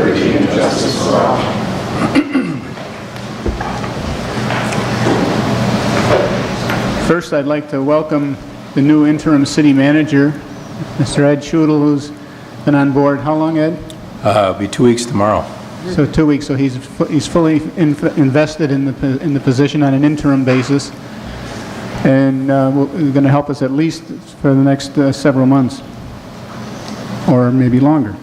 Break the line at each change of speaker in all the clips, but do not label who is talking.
liberty and justice for all.
First, I'd like to welcome the new interim city manager, Mr. Ed Schudel, who's been on board. How long, Ed?
It'll be 2 weeks tomorrow.
So 2 weeks. So he's fully invested in the position on an interim basis, and going to help us at least for the next several months, or maybe longer.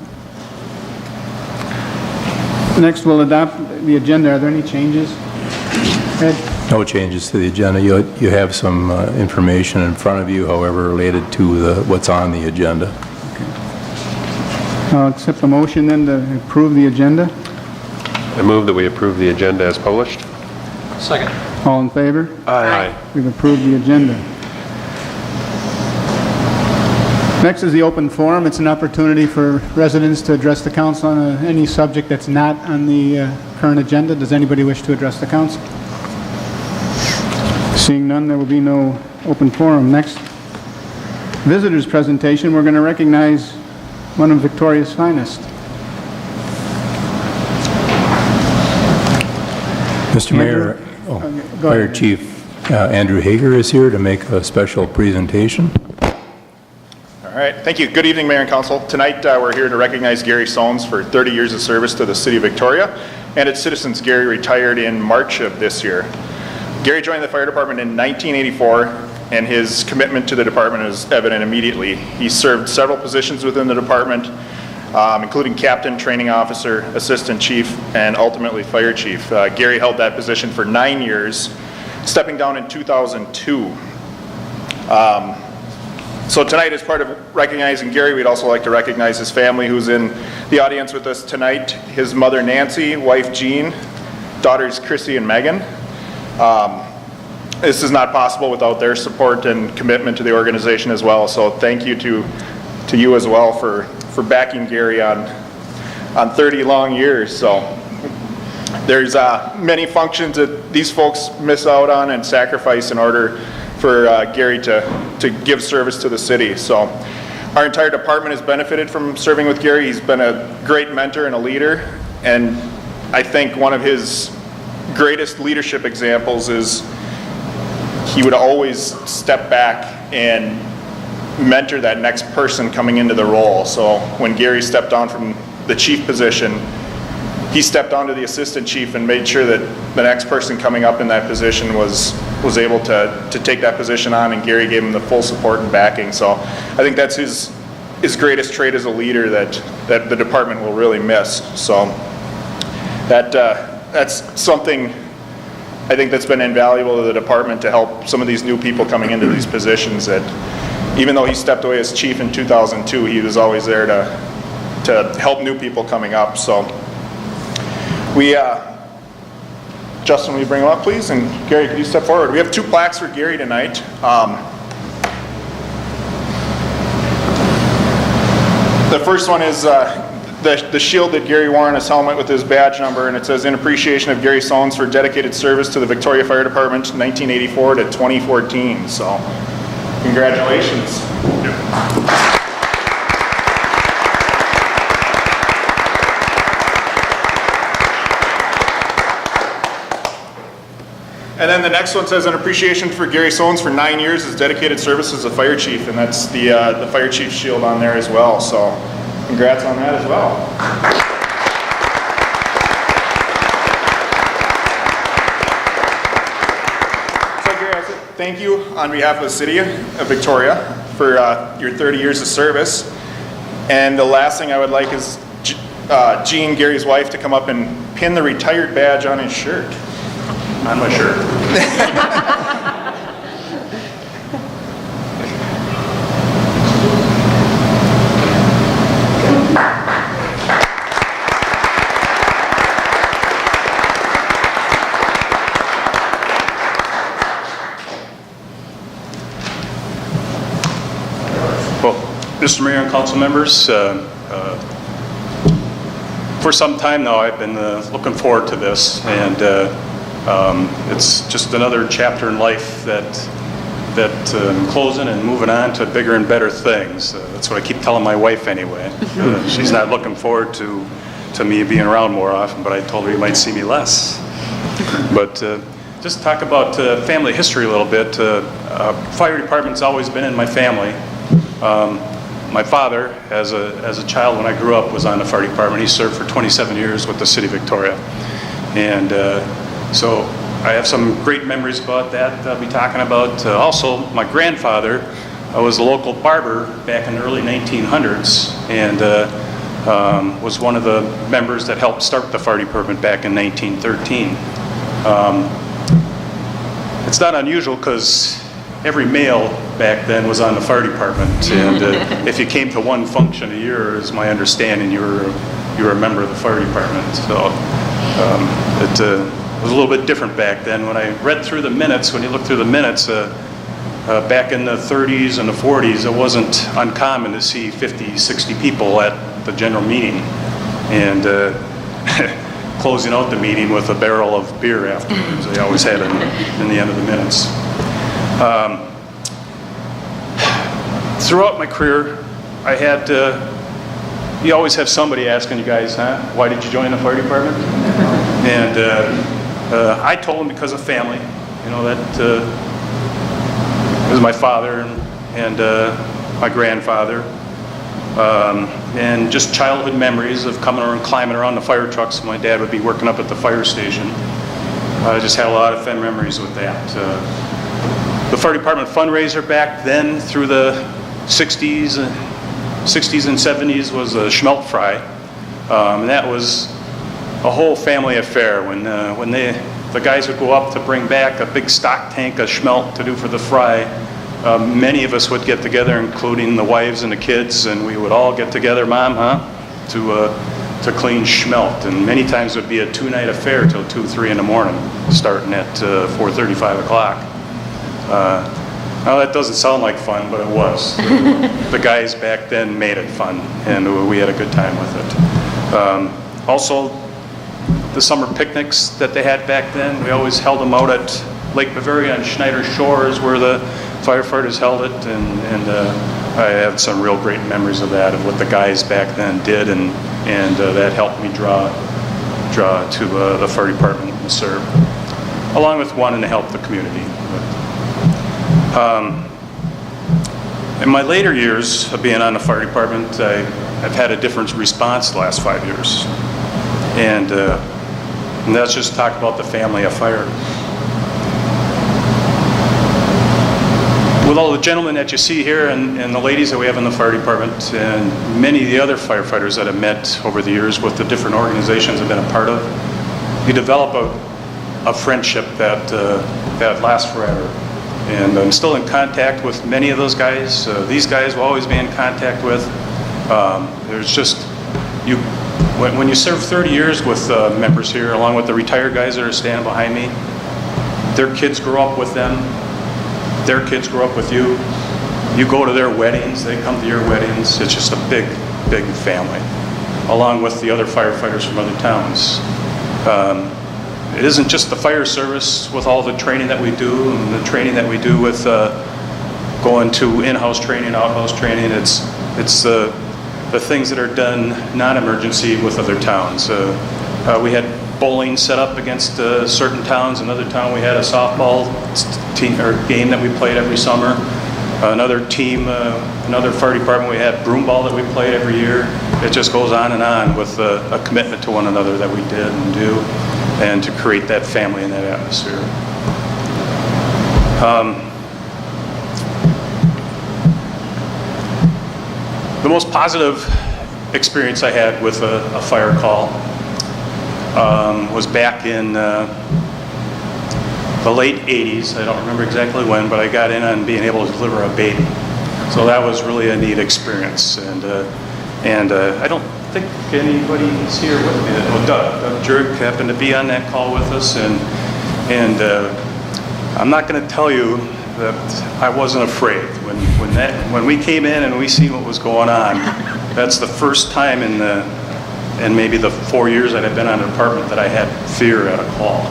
Next, we'll adopt the agenda. Are there any changes, Ed?
No changes to the agenda. You have some information in front of you, however, related to what's on the agenda.
I'll accept the motion then to approve the agenda.
I move that we approve the agenda as published.
Second.
All in favor?
Aye.
We've approved the agenda. Next is the open forum. It's an opportunity for residents to address the council on any subject that's not on the current agenda. Does anybody wish to address the council? Seeing none, there will be no open forum. Next, visitors presentation. We're going to recognize one of Victoria's finest.
Mr. Mayor, Fire Chief Andrew Hager is here to make a special presentation.
All right, thank you. Good evening, Mayor and Council. Tonight we're here to recognize Gary Sones for 30 years of service to the City of Victoria and its citizens. Gary retired in March of this year. Gary joined the fire department in 1984, and his commitment to the department is evident immediately. He served several positions within the department, including captain, training officer, assistant chief, and ultimately fire chief. Gary held that position for 9 years, stepping down in 2002. So tonight, as part of recognizing Gary, we'd also like to recognize his family who's in the audience with us tonight. His mother, Nancy, wife, Jean, daughters, Chrissy and Megan. This is not possible without their support and commitment to the organization as well. So thank you to you as well for backing Gary on 30 long years. So there's many functions that these folks miss out on and sacrifice in order for Gary to give service to the city. So our entire department has benefited from serving with Gary. He's been a great mentor and a leader, and I think one of his greatest leadership examples is he would always step back and mentor that next person coming into the role. So when Gary stepped down from the chief position, he stepped down to the assistant chief and made sure that the next person coming up in that position was able to take that position on, and Gary gave him the full support and backing. So I think that's his greatest trait as a leader that the department will really miss. So that's something I think that's been invaluable to the department, to help some of these new people coming into these positions, that even though he stepped away as chief in 2002, he was always there to help new people coming up. So Justin, will you bring him up, please? And Gary, could you step forward? We have 2 plaques for Gary tonight. The first one is the shield that Gary wore on his helmet with his badge number, and it says, "In appreciation of Gary Sones for dedicated service to the Victoria Fire Department 1984 to 2014. So, congratulations. And then the next one says, "In appreciation for Gary Sones for 9 years as dedicated service as a fire chief," and that's the fire chief shield on there as well. So, congrats on that as well. So Gary, thank you on behalf of the City of Victoria for your 30 years of service. And the last thing I would like is Jean, Gary's wife, to come up and pin the retired badge on his shirt. On my shirt.
Well, Mr. Mayor and council members, for some time now I've been looking forward to this, and it's just another chapter in life that I'm closing and moving on to bigger and better things. That's what I keep telling my wife anyway. She's not looking forward to to me being around more often, but I told her you might see me less. But just talk about family history a little bit. Fire department's always been in my family. My father, as a child when I grew up, was on the fire department. He served for 27 years with the City of Victoria. And so I have some great memories about that I'll be talking about. Also, my grandfather was a local barber back in the early 1900s and was one of the members that helped start the fire department back in 1913. It's not unusual because every male back then was on the fire department, and if you came to one function a year, is my understanding, you were a member of the fire department. So it was a little bit different back then. When I read through the minutes, when you look through the minutes, back in the 30s and the 40s, it wasn't uncommon to see 50, 60 people at the general meeting, and closing out the meeting with a barrel of beer afterwards. They always had it in the end of the minutes. Throughout my career, I had, you always have somebody asking you guys, why did you join the fire department? And I told them because of family, that it was my father and my grandfather, and just childhood memories of coming around, climbing around the fire trucks. My dad would be working up at the fire station. I just had a lot of fun memories with that. The fire department fundraiser back then through the 60s and 70s was a schmelt fry. And that was a whole family affair when the guys would go up to bring back a big stock tank of schmelt to do for the fry. Many of us would get together, including the wives and the kids, and we would all get together, Mom, to clean schmelt. And many times it would be a 2-night affair till 2, 3 in the morning, starting at 4:30, 5 o'clock. Now that doesn't sound like fun, but it was. The guys back then made it fun, and we had a good time with it. Also, the summer picnics that they had back then, we always held them out at Lake Bavaria on Schneider Shores, where the firefighters held it, and I have some real great memories of that, of what the guys back then did, and that helped me draw to the fire department and serve, along with wanting to help the community. In my later years of being on the fire department, I've had a different response the last 5 years, and that's just talk about the family of fire. With all the gentlemen that you see here and the ladies that we have in the fire department and many of the other firefighters that I've met over the years with the different organizations I've been a part of, you develop a friendship that lasts forever. And I'm still in contact with many of those guys. These guys will always be in contact with. There's just, when you serve 30 years with members here, along with the retired guys that are standing behind me, their kids grow up with them. Their kids grow up with you. You go to their weddings, they come to your weddings. It's just a big, big family, along with the other firefighters from other towns. It isn't just the fire service with all the training that we do and the training that we do with going to in-house training, out-house training. It's the things that are done non-emergency with other towns. We had bowling set up against certain towns. Another town we had a softball team or game that we played every summer. Another team, another fire department, we had broomball that we played every year. It just goes on with a commitment to one another that we did and do, and to create that family and that atmosphere. The most positive experience I had with a fire call was back in the late 80s. I don't remember exactly when, but I got in on being able to deliver a baby. So that was really a neat experience. And I don't think anybody is here with me. Oh, Doug Jurg happened to be on that call with us. And I'm not going to tell you that I wasn't afraid. When we came in and we seen what was going on, that's the first time in maybe the 4 years that I've been on the department that I had fear at a call.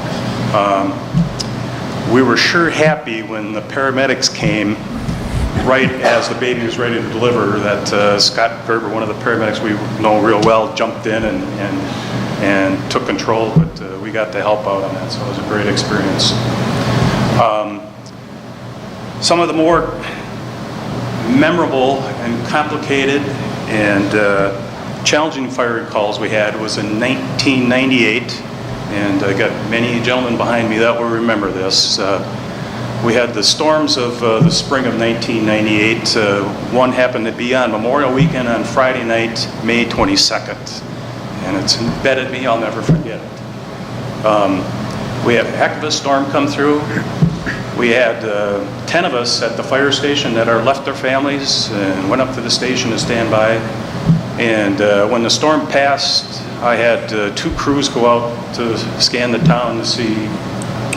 We were sure happy when the paramedics came right as the baby was ready to deliver, that Scott Gerber, one of the paramedics we know real well, jumped in and took control, but we got to help out on that, so it was a great experience. Some of the more memorable and complicated and challenging fire calls we had was in 1998, and I got many gentlemen behind me that will remember this. We had the storms of the spring of 1998. One happened to be on Memorial Weekend on Friday night, May 22nd, and it's embedded me, I'll never forget it. We had a heck of a storm come through. We had 10 of us at the fire station that left their families and went up to the station to stand by. And when the storm passed, I had 2 crews go out to scan the town to see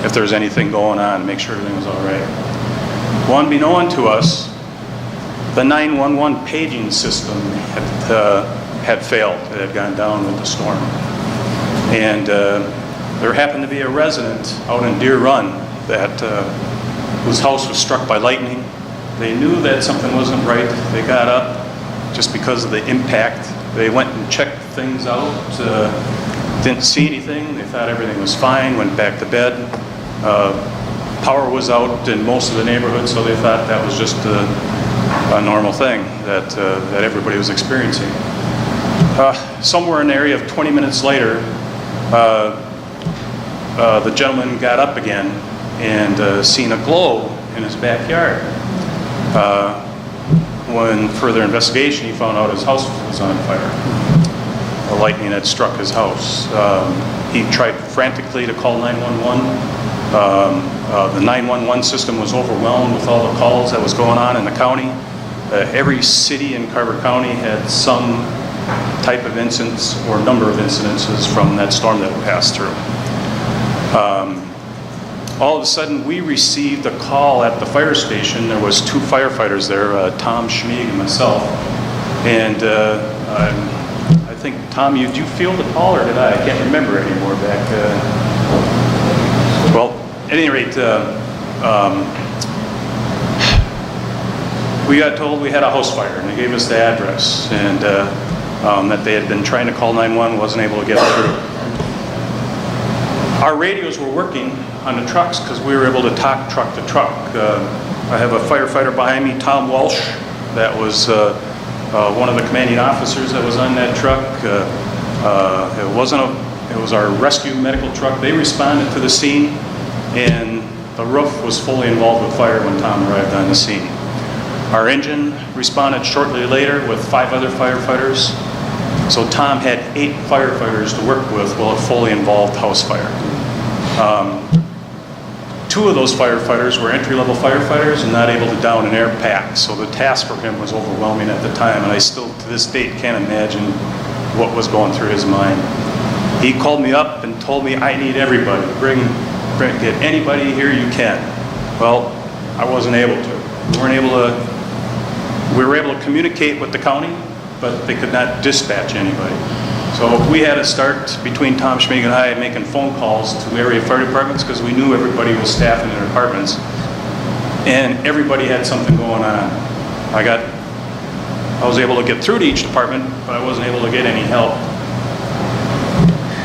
if there's anything going on, make sure everything was all right. Unbeknown to us, the 911 paging system had failed. It had gone down with the storm. And there happened to be a resident out in Deer Run that whose house was struck by lightning. They knew that something wasn't right. They got up just because of the impact. They went and checked things out. Didn't see anything. They thought everything was fine, went back to bed. Power was out in most of the neighborhood, so they thought that was just a normal thing that everybody was experiencing. Somewhere in the area of 20 minutes later, the gentleman got up again and seen a glow in his backyard. When further investigation, he found out his house was on fire. The lightning had struck his house. He tried frantically to call 911. The 911 system was overwhelmed with all the calls that was going on in the county. Every city in Carver County had some type of incidents or number of incidences from that storm that passed through. All of a sudden, we received a call at the fire station. There was 2 firefighters there, Tom Schmieg and myself. And I think, Tom, did you field the call or did I? I can't remember anymore back. Well, at any rate, we got told we had a house fire, and they gave us the address, and that they had been trying to call 911, wasn't able to get through. Our radios were working on the trucks because we were able to talk truck to truck. I have a firefighter behind me, Tom Walsh, that was one of the commanding officers that was on that truck. It was our rescue medical truck. They responded to the scene, and the roof was fully involved with fire when Tom arrived on the scene. Our engine responded shortly later with 5 other firefighters. So Tom had 8 firefighters to work with while a fully involved house fire. 2 of those firefighters were entry-level firefighters and not able to down an air pack, so the task for him was overwhelming at the time, and I still, to this date, can't imagine what was going through his mind. He called me up and told me, I need everybody. Get anybody here you can. Well, I wasn't able to. We were able to communicate with the county, but they could not dispatch anybody. So we had to start, between Tom Schmieg and I, making phone calls to area fire departments because we knew everybody was staffing their departments. And everybody had something going on. I was able to get through to each department, but I wasn't able to get any help.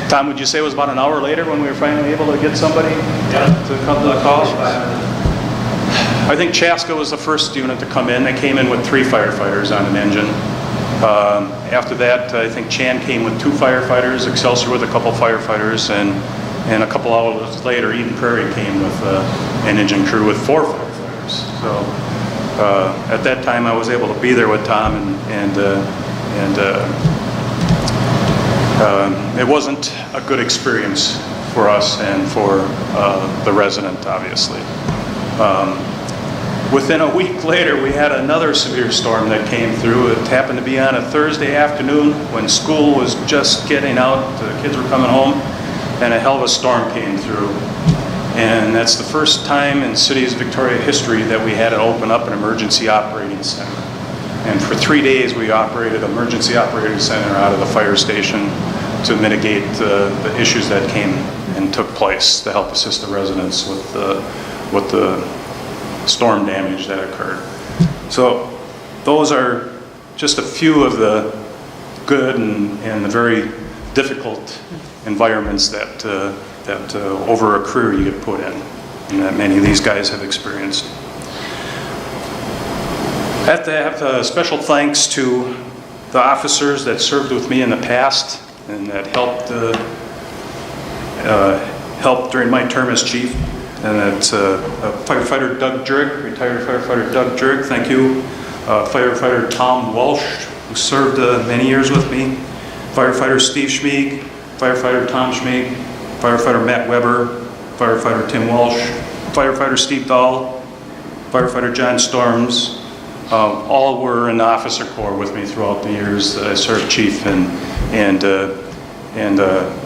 Tom, would you say it was about an hour later when we were finally able to get somebody to come to the call? I think Chaska was the first unit to come in. They came in with 3 firefighters on an engine. After that, I think Chan came with 2 firefighters, Excelsior with a couple firefighters, and a couple hours later, Eden Prairie came with an engine crew with 4 firefighters. So at that time, I was able to be there with Tom, and it wasn't a good experience for us and for the resident, obviously. Within a week later, we had another severe storm that came through. It happened to be on a Thursday afternoon when school was just getting out, the kids were coming home, and a hell of a storm came through. And that's the first time in Cities Victoria history that we had to open up an emergency operating center. And for 3 days, we operated an emergency operating center out of the fire station to mitigate the issues that came and took place to help assist the residents with the storm damage that occurred. So those are just a few of the good and the very difficult environments that over a career you get put in, and that many of these guys have experienced. I have to have special thanks to the officers that served with me in the past and that helped during my term as chief. And that's firefighter Doug Drigg, retired firefighter Doug Drigg, thank you. Firefighter Tom Walsh, who served many years with me. Firefighter Steve Schmieg, firefighter Tom Schmieg, firefighter Matt Weber, firefighter Tim Walsh, firefighter Steve Dahl, firefighter John Storms. All were in the officer corps with me throughout the years that I served chief, and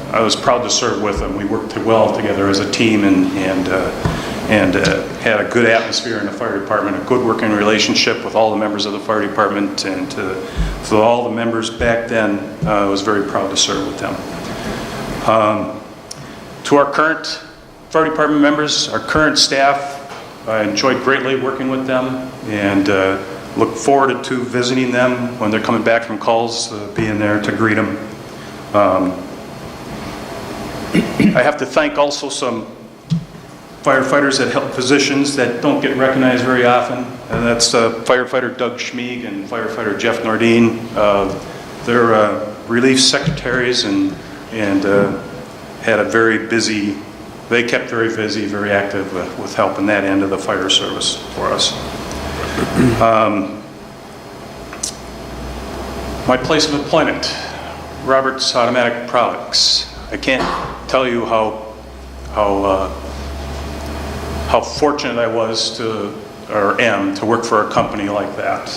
I was proud to serve with them. We worked well together as a team and had a good atmosphere in the fire department, a good working relationship with all the members of the fire department, and for all the members back then, I was very proud to serve with them. To our current fire department members, our current staff, I enjoyed greatly working with them and look forward to visiting them when they're coming back from calls, being there to greet them. I have to thank also some firefighters that held positions that don't get recognized very often, and that's firefighter Doug Schmieg and firefighter Jeff Nordine. They're relief secretaries and had a very busy, they kept very busy, very active with helping that end of the fire service for us. My place of employment, Roberts Automatic Products. I can't tell you how fortunate I was to, or am, to work for a company like that.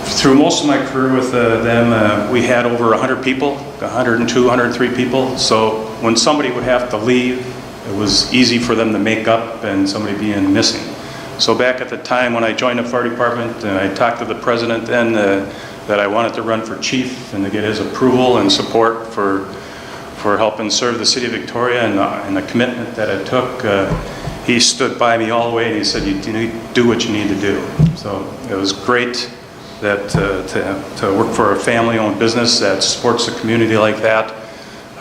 Through most of my career with them, we had over 100 people, 102, 103 people. So when somebody would have to leave, it was easy for them to make up and somebody being missing. So back at the time when I joined the fire department, and I talked to the president then that I wanted to run for chief and to get his approval and support for helping serve the city of Victoria and the commitment that it took. He stood by me all the way and he said, you need to do what you need to do. So it was great that to work for a family-owned business that supports the community like that.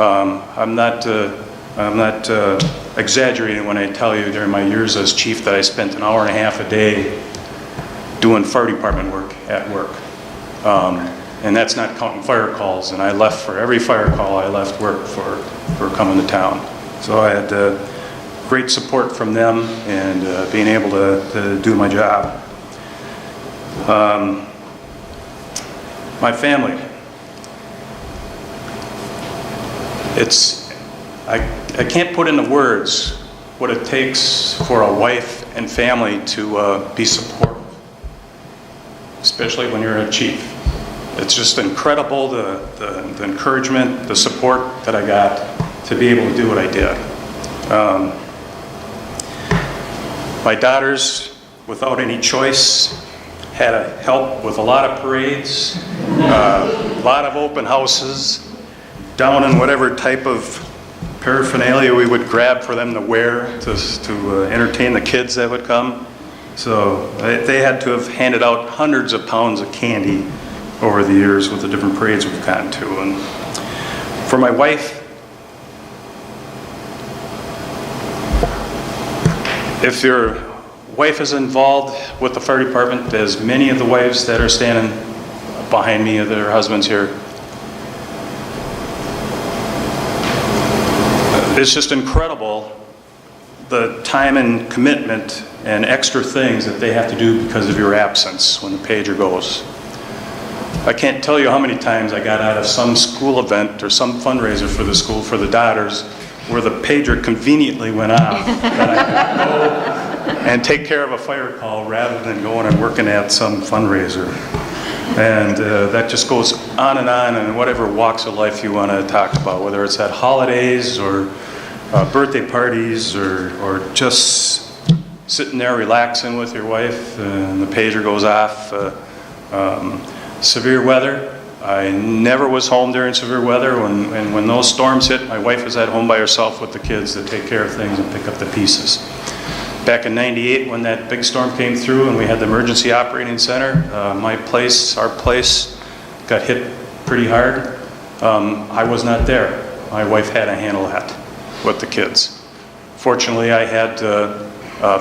I'm not exaggerating when I tell you during my years as chief that I spent an hour and a half a day doing fire department work at work. And that's not counting fire calls, and I left for every fire call, I left work for coming to town. So I had great support from them and being able to do my job. My family. I can't put into words what it takes for a wife and family to be supportive, especially when you're a chief. It's just incredible the encouragement, the support that I got to be able to do what I did. My daughters, without any choice, had to help with a lot of parades, a lot of open houses, down in whatever type of paraphernalia we would grab for them to wear to entertain the kids that would come. So they had to have handed out hundreds of pounds of candy over the years with the different parades we've gotten to. And for my wife, if your wife is involved with the fire department, as many of the wives that are standing behind me, their husbands here, it's just incredible the time and commitment and extra things that they have to do because of your absence when the pager goes. I can't tell you how many times I got out of some school event or some fundraiser for the school for the daughters where the pager conveniently went off that I could go and take care of a fire call rather than going and working at some fundraiser. And that just goes on in whatever walks of life you want to talk about, whether it's at holidays or birthday parties or just sitting there relaxing with your wife and the pager goes off. Severe weather. I never was home during severe weather. When those storms hit, my wife was at home by herself with the kids to take care of things and pick up the pieces. Back in '98, when that big storm came through and we had the emergency operating center, our place, got hit pretty hard. I was not there. My wife had to handle that with the kids. Fortunately, I had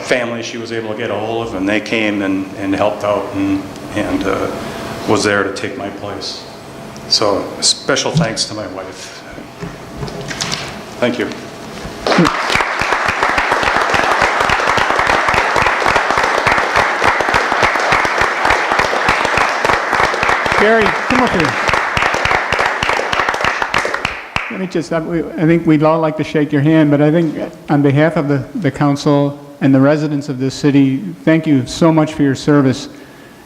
family she was able to get a hold of, and they came and helped out and was there to take my place. So special thanks to my wife. Thank you.
Gary, come up here. Let me just, I think we'd all like to shake your hand, but I think on behalf of the council and the residents of this city, thank you so much for your service.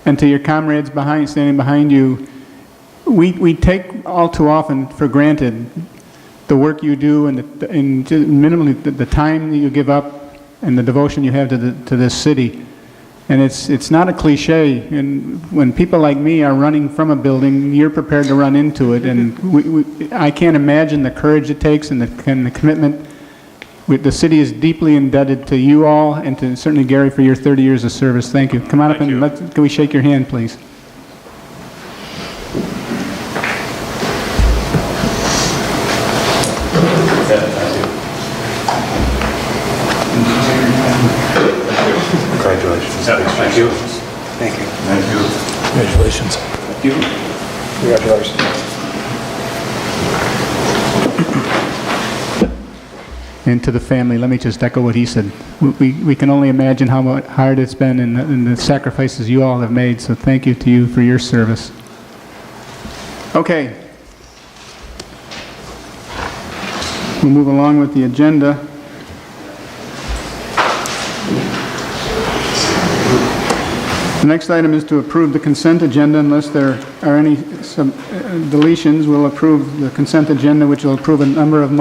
And to your comrades standing behind you, we take all too often for granted the work you do and minimally the time that you give up and the devotion you have to this city. And it's not a cliche, and when people like me are running from a building, you're prepared to run into it, and I can't imagine the courage it takes and the commitment. The city is deeply indebted to you all, and to certainly Gary for your 30 years of service. Thank you. Come on up and can we shake your hand, please?
Congratulations.
Thank you.
Thank you.
Congratulations.
Congratulations.
And to the family, let me just echo what he said. We can only imagine how hard it's been and the sacrifices you all have made, so thank you to you for your service. Okay. We'll move along with the agenda. The next item is to approve the consent agenda. Unless there are any deletions, we'll approve the consent agenda, which will approve a number of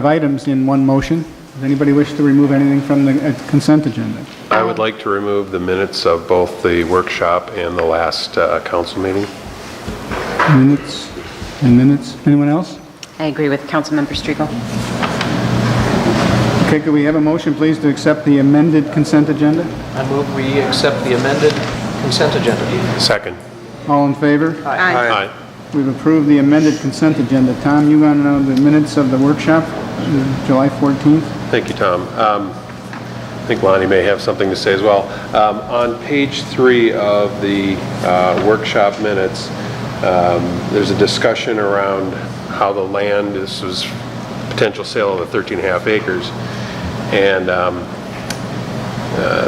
items in one motion. Does anybody wish to remove anything from the consent agenda?
I would like to remove the minutes of both the workshop and the last council meeting.
Minutes and minutes. Anyone else?
I agree with Councilmember Striegel.
Okay, could we have a motion, please, to accept the amended consent agenda?
I move we accept the amended consent agenda.
Second.
All in favor?
Aye.
We've approved the amended consent agenda. Tom, you want to know the minutes of the workshop, July 14th?
Thank you, Tom. I think Lonnie may have something to say as well. On page 3 of the workshop minutes, there's a discussion around how the land, this was potential sale of the 13.5 acres, and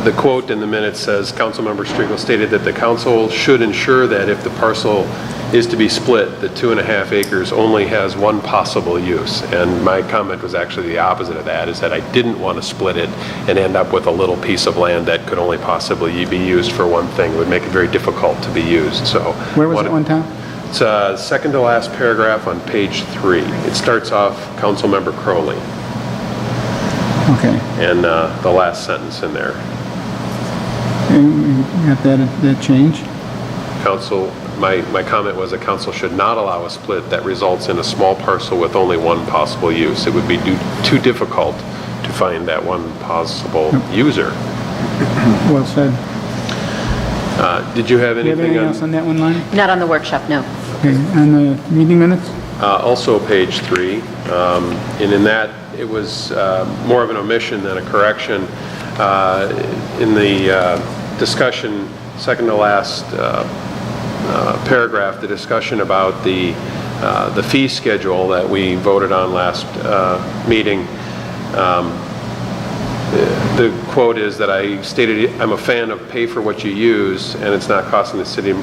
the quote in the minutes says, Councilmember Striegel stated that the council should ensure that if the parcel is to be split, the 2.5 acres only has one possible use. And my comment was actually the opposite of that, is that I didn't want to split it and end up with a little piece of land that could only possibly be used for one thing. It would make it very difficult to be used. So
Where was it one time?
It's second to last paragraph on page 3. It starts off Councilmember Crowley,
Okay.
and the last sentence in there.
You got that change?
Council, my comment was that council should not allow a split that results in a small parcel with only one possible use. It would be too difficult to find that one possible user.
Well said.
Did you have
Do you have
anything
anything else on that one, Lonnie?
Not on the workshop, no.
Okay, on the meeting minutes?
Also page 3, and in that it was more of an omission than a correction. In the discussion, second to last paragraph, the discussion about the fee schedule that we voted on last meeting, the quote is that I stated, I'm a fan of pay for what you use, and it's not costing the city,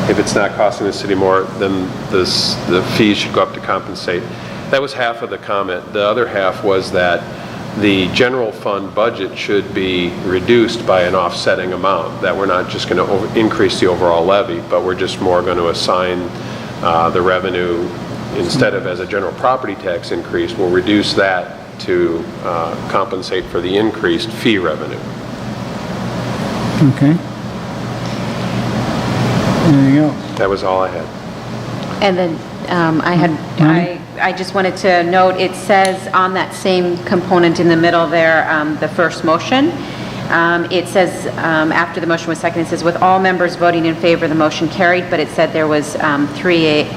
if it's not costing the city more, then the fees should go up to compensate. That was half of the comment. The other half was that the general fund budget should be reduced by an offsetting amount, that we're not just going to increase the overall levy, but we're just more going to assign the revenue, instead of as a general property tax increase, we'll reduce that to compensate for the increased fee revenue.
Okay. Anything else?
That was all I had.
And then I I just wanted to note, it says on that same component in the middle there, the first motion, it says, after the motion was seconded, it says, with all members voting in favor, the motion carried, but it said there was 3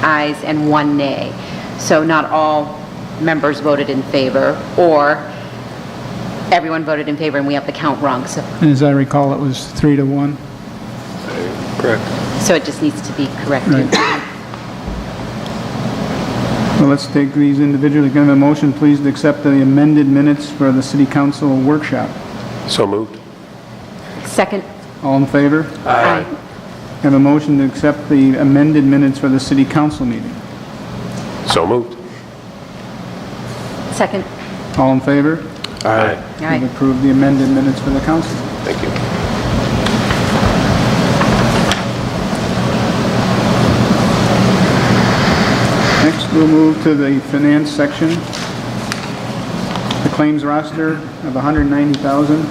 ayes and 1 nay. So not all members voted in favor, or everyone voted in favor and we have the count wrong. So
As I recall, it was 3 to 1.
Correct.
it just needs to be corrected.
Right. Well, let's take these individually. Can I have a motion, please, to accept the amended minutes for the city council workshop?
So moved.
Second.
All in favor?
Aye.
Have a motion to accept the amended minutes for the city council meeting?
So moved.
Second.
All in favor?
Aye.
Aye.
We've approved the amended minutes for the council.
Thank you.
Next, we'll move to the finance section. The claims roster of $190,000.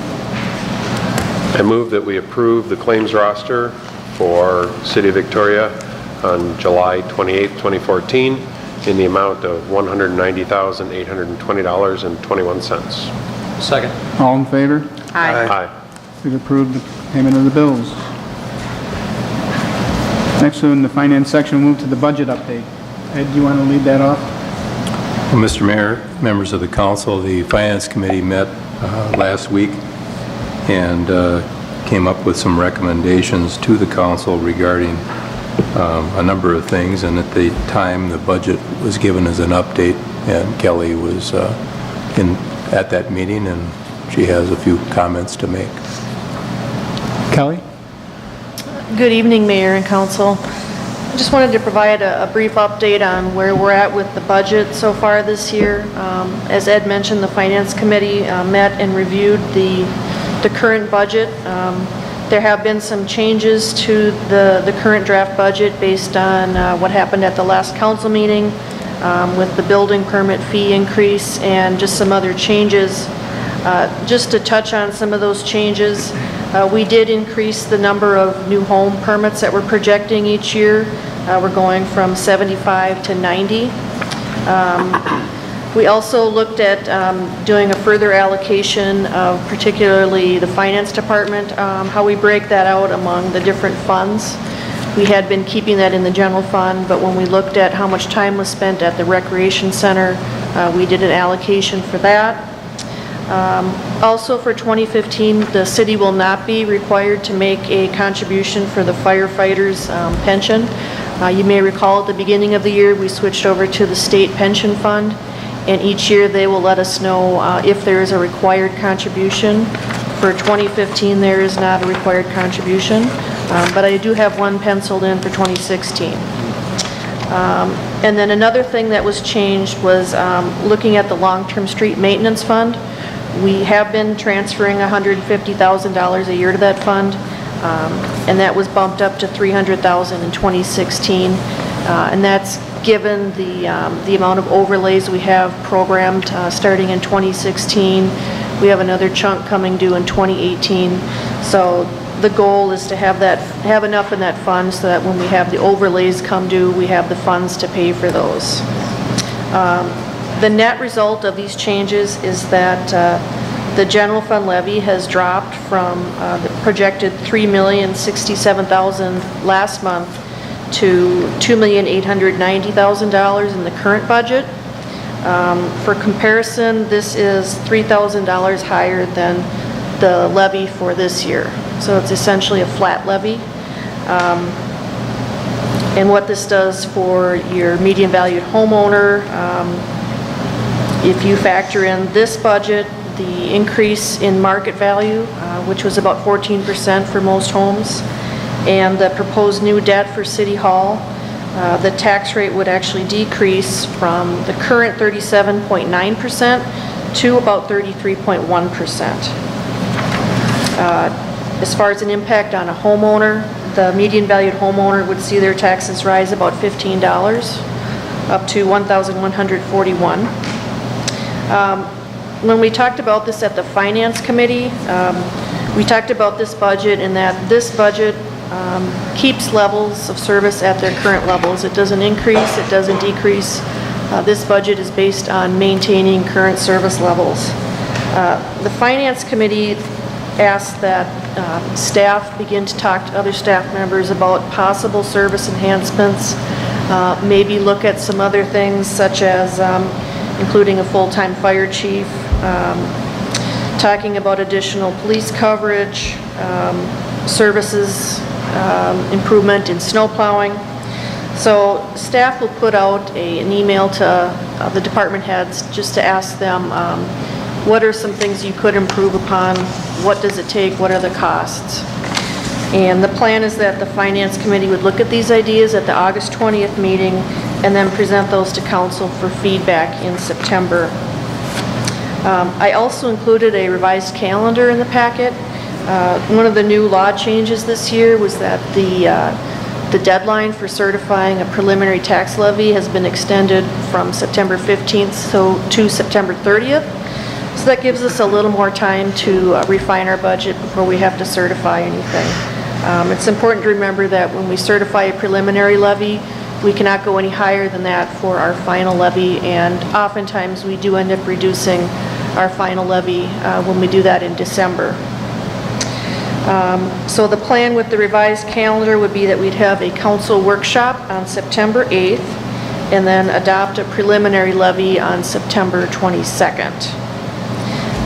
I move that we approve the claims roster for City of Victoria on July 28, 2014, in the amount of $190,820.21.
Second.
All in favor?
Aye.
Aye.
We've approved the payment of the bills. Next, in the finance section, we'll move to the budget update. Ed, do you want to lead that off?
Well, Mr. Mayor, members of the council, the Finance Committee met last week and came up with some recommendations to the council regarding a number of things, and at the time the budget was given as an update, and Kelly was at that meeting, and she has a few comments to make.
Kelly?
Good evening, Mayor and Council. I just wanted to provide a brief update on where we're at with the budget so far this year. As Ed mentioned, the Finance Committee met and reviewed the current budget. There have been some changes to the current draft budget based on what happened at the last council meeting with the building permit fee increase and just some other changes. Just to touch on some of those changes, we did increase the number of new home permits that we're projecting each year. We're going from 75 to 90. We also looked at doing a further allocation of particularly the finance department, how we break that out among the different funds. We had been keeping that in the general fund, but when we looked at how much time was spent at the recreation center, we did an allocation for that. Also for 2015, the city will not be required to make a contribution for the firefighters' pension. You may recall at the beginning of the year, we switched over to the state pension fund, and each year they will let us know if there is a required contribution. For 2015, there is not a required contribution, but I do have one penciled in for 2016. And then another thing that was changed was looking at the long-term street maintenance fund. We have been transferring $150,000 a year to that fund, and that was bumped up to $300,000 in 2016. And that's given the amount of overlays we have programmed starting in 2016. We have another chunk coming due in 2018. So the goal is to have enough in that fund so that when we have the overlays come due, we have the funds to pay for those. The net result of these changes is that the general fund levy has dropped from the projected $3,067,000 last month to $2,890,000 in the current budget. For comparison, this is $3,000 higher than the levy for this year. So it's essentially a flat levy. And what this does for your median valued homeowner, if you factor in this budget, the increase in market value, which was about 14% for most homes, and the proposed new debt for City Hall, the tax rate would actually decrease from the current 37.9% to about 33.1%. As far as an impact on a homeowner, the median valued homeowner would see their taxes rise about $15, up to $1,141. When we talked about this at the Finance Committee, we talked about this budget and that this budget keeps levels of service at their current levels. It doesn't increase, it doesn't decrease. This budget is based on maintaining current service levels. The Finance Committee asked that staff begin to talk to other staff members about possible service enhancements, maybe look at some other things such as including a full-time fire chief, talking about additional police coverage, services, improvement in snow plowing. So staff will put out an email to the department heads just to ask them what are some things you could improve upon, what does it take, what are the costs. And the plan is that the Finance Committee would look at these ideas at the August 20th meeting and then present those to council for feedback in September. I also included a revised calendar in the packet. One of the new law changes this year was that the deadline for certifying a preliminary tax levy has been extended from September 15th to September 30th. So that gives us a little more time to refine our budget before we have to certify anything. It's important to remember that when we certify a preliminary levy, we cannot go any higher than that for our final levy, and oftentimes we do end up reducing our final levy when we do that in December. So the plan with the revised calendar would be that we'd have a council workshop on September 8th and then adopt a preliminary levy on September 22nd.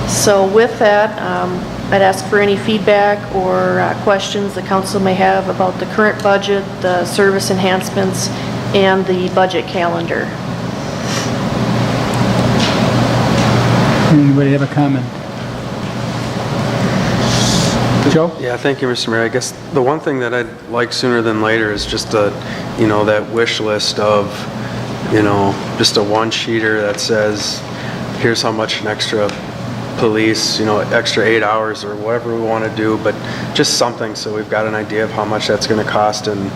So with that, I'd ask for any feedback or questions the council may have about the current budget, the service enhancements, and the budget calendar.
Anybody have a comment? Joe?
Yeah, thank you, Mr. Mayor. I guess the one thing that I'd like sooner than later is just that wish list of, just a one-sheeter that says, here's how much an extra police, extra 8 hours or whatever we want to do, but just something so we've got an idea of how much that's going to cost. And,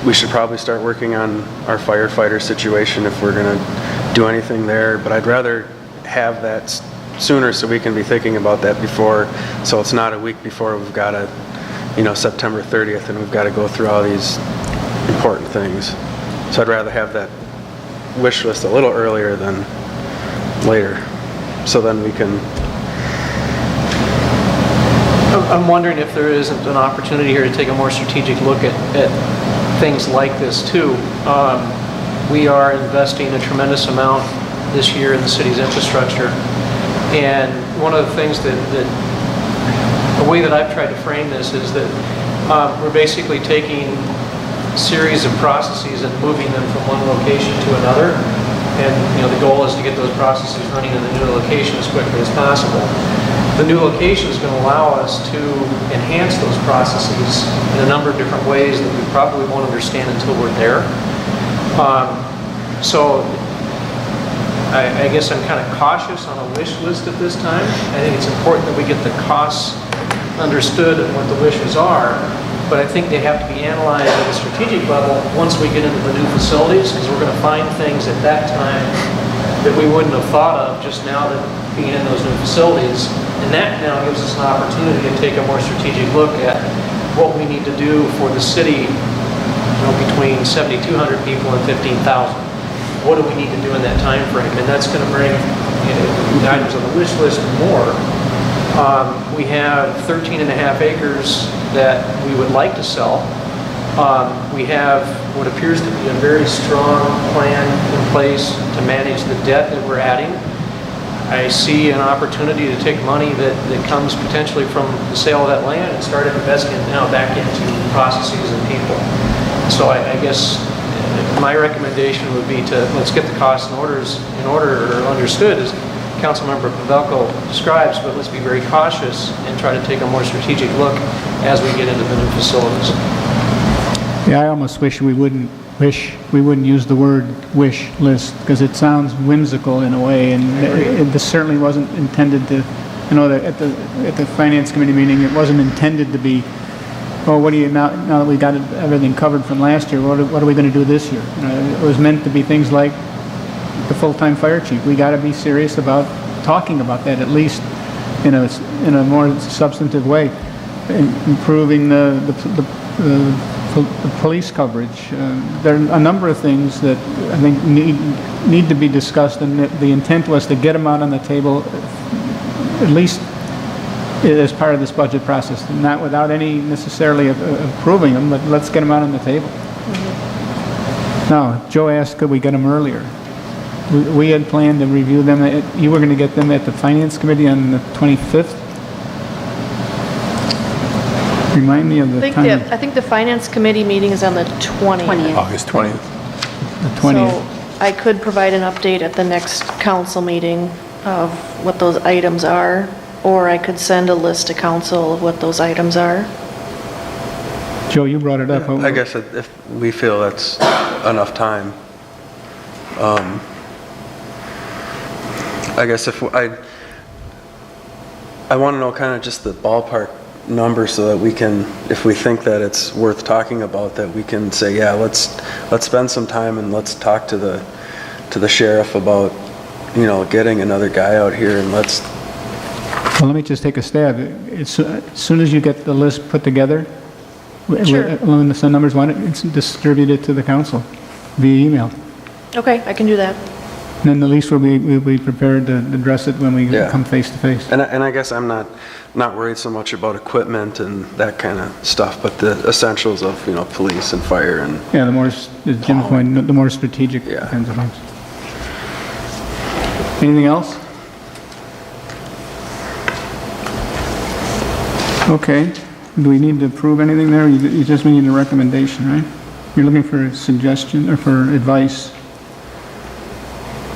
we should probably start working on our firefighter situation if we're going to do anything there, but I'd rather have that sooner so we can be thinking about that before, so it's not a week before we've got September 30th and we've got to go through all these important things. So I'd rather have that wish list a little earlier than later, so then we can...
I'm wondering if there isn't an opportunity here to take a more strategic look at things like this too. We are investing a tremendous amount this year in the city's infrastructure, and one of the things the way that I've tried to frame this is that we're basically taking a series of processes and moving them from one location to another, and the goal is to get those processes running in the new location as quickly as possible. The new location is going to allow us to enhance those processes in a number of different ways that we probably won't understand until we're there. So I guess I'm kind of cautious on a wish list at this time. I think it's important that we get the costs understood and what the wishes are, but I think they have to be analyzed at a strategic level once we get into the new facilities, because we're going to find things at that time that we wouldn't have thought of just now that being in those new facilities. And that now gives us an opportunity to take a more strategic look at what we need to do for the city, between 7,200 people and 15,000. What do we need to do in that time frame? And that's going to bring items on the wish list and more. We have 13 and a half acres that we would like to sell. We have what appears to be a very strong plan in place to manage the debt that we're adding. I see an opportunity to take money that comes potentially from the sale of that land and start investing it now back into processes and people. So I guess my recommendation would be to let's get the costs in order or understood as Councilmember Pavelko describes, but let's be very cautious and try to take a more strategic look as we get into the new facilities.
Yeah, I almost wish we wouldn't use the word wish list, because it sounds whimsical in a way, and this certainly wasn't intended to, at the Finance Committee meeting, it wasn't intended to be, oh, what do you, now that we got everything covered from last year, what are we going to do this year? It was meant to be things like the full-time fire chief. We got to be serious about talking about that, at least in a more substantive way, improving the the police coverage. There are a number of things that I think need to be discussed, and the intent was to get them out on the table, at least as part of this budget process, not without any necessarily approving them, but let's get them out on the table. Now, Joe asked, could we get them earlier? We had planned to review them. You were going to get them at the Finance Committee on the 25th? Remind me of the time.
I think the Finance Committee meeting is on the 20th.
August 20th.
The 20th.
So I could provide an update at the next council meeting of what those items are, or I could send a list to council of what those items are.
Joe, you brought it up.
I guess if we feel that's enough time. I guess if I want to know kind of just the ballpark number so that we can, if we think that it's worth talking about, that we can say, yeah, let's spend some time and let's talk to the sheriff about, getting another guy out here, and let's.
Well, let me just take a stab. As soon as you get the list put together,
Sure.
when the numbers want it, distribute it to the council via email.
Okay, I can do that.
And then at least we'll be prepared to address it when we
Yeah.
come face to face.
And I guess I'm not worried so much about equipment and that kind of stuff, but the essentials of, police and fire and.
Yeah, the more, as Jim's point, the more strategic
Yeah.
kinds of things. Anything else? Okay. Do we need to approve anything there? You just need a recommendation, right? You're looking for a suggestion or for advice,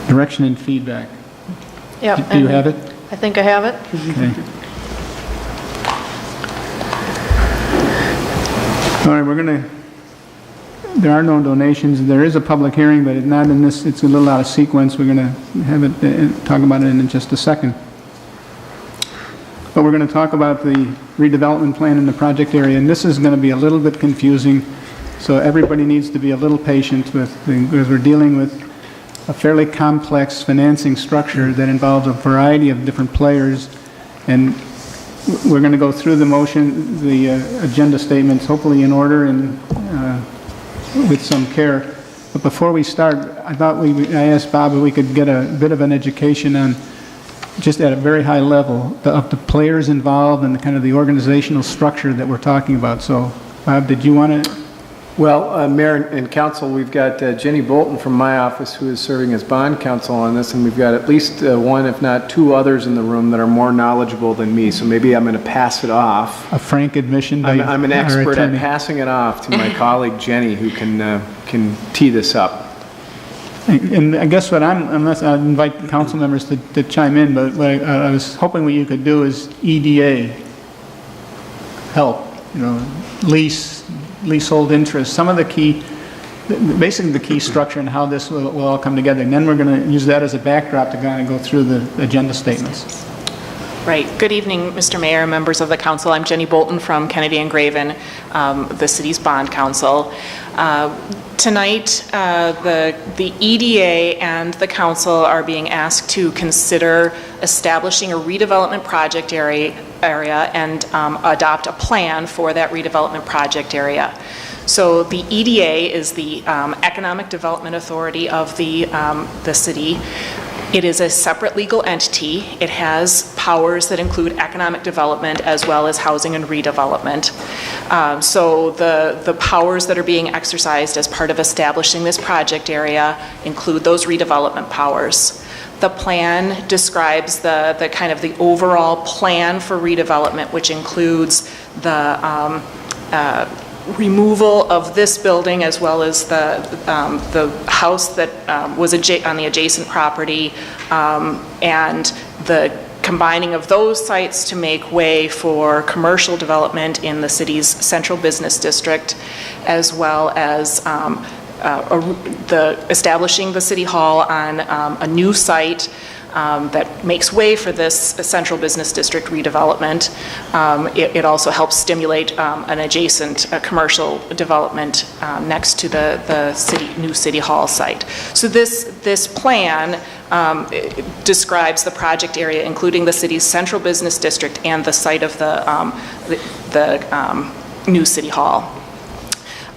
direction and feedback.
Yep.
Do you have it?
I think I have it.
Okay. All right, there are no donations. There is a public hearing, but it's not in this, it's a little out of sequence. We're going to have it, talk about it in just a second. But we're going to talk about the redevelopment plan in the project area, and this is going to be a little bit confusing, so everybody needs to be a little patient because we're dealing with a fairly complex financing structure that involves a variety of different players, and we're going to go through the agenda statements, hopefully in order and with some care. But before we start, I asked Bob if we could get a bit of an education on, just at a very high level, of the players involved and the kind of the organizational structure that we're talking about. So, Bob, did you want to?
Well, Mayor and Council, we've got Jenny Bolton from my office who is serving as bond counsel on this, and we've got at least one, if not two others in the room that are more knowledgeable than me, so maybe I'm going to pass it off.
A frank admission by
I'm an
our
expert at
attorney.
passing it off to my colleague Jenny, who can tee this up.
And I guess unless I invite council members to chime in, but what I was hoping what you could do is EDA help, leasehold interest, some of the key, basically the key structure and how this will all come together. And then we're going to use that as a backdrop to kind of go through the agenda statements.
Right. Good evening, Mr. Mayor, members of the council. I'm Jenny Bolton from Kennedy and Graven, the city's bond counsel. Tonight, the EDA and the council are being asked to consider establishing a redevelopment project area and adopt a plan for that redevelopment project area. So the EDA is the Economic Development Authority of the city. It is a separate legal entity. It has powers that include economic development as well as housing and redevelopment. So the powers that are being exercised as part of establishing this project area include those redevelopment powers. The plan describes the kind of the overall plan for redevelopment, which includes the removal of this building as well as the house that was on the adjacent property, and the combining of those sites to make way for commercial development in the city's central business district, as well as establishing the city hall on a new site that makes way for this central business district redevelopment. It also helps stimulate an adjacent commercial development next to the new city hall site. So this plan describes the project area, including the city's central business district and the site of the new city hall.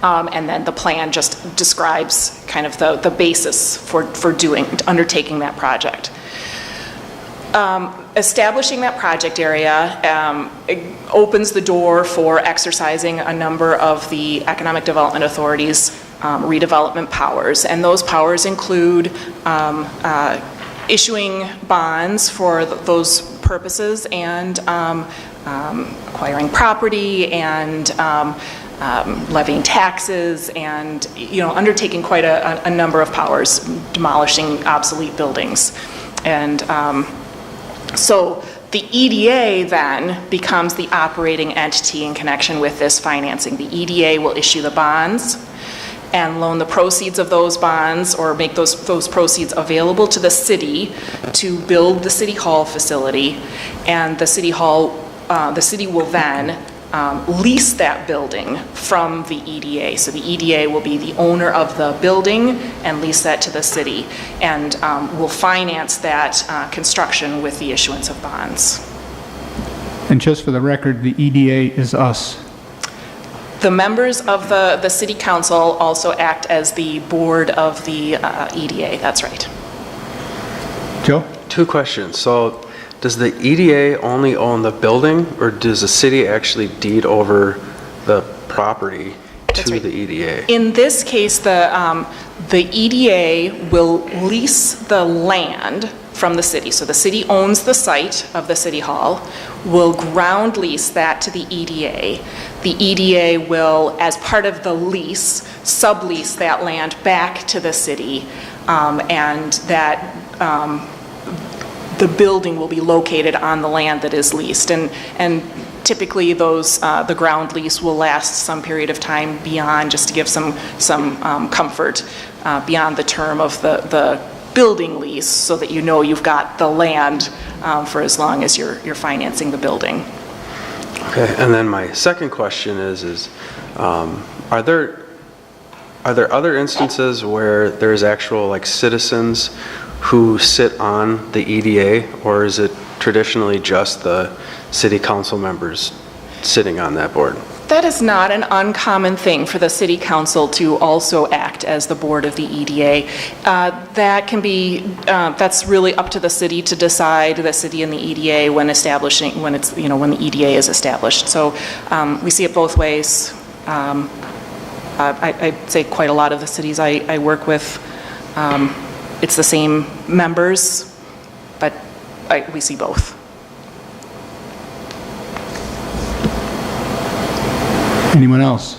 And then the plan just describes kind of the basis for undertaking that project. Establishing that project area it opens the door for exercising a number of the Economic Development Authority's redevelopment powers, and those powers include issuing bonds for those purposes and acquiring property and levying taxes and, undertaking quite a number of powers, demolishing obsolete buildings. And so the EDA then becomes the operating entity in connection with this financing. The EDA will issue the bonds and loan the proceeds of those bonds or make those proceeds available to the city to build the City Hall facility. And the City will then lease that building from the EDA. So the EDA will be the owner of the building and lease that to the city, and will finance that construction with the issuance of bonds.
And just for the record, the EDA is us.
The members of the city council also act as the board of the EDA, that's right.
Joe?
2 questions. So does the EDA only own the building, or does the city actually deed over the property to
right.
the EDA?
In this case, the EDA will lease the land from the city. So the city owns the site of the City Hall, will ground lease that to the EDA. The EDA will, as part of the lease, sublease that land back to the city, and that the building will be located on the land that is leased. And typically those, the ground lease will last some period of time beyond, just to give some comfort, beyond the term of the building lease, so that you've got the land for as long as you're financing the building.
Okay, and then my second question is are there other instances where there's actual citizens who sit on the EDA, or is it traditionally just the city council members sitting on that board?
That is not an uncommon thing for the city council to also act as the board of the EDA. That can be, that's really up to the city to decide, the city and the EDA, when the EDA is established. So we see it both ways. I'd say quite a lot of the cities I work with, it's the same members, but we see both.
Anyone else?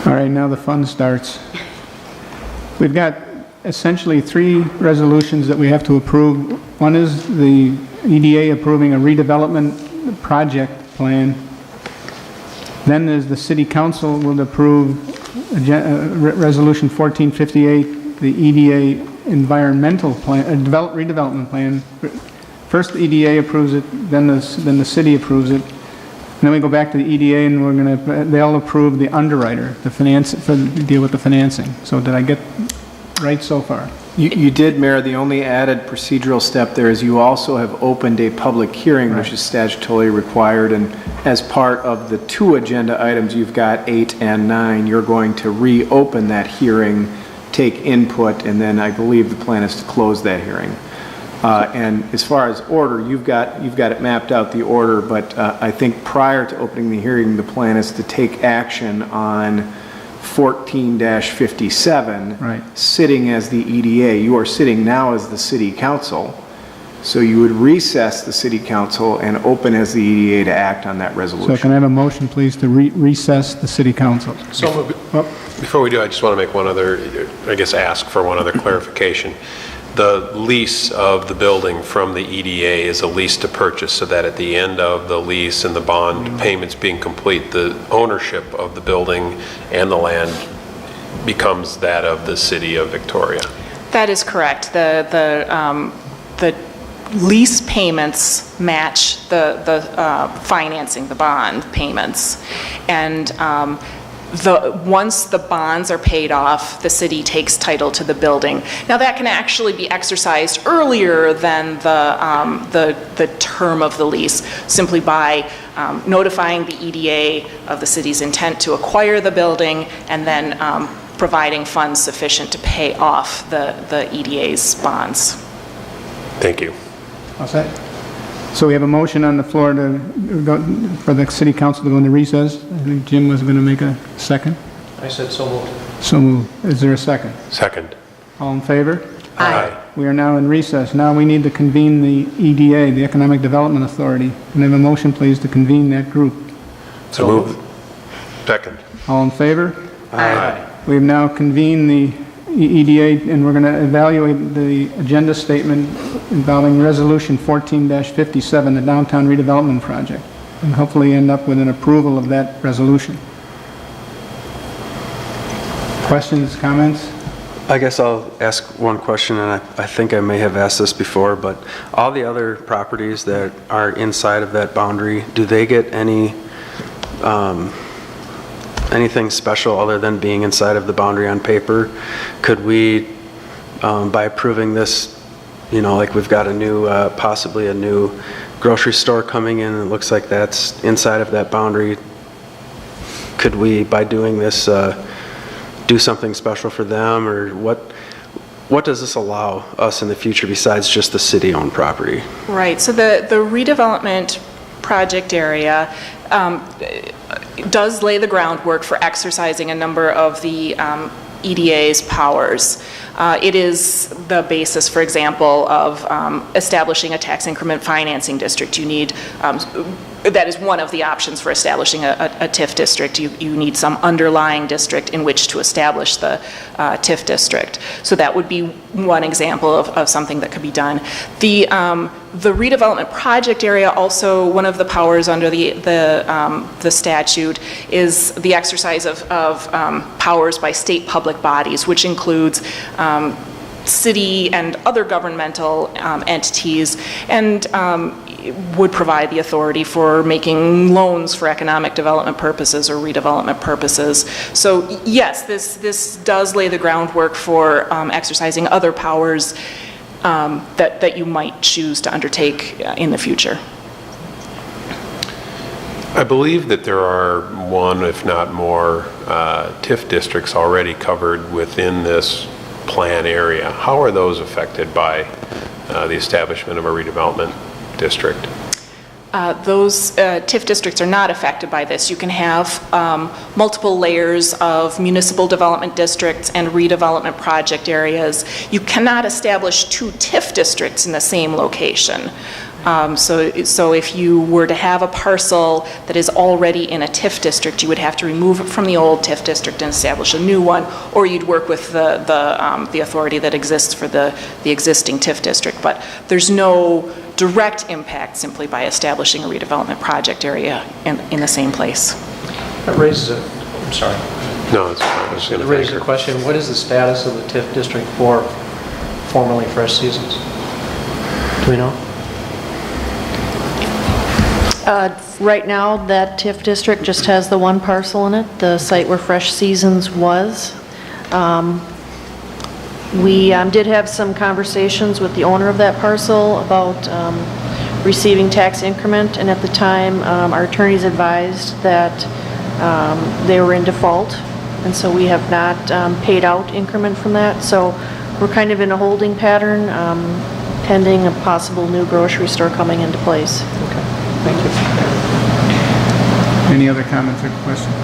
All right, now the fun starts. We've got essentially 3 resolutions that we have to approve. One is the EDA approving a redevelopment project plan. Then there's the City Council will approve Resolution 1458, the EDA environmental plan, redevelopment plan. First the EDA approves it, then the city approves it. And then we go back to the EDA and they'll approve the underwriter, deal with the financing. So did I get right so far?
You did, Mayor. The only added procedural step there is you also have opened a public hearing, which is statutorily required, and as part of the 2 agenda items, you've got 8 and 9, you're going to reopen that hearing, take input, and then I believe the plan is to close that hearing. And as far as order, you've got it mapped out, the order, but I think prior to opening the hearing, the plan is to take action on 14-57,
right,
sitting as the EDA. You are sitting now as the City Council, so you would recess the City Council and open as the EDA to act on that resolution.
So can I have a motion, please, to recess the City Council?
So before we do, I just want to make ask for one other clarification. The lease of the building from the EDA is a lease to purchase, so that at the end of the lease and the bond payments being complete, the ownership of the building and the land becomes that of the City of Victoria.
That is correct. The lease payments match the financing, the bond payments. And once the bonds are paid off, the city takes title to the building. Now, that can actually be exercised earlier than the term of the lease, simply by notifying the EDA of the city's intent to acquire the building and then providing funds sufficient to pay off the EDA's bonds.
Thank you.
All set? So we have a motion on the floor for the city council to go into recess. I think Jim was going to make a second.
I said so moved.
So moved. Is there a second?
Second.
All in favor?
Aye.
We are now in recess. Now we need to convene the EDA, the Economic Development Authority. Can I have a motion, please, to convene that group?
So moved. Second.
All in favor?
Aye.
We have now convened the EDA, and we're going to evaluate the agenda statement involving Resolution 14-57, the Downtown Redevelopment Project, and hopefully end up with an approval of that resolution. Questions, comments?
I guess I'll ask one question, and I think I may have asked this before, but all the other properties that are inside of that boundary, do they get any, anything special other than being inside of the boundary on paper? Could we, by approving this, you know, like we've got a new, possibly a new grocery store coming in, and it looks like that's inside of that boundary, could we, by doing this, do something special for them, or what does this allow us in the future besides just the city-owned property?
Right, so the redevelopment project area does lay the groundwork for exercising a number of the EDA's powers. It is the basis, for example, of establishing a tax increment financing district. You need, that is one of the options for establishing a TIF district. You need some underlying district in which to establish the TIF district. So that would be one example of something that could be done. The redevelopment project area, also one of the powers under the statute, is the exercise of powers by state public bodies, which includes city and other governmental entities, and would provide the authority for making loans for economic development purposes or redevelopment purposes. So yes, this does lay the groundwork for exercising other powers that you might choose to undertake in the future.
I believe that there are one, if not more, TIF districts already covered within this plan area. How are those affected by the establishment of a redevelopment district?
Those TIF districts are not affected by this. You can have multiple layers of municipal development districts and redevelopment project areas. You cannot establish two TIF districts in the same location. So if you were to have a parcel that is already in a TIF district, you would have to remove it from the old TIF district and establish a new one, or you'd work with the authority that exists for the existing TIF district. But there's no direct impact simply by establishing a redevelopment project area in the same place.
That raises a, I'm sorry.
No, it's fine. I was going
It
to
raises a question, what is the status of the TIF district for formerly Fresh Seasons? Do we know?
Right now, that TIF district just has the one parcel in it, the site where Fresh Seasons was. We did have some conversations with the owner of that parcel about receiving tax increment, and at the time, our attorneys advised that they were in default, and so we have not paid out increment from that. So we're kind of in a holding pattern, pending a possible new grocery store coming into place.
Okay, thank you.
Any other comments or questions?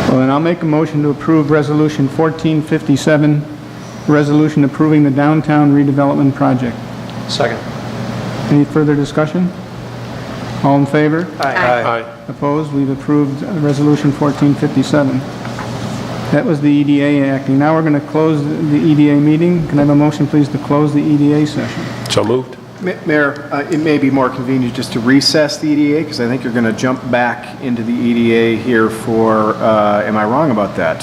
Well, then I'll make a motion to approve Resolution 1457, resolution approving the downtown redevelopment project.
Second.
Any further discussion? All in favor?
Aye.
Opposed? We've approved Resolution 1457. That was the EDA acting. Now we're going to close the EDA meeting. Can I have a motion, please, to close the EDA session?
So moved.
Mayor, it may be more convenient just to recess the EDA, because I think you're going to jump back into the EDA here for, am I wrong about that?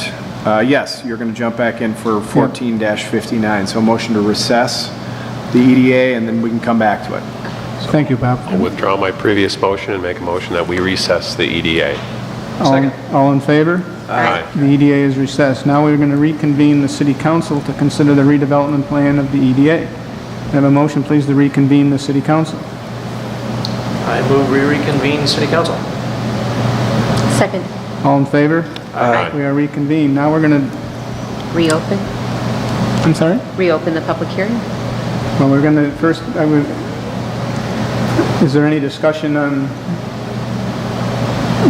Yes, you're going to jump back in for 14-59. So a motion to recess the EDA, and then we can come back to it.
Thank you, Bob.
I'll withdraw my previous motion and make a motion that we recess the EDA.
Second.
All in favor?
Aye.
The EDA is recessed. Now we're going to reconvene the city council to consider the redevelopment plan of the EDA. I have a motion, please, to reconvene the city council.
I move we reconvene the city council.
Second.
All in favor?
Aye.
We are reconvened. Now we're going to,
Reopen?
I'm sorry?
Reopen the public hearing?
Well, we're going to, first, is there any discussion on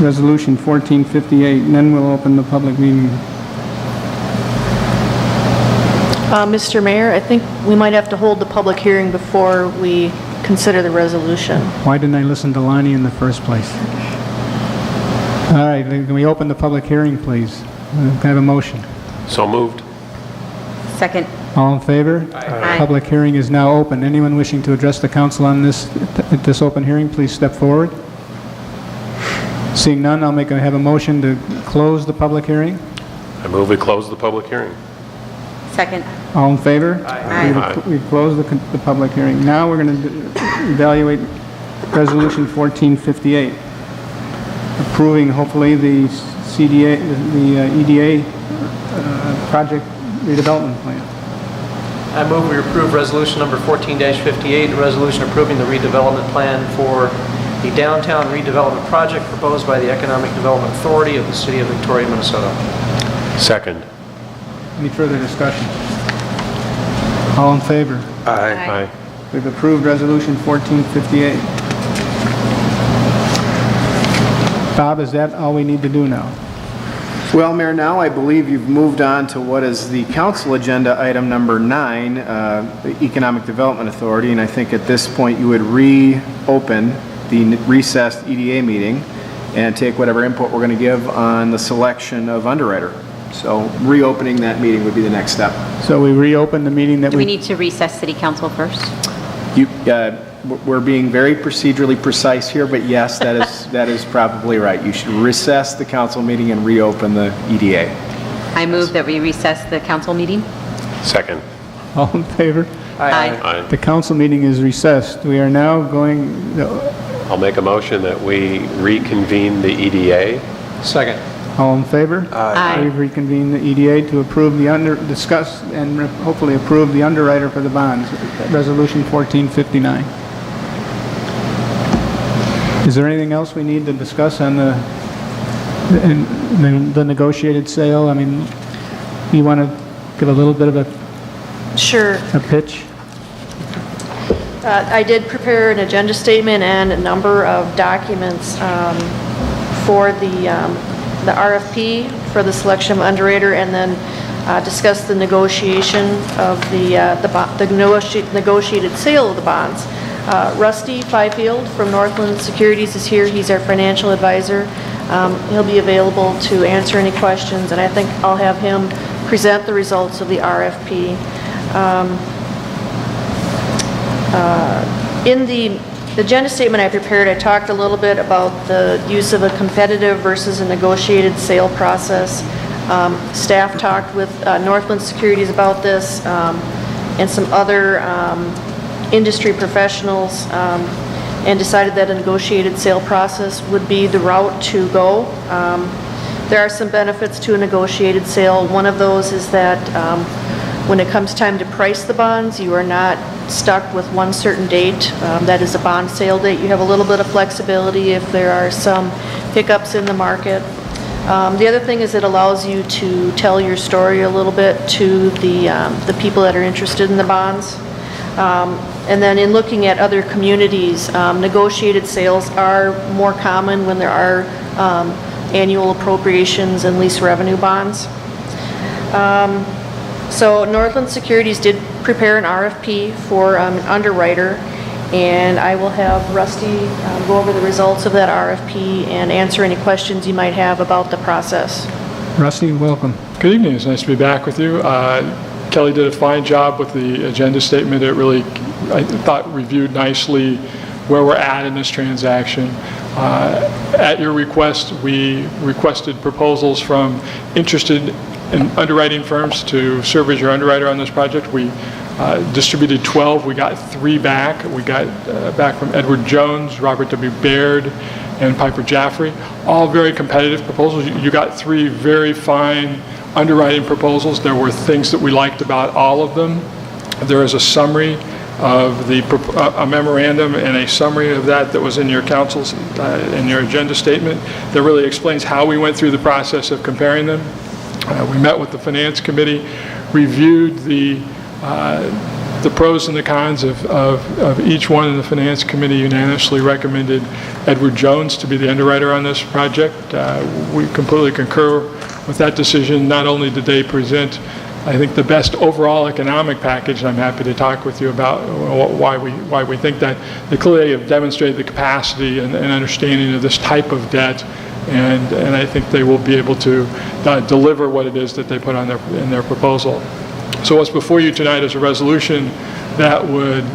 Resolution 1458? And then we'll open the public meeting.
Mr. Mayor, I think we might have to hold the public hearing before we consider the resolution.
Why didn't I listen to Lonnie in the first place? All right, then can we open the public hearing, please? Can I have a motion?
So moved.
Second.
All in favor?
Aye.
Public hearing is now open. Anyone wishing to address the council on this open hearing, please step forward. Seeing none, have a motion to close the public hearing.
I move we close the public hearing.
Second.
All in favor?
Aye.
We've closed the public hearing. Now we're going to evaluate Resolution 1458, approving hopefully the CDA, the EDA project redevelopment plan.
I move we approve resolution number 14-58, a resolution approving the redevelopment plan for the downtown redevelopment project proposed by the Economic Development Authority of the City of Victoria, Minnesota.
Second.
Any further discussion? All in favor?
Aye.
We've approved Resolution 1458. Bob, is that all we need to do now?
Well, Mayor, now I believe you've moved on to what is the council agenda item number 9, the Economic Development Authority, and I think at this point you would reopen the recessed EDA meeting and take whatever input we're going to give on the selection of underwriter. So reopening that meeting would be the next step.
So we reopen the meeting that
Do we need to recess city council first?
We're being very procedurally precise here, but yes, that is probably right. You should recess the council meeting and reopen the EDA.
I move that we recess the council meeting.
Second.
All in favor?
Aye.
Aye.
The council meeting is recessed. We are now going,
I'll make a motion that we reconvene the EDA.
Second.
all in favor?
Aye.
We've reconvened the EDA to approve discuss and hopefully approve the underwriter for the bonds, Resolution 1459. Is there anything else we need to discuss on the negotiated sale? I mean, you want to give a little bit of
Sure.
a pitch?
I did prepare an agenda statement and a number of documents for the RFP for the selection of underwriter, and then discuss the negotiation of the negotiated sale of the bonds. Rusty Fifield from Northland Securities is here. He's our financial advisor. He'll be available to answer any questions, and I think I'll have him present the results of the RFP. In the agenda statement I prepared, I talked a little bit about the use of a competitive versus a negotiated sale process. Staff talked with Northland Securities about this, and some other industry professionals, and decided that a negotiated sale process would be the route to go. There are some benefits to a negotiated sale. One of those is that when it comes time to price the bonds, you are not stuck with one certain date. That is a bond sale date. You have a little bit of flexibility if there are some hiccups in the market. The other thing is it allows you to tell your story a little bit to the people that are interested in the bonds. And then in looking at other communities, negotiated sales are more common when there are annual appropriations and lease revenue bonds. So Northland Securities did prepare an RFP for an underwriter, and I will have Rusty go over the results of that RFP and answer any questions you might have about the process.
Rusty, welcome.
Good evening. It's nice to be back with you. Kelly did a fine job with the agenda statement. It really, I thought, reviewed nicely where we're at in this transaction. At your request, we requested proposals from interested in underwriting firms to serve as your underwriter on this project. We distributed 12. We got 3 back. We got back from Edward Jones, Robert W. Baird, and Piper Jaffray. All very competitive proposals. You got 3 very fine underwriting proposals. There were things that we liked about all of them. There is a summary of a memorandum and a summary of that was in your council's, in your agenda statement that really explains how we went through the process of comparing them. We met with the Finance Committee, reviewed the pros and the cons of each one, and the Finance Committee unanimously recommended Edward Jones to be the underwriter on this project. We completely concur with that decision. Not only did they present, I think, the best overall economic package, and I'm happy to talk with you about why we think that, they clearly have demonstrated the capacity and understanding of this type of debt, and I think they will be able to deliver what it is that they put on in their proposal. So what's before you tonight is a resolution that would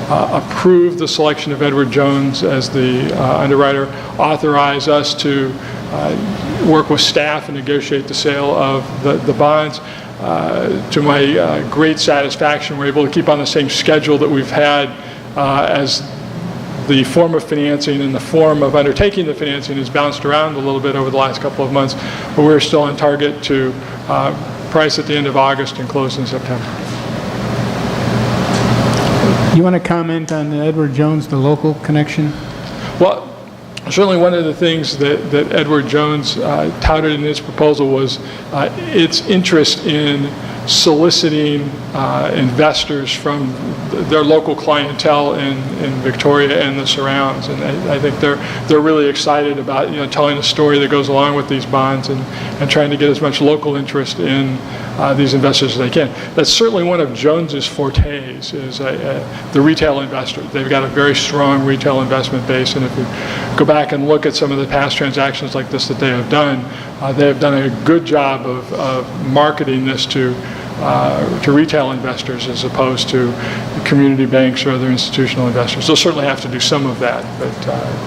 approve the selection of Edward Jones as the underwriter, authorize us to work with staff and negotiate the sale of the bonds. To my great satisfaction, we're able to keep on the same schedule that we've had as the form of financing and the form of undertaking the financing has bounced around a little bit over the last couple of months, but we're still on target to price at the end of August and close in September.
You want to comment on Edward Jones, the local connection?
Well, certainly one of the things that Edward Jones touted in his proposal was its interest in soliciting investors from their local clientele in Victoria and the surrounds, and I think they're really excited about telling a story that goes along with these bonds and trying to get as much local interest in these investors as they can. That's certainly one of Jones's fortes, is the retail investor. They've got a very strong retail investment base, and if you go back and look at some of the past transactions like this that they have done a good job of marketing this to retail investors as opposed to community banks or other institutional investors. They'll certainly have to do some of that, but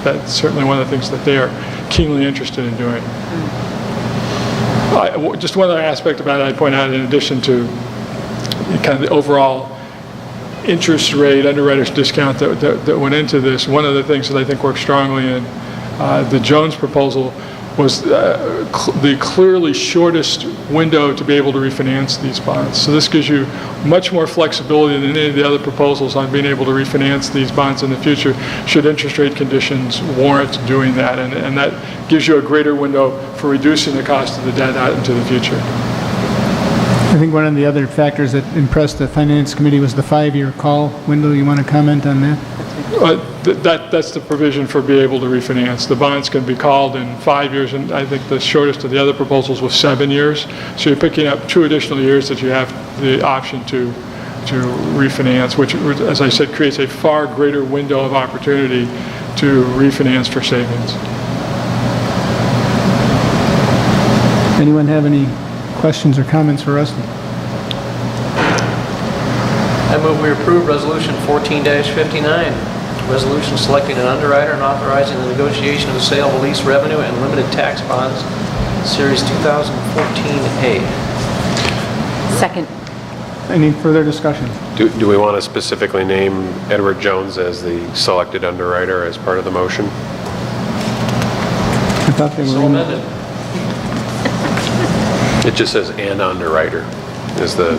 that's certainly one of the things that they are keenly interested in doing. Just one other aspect about it I'd point out, in addition to kind of the overall interest rate underwriter's discount that went into this, one of the things that I think worked strongly in the Jones proposal was the clearly shortest window to be able to refinance these bonds. So this gives you much more flexibility than any of the other proposals on being able to refinance these bonds in the future should interest rate conditions warrant doing that, and that gives you a greater window for reducing the cost of the debt out into the future.
I think one of the other factors that impressed the Finance Committee was the 5-year call window. You want to comment on that?
That's the provision for being able to refinance. The bonds can be called in 5 years, and I think the shortest of the other proposals was 7 years. So you're picking up 2 additional years that you have the option to refinance, which, as I said, creates a far greater window of opportunity to refinance for savings.
Anyone have any questions or comments for Rusty?
I move we approve Resolution 14-59, resolution selecting an underwriter and authorizing the negotiation of the sale of lease revenue and limited tax bonds, Series 2014A.
Second.
Any further discussion?
Do we want to specifically name Edward Jones as the selected underwriter as part of the motion?
I thought they were
So amended.
It just says an underwriter is the...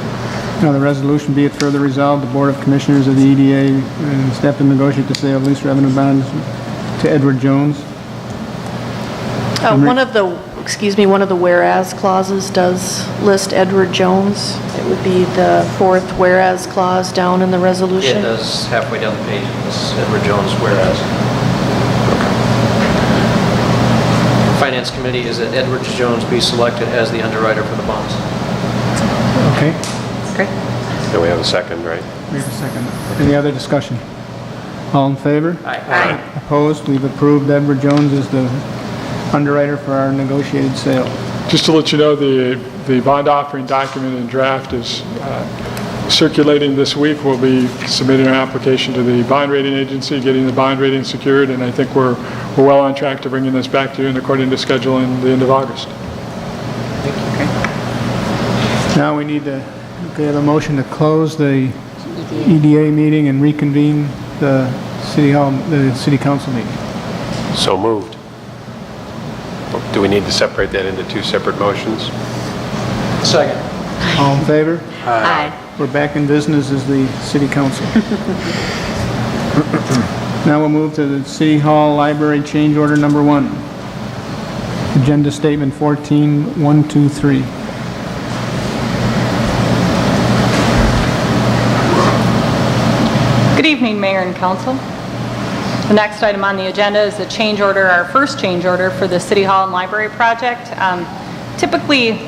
Now, the resolution, be it further resolved, the Board of Commissioners of the EDA step to negotiate the sale of lease revenue bonds to Edward Jones.
One of the whereas clauses does list Edward Jones. It would be the 4th whereas clause down in the resolution.
Yeah, it does halfway down the page. This is Edward Jones, whereas. Finance Committee is that Edward Jones be selected as the underwriter for the bonds.
Okay.
Great.
And we have a second, right?
We have a second. Any other discussion? All in favor?
Aye.
Opposed? We've approved Edward Jones as the underwriter for our negotiated sale.
Just to let you know, the bond offering document and draft is circulating this week. We'll be submitting our application to the bond rating agency, getting the bond rating secured, and I think we're well on track to bringing this back to you and according to schedule in the end of August.
Now we need to have a motion to close the EDA meeting and reconvene the city council meeting.
So moved. Do we need to separate that into two separate motions?
Second.
All in favor?
Aye.
We're back in business as the city council. Now we'll move to the City Hall Library Change Order Number 1. Agenda Statement 14-123.
Good evening, Mayor and Council. The next item on the agenda is a change order, our first change order for the City Hall and Library project. Typically,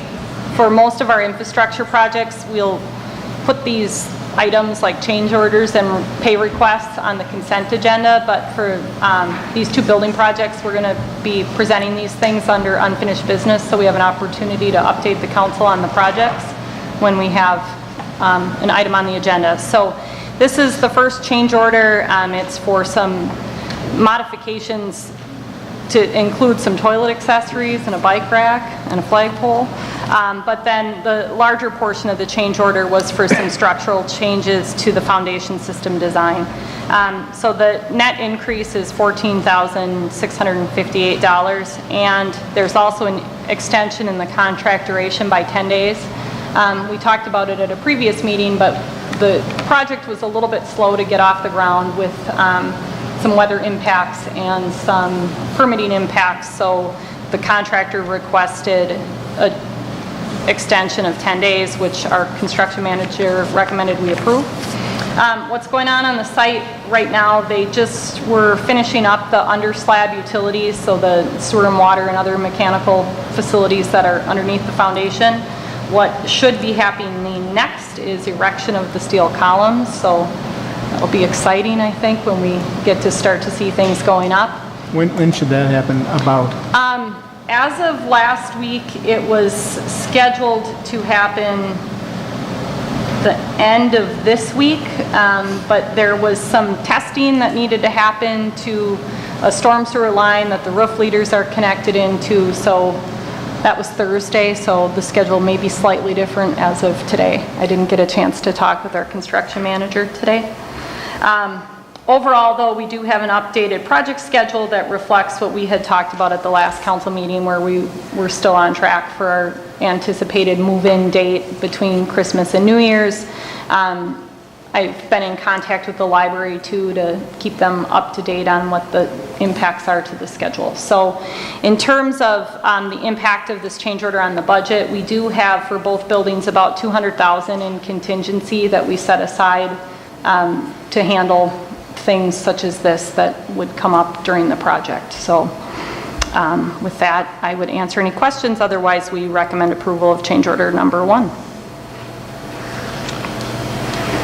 for most of our infrastructure projects, we'll put these items like change orders and pay requests on the consent agenda, but for these two building projects, we're going to be presenting these things under unfinished business, so we have an opportunity to update the council on the projects when we have an item on the agenda. So this is the first change order. It's for some modifications to include some toilet accessories and a bike rack and a flagpole. But then the larger portion of the change order was for some structural changes to the foundation system design. So the net increase is $14,658, and there's also an extension in the contract duration by 10 days. We talked about it at a previous meeting, but the project was a little bit slow to get off the ground with some weather impacts and some permitting impacts, so the contractor requested an extension of 10 days, which our construction manager recommended we approve. What's going on the site right now, they just were finishing up the under slab utilities, so the sewer and water and other mechanical facilities that are underneath the foundation. What should be happening next is erection of the steel columns, so that'll be exciting, I think, when we get to start to see things going up.
When should that happen about?
As of last week, it was scheduled to happen the end of this week, but there was some testing that needed to happen to a storm sewer line that the roof leaders are connected into, so that was Thursday, so the schedule may be slightly different as of today. I didn't get a chance to talk with our construction manager today. Overall, though, we do have an updated project schedule that reflects what we had talked about at the last council meeting, where we were still on track for our anticipated move-in date between Christmas and New Year's. I've been in contact with the library, too, to keep them up to date on what the impacts are to the schedule. So in terms of the impact of this change order on the budget, we do have for both buildings about $200,000 in contingency that we set aside to handle things such as this that would come up during the project. So with that, I would answer any questions. Otherwise, we recommend approval of change order number 1.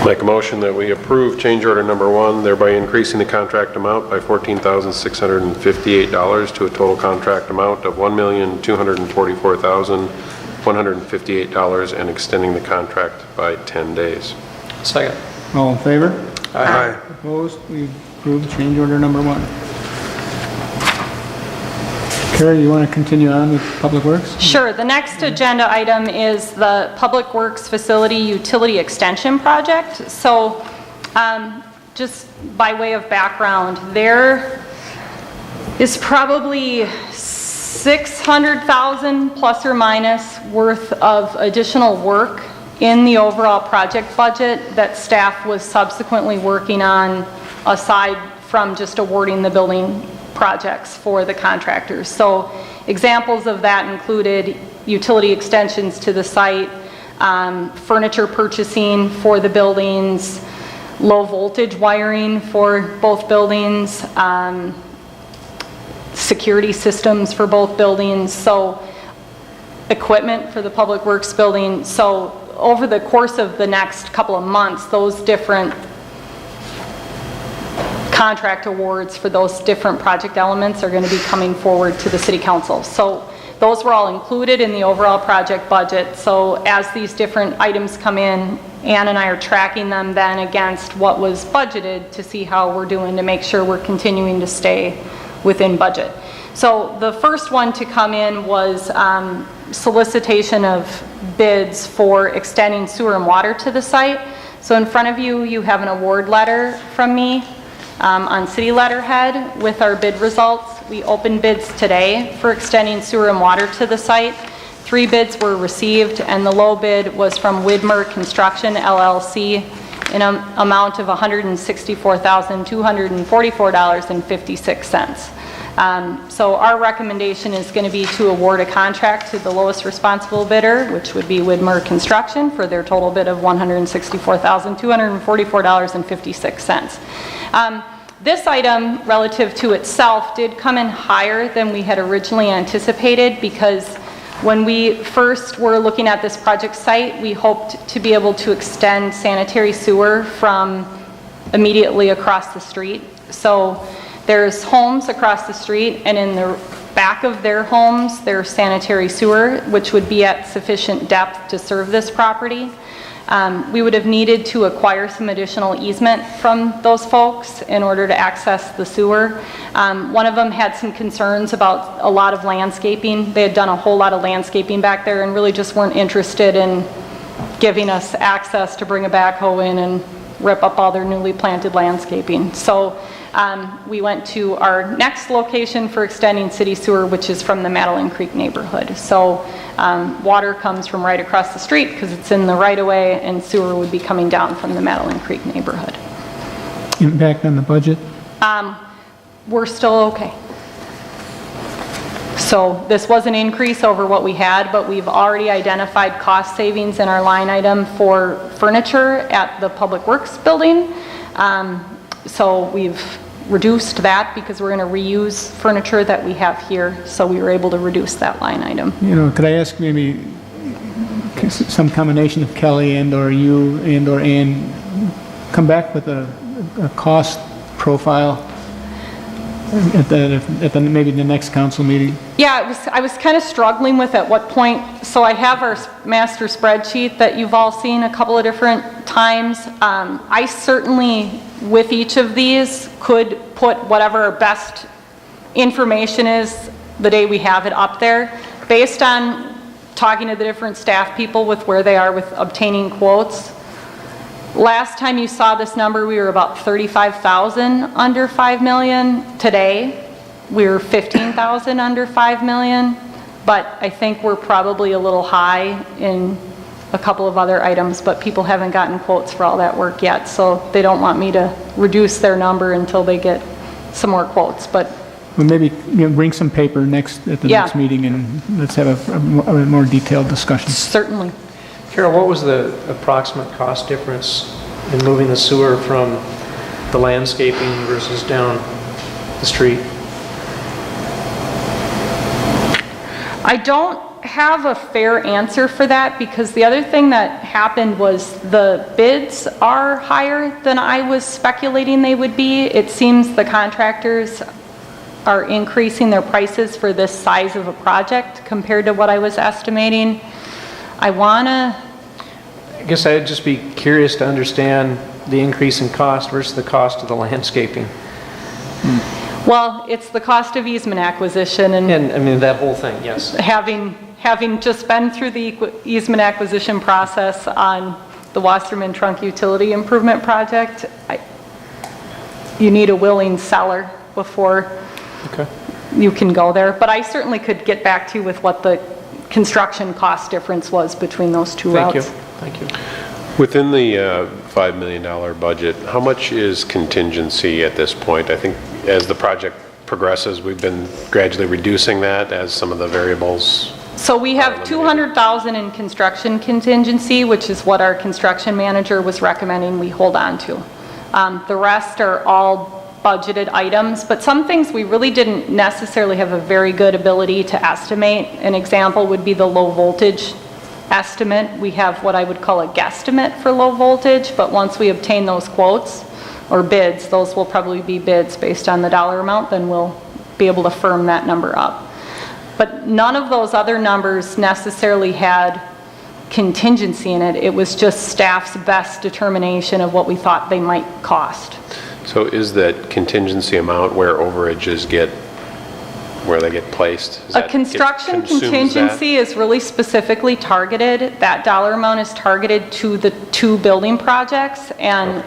Make a motion that we approve change order number 1, thereby increasing the contract amount by $14,658 to a total contract amount of $1,244,158 and extending the contract by 10 days.
Second.
All in favor?
Aye.
Opposed? We approve change order number 1. Carrie, you want to continue on with Public Works?
Sure. The next agenda item is the Public Works Facility Utility Extension Project. So just by way of background, there is probably $600,000 plus or minus worth of additional work in the overall project budget that staff was subsequently working on aside from just awarding the building projects for the contractors. So examples of that included utility extensions to the site, furniture purchasing for the buildings, low voltage wiring for both buildings, security systems for both buildings, so equipment for the Public Works building. So over the course of the next couple of months, those different contract awards for those different project elements are going to be coming forward to the City Council. So those were all included in the overall project budget. So as these different items come in, Ann and I are tracking them then against what was budgeted to see how we're doing to make sure we're continuing to stay within budget. So the first one to come in was solicitation of bids for extending sewer and water to the site. So in front of you, you have an award letter from me on city letterhead with our bid results. We opened bids today for extending sewer and water to the site. 3 bids were received, and the low bid was from Widmer Construction LLC in an amount of $164,244.56. So our recommendation is going to be to award a contract to the lowest responsible bidder, which would be Widmer Construction, for their total bid of $164,244.56. This item, relative to itself, did come in higher than we had originally anticipated, because when we first were looking at this project site, we hoped to be able to extend sanitary sewer from immediately across the street. So there's homes across the street, and in the back of their homes, there's sanitary sewer, which would be at sufficient depth to serve this property. We would have needed to acquire some additional easement from those folks in order to access the sewer. One of them had some concerns about a lot of landscaping. They had done a whole lot of landscaping back there and really just weren't interested in giving us access to bring a backhoe in and rip up all their newly planted landscaping. So we went to our next location for extending city sewer, which is from the Madeline Creek neighborhood. So water comes from right across the street because it's in the right-of-way, and sewer would be coming down from the Madeline Creek neighborhood.
Impact on the budget?
We're still okay. So this was an increase over what we had, but we've already identified cost savings in our line item for furniture at the Public Works building. So we've reduced that because we're going to reuse furniture that we have here, so we were able to reduce that line item.
You know, could I ask maybe some combination of Kelly and/or you and/or Ann come back with a cost profile at the maybe the next council meeting?
Yeah, I was kind of struggling with at what point. So I have our master spreadsheet that you've all seen a couple of different times. I certainly, with each of these, could put whatever our best information is the day we have it up there, based on talking to the different staff people with where they are with obtaining quotes. Last time you saw this number, we were about 35,000 under 5 million. Today, we're 15,000 under 5 million, but I think we're probably a little high in a couple of other items, but people haven't gotten quotes for all that work yet, so they don't want me to reduce their number until they get some more quotes. But
Well, maybe bring some paper at the next meeting, and let's have a more detailed discussion.
Certainly.
Carol, what was the approximate cost difference in moving the sewer from the landscaping versus down the street?
I don't have a fair answer for that, because the other thing that happened was the bids are higher than I was speculating they would be. It seems the contractors are increasing their prices for this size of a project compared to what I was estimating. I guess I'd just be curious to understand the increase in cost versus the cost of the landscaping. Well, it's the cost of easement acquisition and I mean, that whole thing, yes. Having just been through the easement acquisition process on the Wasserman Trunk Utility Improvement Project, you need a willing seller before you can go there. But I certainly could get back to you with what the construction cost difference was between those two routes.
Thank you.
Within the $5 million budget, how much is contingency at this point? I think as the project progresses, we've been gradually reducing that as some of the variables.
So we have $200,000 in construction contingency, which is what our construction manager was recommending we hold on to. The rest are all budgeted items, but some things we really didn't necessarily have a very good ability to estimate. An example would be the low voltage estimate. We have what I would call a guesstimate for low voltage, but once we obtain those quotes or bids, those will probably be bids based on the dollar amount, then we'll be able to firm that number up. But none of those other numbers necessarily had contingency in it. It was just staff's best determination of what we thought they might cost.
So is that contingency amount where overages where they get placed?
A construction contingency is really specifically targeted. That dollar amount is targeted to the 2 building projects, and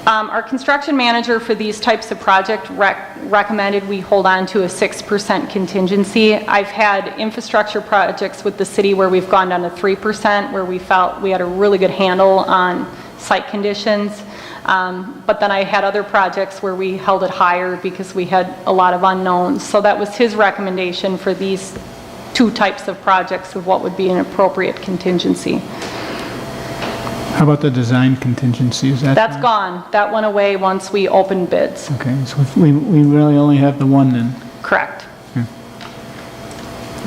Our construction manager for these types of projects recommended we hold on to a 6% contingency. I've had infrastructure projects with the city where we've gone down to 3%, where we felt we had a really good handle on site conditions. But then I had other projects where we held it higher because we had a lot of unknowns. So that was his recommendation for these two types of projects of what would be an appropriate contingency.
How about the design contingency? Is that?
That's gone. That went away once we opened bids.
Okay, so we really only have the one then?
Correct.
Okay.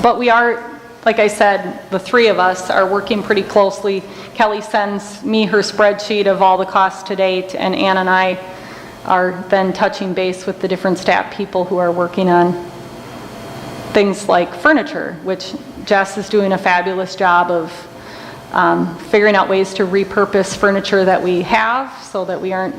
But we are, like I said, the three of us are working pretty closely. Kelly sends me her spreadsheet of all the costs to date, and Ann and I are then touching base with the different staff people who are working on things like furniture, which Jess is doing a fabulous job of figuring out ways to repurpose furniture that we have so that we aren't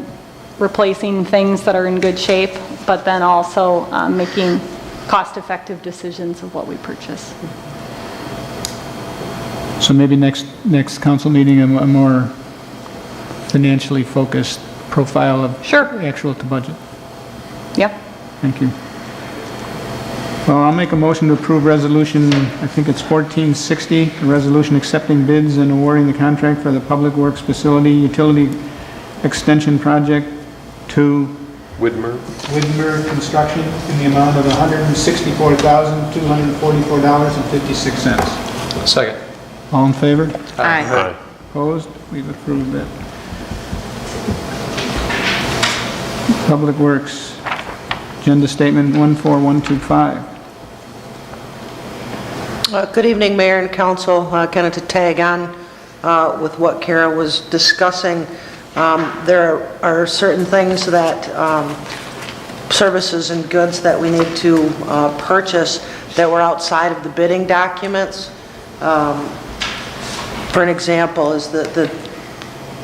replacing things that are in good shape, but then also making cost-effective decisions of what we purchase.
So maybe next council meeting, a more financially focused profile of actual to budget.
Yep.
Thank you. Well, I'll make a motion to approve resolution, I think it's 1460, a resolution accepting bids and awarding the contract for the Public Works Facility Utility Extension Project to
Widmer.
Widmer Construction in the amount of $164,244.56.
Second.
All in favor?
Aye.
Opposed? We've approved that. Public Works, agenda statement 14125.
Good evening, Mayor and Council. Kind of to tag on with what Kara was discussing, there are certain things that, services and goods that we need to purchase that were outside of the bidding documents. For an example, is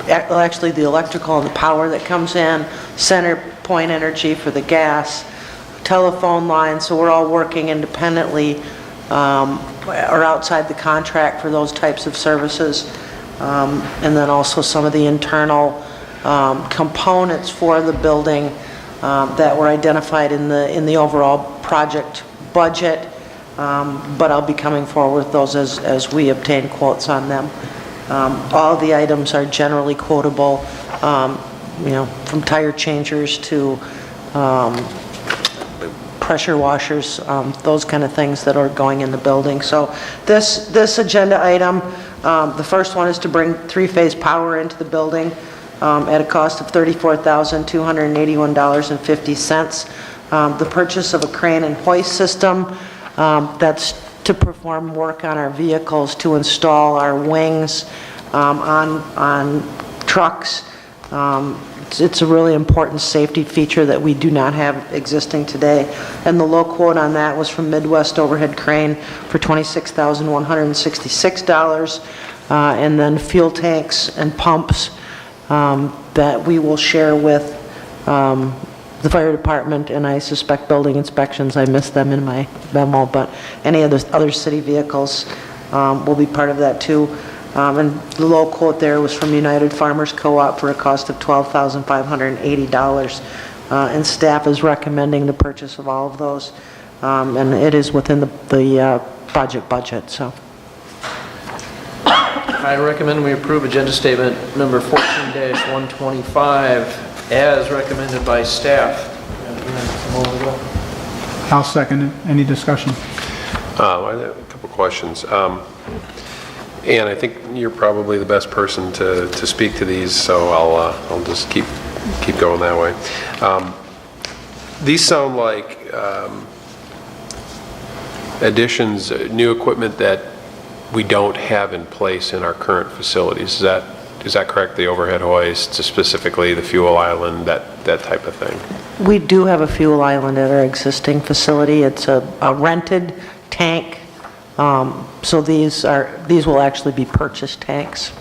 actually the electrical and the power that comes in, center point energy for the gas, telephone lines, so we're all working independently or outside the contract for those types of services. And then also some of the internal components for the building that were identified in the overall project budget, but I'll be coming forward with those as we obtain quotes on them. All the items are generally quotable, from tire changers to pressure washers, those kind of things that are going in the building. So this agenda item, the first one is to bring three-phase power into the building at a cost of $34,281.50. The purchase of a crane and hoist system, that's to perform work on our vehicles, to install our wings on trucks. It's a really important safety feature that we do not have existing today. And the low quote on that was from Midwest Overhead Crane for $26,166. And then fuel tanks and pumps that we will share with the fire department, and I suspect building inspections. I missed them in my memo, but any of the other city vehicles will be part of that too. And the low quote there was from United Farmers Co-op for a cost of $12,580. And staff is recommending the purchase of all of those. And it is within the project budget, so.
I recommend we approve agenda statement number 14-125 as recommended by staff.
I'll second it. Any discussion?
I have a couple questions. Ann, I think you're probably the best person to speak to these, so I'll just keep going that way. These sound like additions, new equipment that we don't have in place in our current facilities. Is that correct? The overhead hoist, specifically the fuel island, that type of thing?
We do have a fuel island at our existing facility. It's a rented tank. So these will actually be purchased tanks.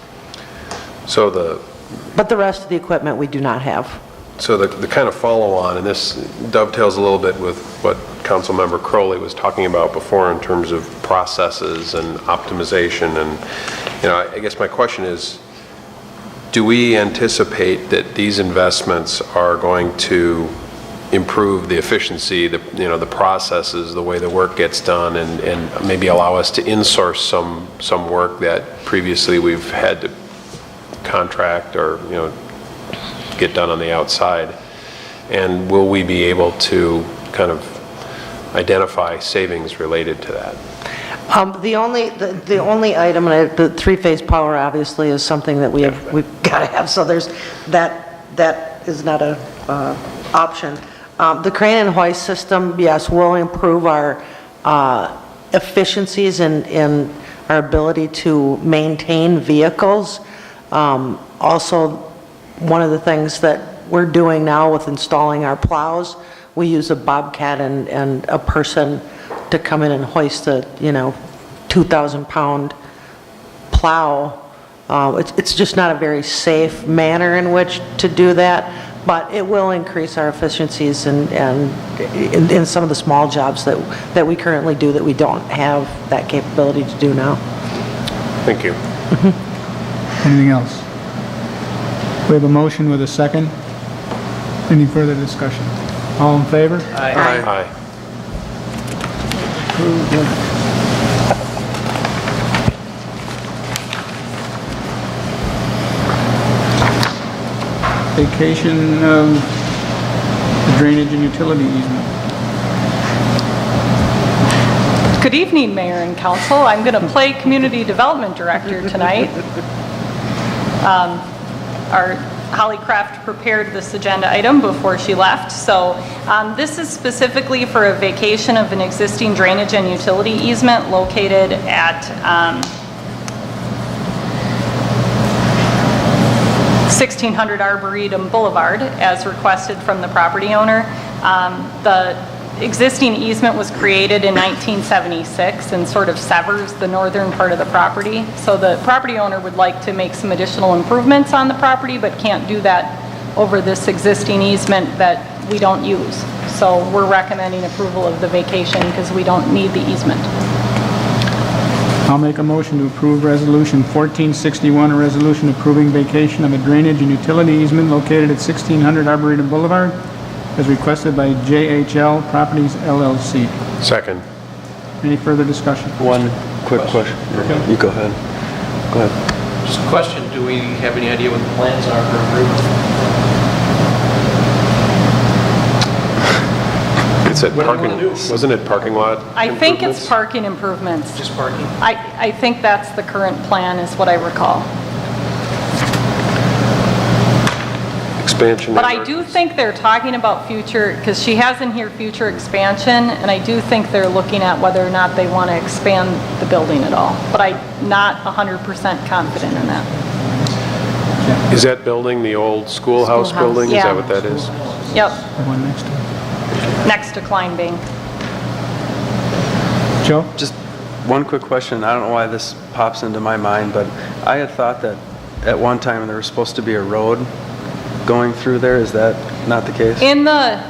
But the rest of the equipment we do not have.
So the kind of follow-on, and this dovetails a little bit with what Councilmember Crowley was talking about before in terms of processes and optimization, and I guess my question is, do we anticipate that these investments are going to improve the efficiency, the processes, the way the work gets done, and maybe allow us to insource some work that previously we've had to contract or, get done on the outside? And will we be able to kind of identify savings related to that?
The only item, and the three-phase power obviously is something that we've got to have, so there's, that is not a option. The crane and hoist system, yes, will improve our efficiencies in our ability to maintain vehicles. Also, one of the things that we're doing now with installing our plows, we use a Bobcat and a person to come in and hoist a 2,000-pound plow. It's just not a very safe manner in which to do that, but it will increase our efficiencies and in some of the small jobs that we currently do that we don't have that capability to do now.
Thank you.
Anything else? We have a motion with a second. Any further discussion? All in favor?
Aye.
Vacation of the drainage and utility easement.
Good evening, Mayor and Council. I'm going to play Community Development Director tonight. Our Holly Kraft prepared this agenda item before she left, so this is specifically for a vacation of an existing drainage and utility easement located at 1600 Arboretum Boulevard, as requested from the property owner. The existing easement was created in 1976 and sort of severs the northern part of the property. So the property owner would like to make some additional improvements on the property, but can't do that over this existing easement that we don't use. So we're recommending approval of the vacation because we don't need the easement.
I'll make a motion to approve Resolution 1461, a resolution approving vacation of a drainage and utility easement located at 1600 Arboretum Boulevard, as requested by JHL Properties LLC.
Second.
Any further discussion?
One quick question.
Okay.
You go ahead. Go ahead.
Just a question, do we have any idea what the plans are for improvement?
It said
What do you
parking,
wanna do?
wasn't it parking lot?
I think it's
improvements?
parking improvements.
Just parking?
I think that's the current plan, is what I recall.
Expansion.
But I do think they're talking about future, because she has in here future expansion, and I do think they're looking at whether or not they want to expand the building at all. But I'm not 100% confident in that.
Is that building the old schoolhouse
Schoolhouse.
building? Is
Yeah.
that what that is?
Yep,
The one next to it.
next to Klein Bank.
Joe?
Just one quick question. I don't know why this pops into my mind, but I had thought that at one time there was supposed to be a road going through there. Is that not the case?
In the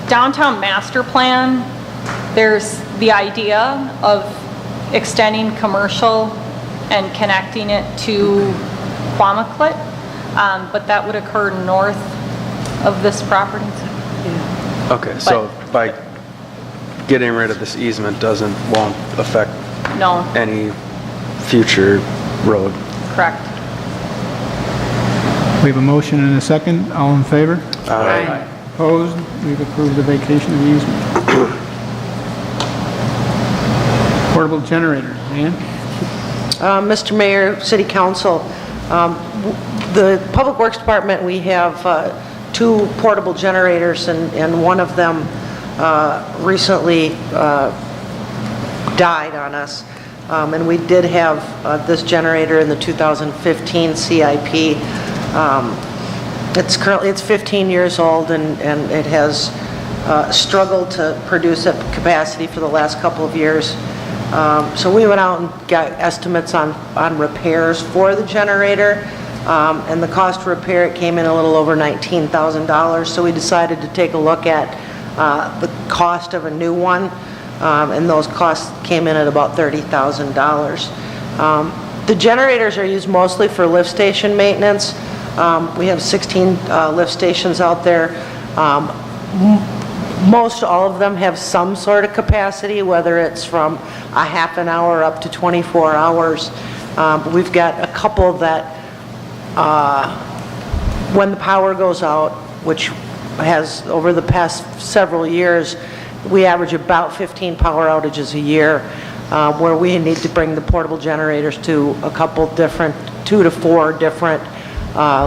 downtown master plan, there's the idea of extending commercial and connecting it to Quamaqlet, but that would occur north of this property.
Okay, so by getting rid of this easement won't affect
No,
any future road?
correct.
We have a motion and a second. All in favor?
Aye.
Opposed? We've approved the vacation of the easement. Portable generator. Ann?
Mr. Mayor, City Council, the Public Works Department, we have 2 portable generators, and one of them recently died on us. And we did have this generator in the 2015 CIP. It's 15 years old, and it has struggled to produce at capacity for the last couple of years. So we went out and got estimates on repairs for the generator, and the cost to repair it came in a little over $19,000. So we decided to take a look at the cost of a new one, and those costs came in at about $30,000. The generators are used mostly for lift station maintenance. We have 16 lift stations out there. Most all of them have some sort of capacity, whether it's from a half an hour up to 24 hours. But we've got a couple that, when the power goes out, which has over the past several years, we average about 15 power outages a year, where we need to bring the portable generators to a couple different, 2 to 4 different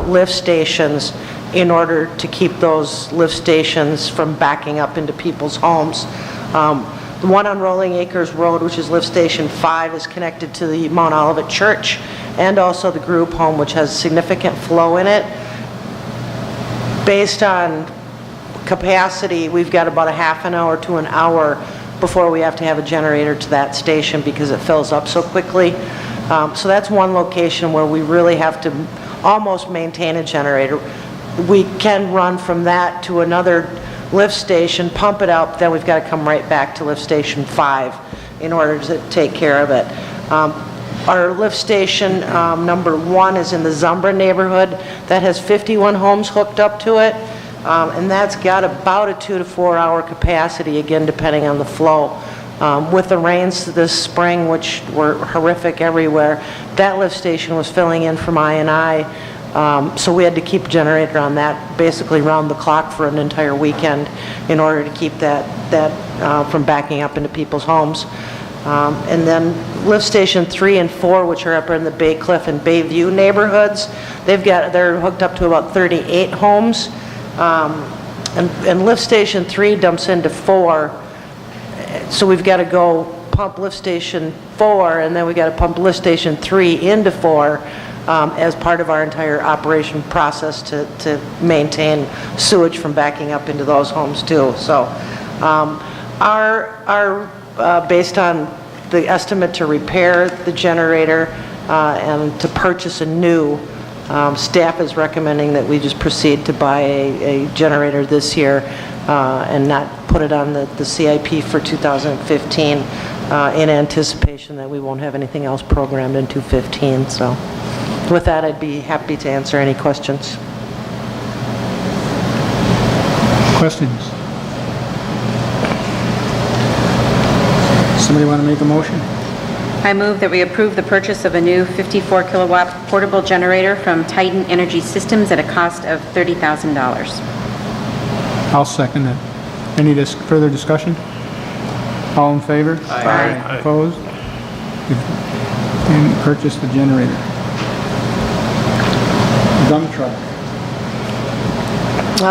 lift stations in order to keep those lift stations from backing up into people's homes. The one on Rolling Acres Road, which is lift station 5, is connected to the Mount Olivet Church and also the group home, which has significant flow in it. Based on capacity, we've got about a half an hour to an hour before we have to have a generator to that station because it fills up so quickly. So that's one location where we really have to almost maintain a generator. We can run from that to another lift station, pump it up, then we've got to come right back to lift station 5 in order to take care of it. Our lift station number 1 is in the Zumbra neighborhood. That has 51 homes hooked up to it, and that's got about a 2 to 4 hour capacity, again, depending on the flow. With the rains this spring, which were horrific everywhere, that lift station was filling in from I&I, so we had to keep a generator on that basically round the clock for an entire weekend in order to keep that from backing up into people's homes. And then lift station 3 and 4, which are up in the Bay Cliff and Bayview neighborhoods, they're hooked up to about 38 homes. And lift station 3 dumps into 4, so we've got to go pump lift station 4, and then we've got to pump lift station 3 into 4 as part of our entire operation process to maintain sewage from backing up into those homes too. So based on the estimate to repair the generator and to purchase a new, staff is recommending that we just proceed to buy a generator this year and not put it on the CIP for 2015 in anticipation that we won't have anything else programmed in 2015. So with that, I'd be happy to answer any questions.
Questions? Somebody want to make a motion?
I move that we approve the purchase of a new 54 kilowatt portable generator from Titan Energy Systems at a cost of $30,000.
I'll second that. Any further discussion? All in favor?
Aye.
Opposed? And purchase the generator. Dump truck.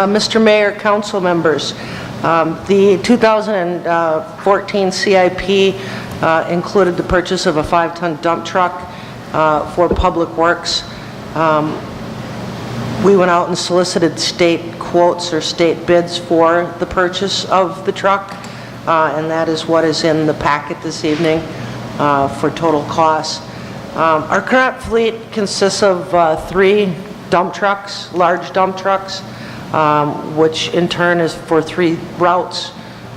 Mr. Mayor, council members, the 2014 CIP included the purchase of a 5-ton dump truck for Public Works. We went out and solicited state quotes or state bids for the purchase of the truck, and that is what is in the packet this evening for total costs. Our current fleet consists of 3 dump trucks, large dump trucks, which in turn is for 3 routes,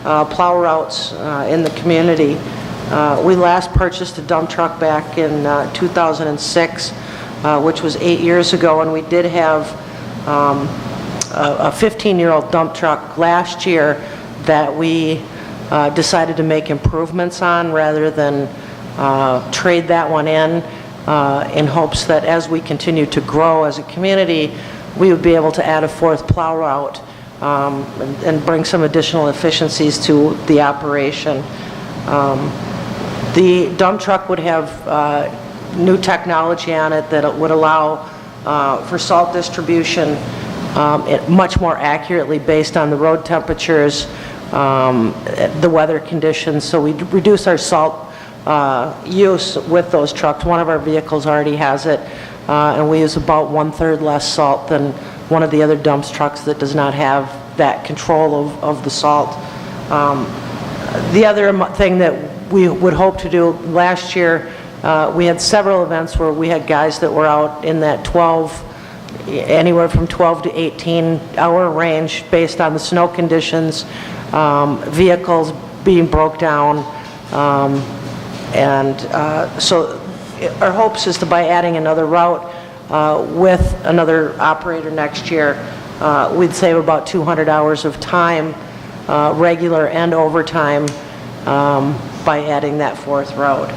plow routes in the community. We last purchased a dump truck back in 2006, which was 8 years ago, and we did have a 15-year-old dump truck last year that we decided to make improvements on rather than trade that one in hopes that as we continue to grow as a community, we would be able to add a 4th plow route and bring some additional efficiencies to the operation. The dump truck would have new technology on it that would allow for salt distribution much more accurately based on the road temperatures, the weather conditions, so we reduce our salt use with those trucks. One of our vehicles already has it, and we use about 1/3 less salt than one of the other dump trucks that does not have that control of the salt. The other thing that we would hope to do, last year we had several events where we had guys that were out in that anywhere from 12 to 18 hour range based on the snow conditions, vehicles being broke down, and so our hopes is to, by adding another route with another operator next year, we'd save about 200 hours of time, regular and overtime, by adding that fourth route.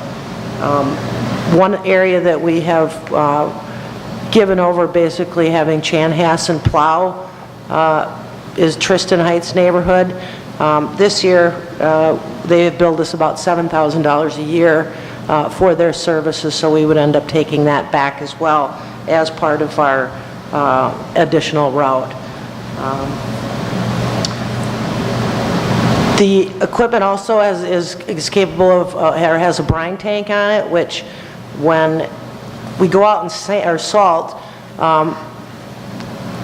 One area that we have given over basically having Chanhassen plow is Tristan Heights neighborhood. This year, they have billed us about $7,000 a year for their services, so we would end up taking that back as well as part of our additional route. The equipment also is capable of, or has a brine tank on it, which when we go out and salt,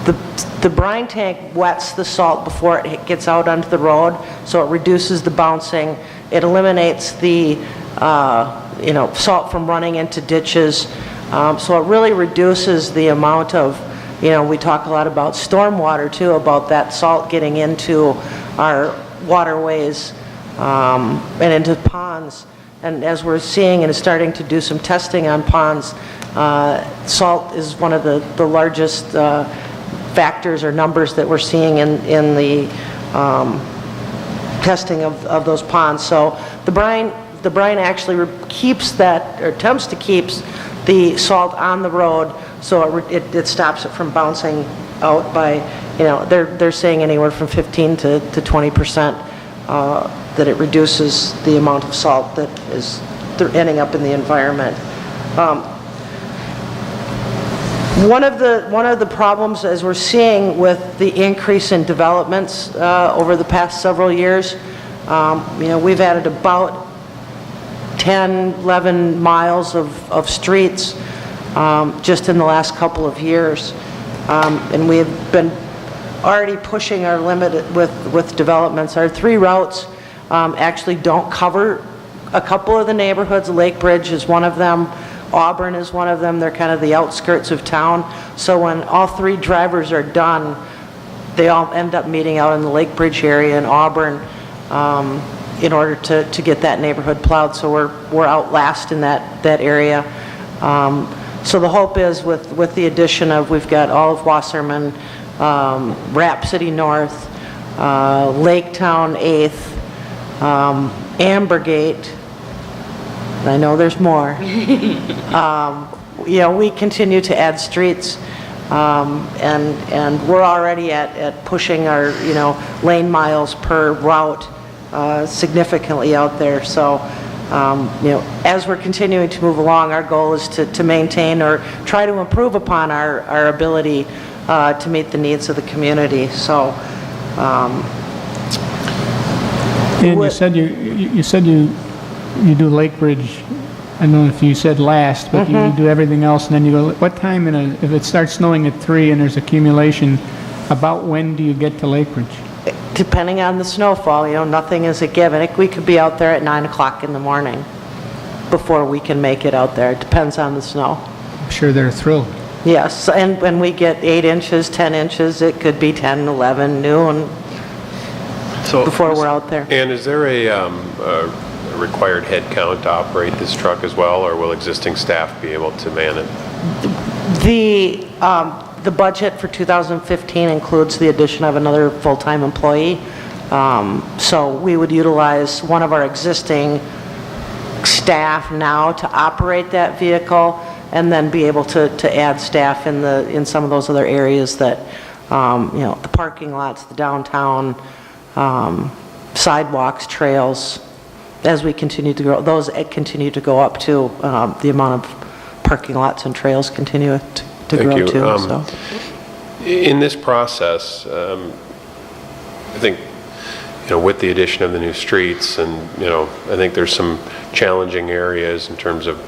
the brine tank wets the salt before it gets out onto the road, so it reduces the bouncing. It eliminates the salt from running into ditches. So it really reduces the amount of, we talk a lot about stormwater too, about that salt getting into our waterways and into ponds. And as we're seeing and starting to do some testing on ponds, salt is one of the largest factors or numbers that we're seeing in the testing of those ponds. So the brine actually keeps that, or attempts to keep the salt on the road, so it stops it from bouncing out by, they're saying anywhere from 15 to 20% that it reduces the amount of salt that is ending up in the environment. One of the problems, as we're seeing with the increase in developments over the past several years, we've added about 10, 11 miles of streets just in the last couple of years. And we have been already pushing our limit with developments. Our 3 routes actually don't cover a couple of the neighborhoods. Lake Bridge is one of them. Auburn is one of them. They're kind of the outskirts of town. So when all 3 drivers are done, they all end up meeting out in the Lake Bridge area in Auburn in order to get that neighborhood plowed. So we're out last in that area. So the hope is with the addition of, we've got all of Wasserman, Rap City North, Laketown 8th, Ambergate, I know there's more. We continue to add streets, and we're already at pushing our, lane miles per route significantly out there. So, as we're continuing to move along, our goal is to maintain or try to improve upon our ability to meet the needs of the community. So,
and you said you do Lake Bridge, I don't know if you said last, but you do everything else, and then you go, what time if it starts snowing at 3 and there's accumulation, about when do you get to Lake Bridge?
Depending on the snowfall, nothing is a given. We could be out there at 9 o'clock in the morning before we can make it out there. It depends on the snow.
I'm sure they're thrilled.
Yes, and when we get 8 inches, 10 inches, it could be 10, 11, noon before we're out there.
And is there a required head count to operate this truck as well, or will existing staff be able to man it?
The budget for 2015 includes the addition of another full-time employee. So we would utilize one of our existing staff now to operate that vehicle, and then be able to add staff in some of those other areas that, the parking lots, the downtown, sidewalks, trails. As we continue to grow, those continue to go up too. The amount of parking lots and trails continue to grow too. So.
In this process, I think, with the addition of the new streets, and I think there's some challenging areas in terms of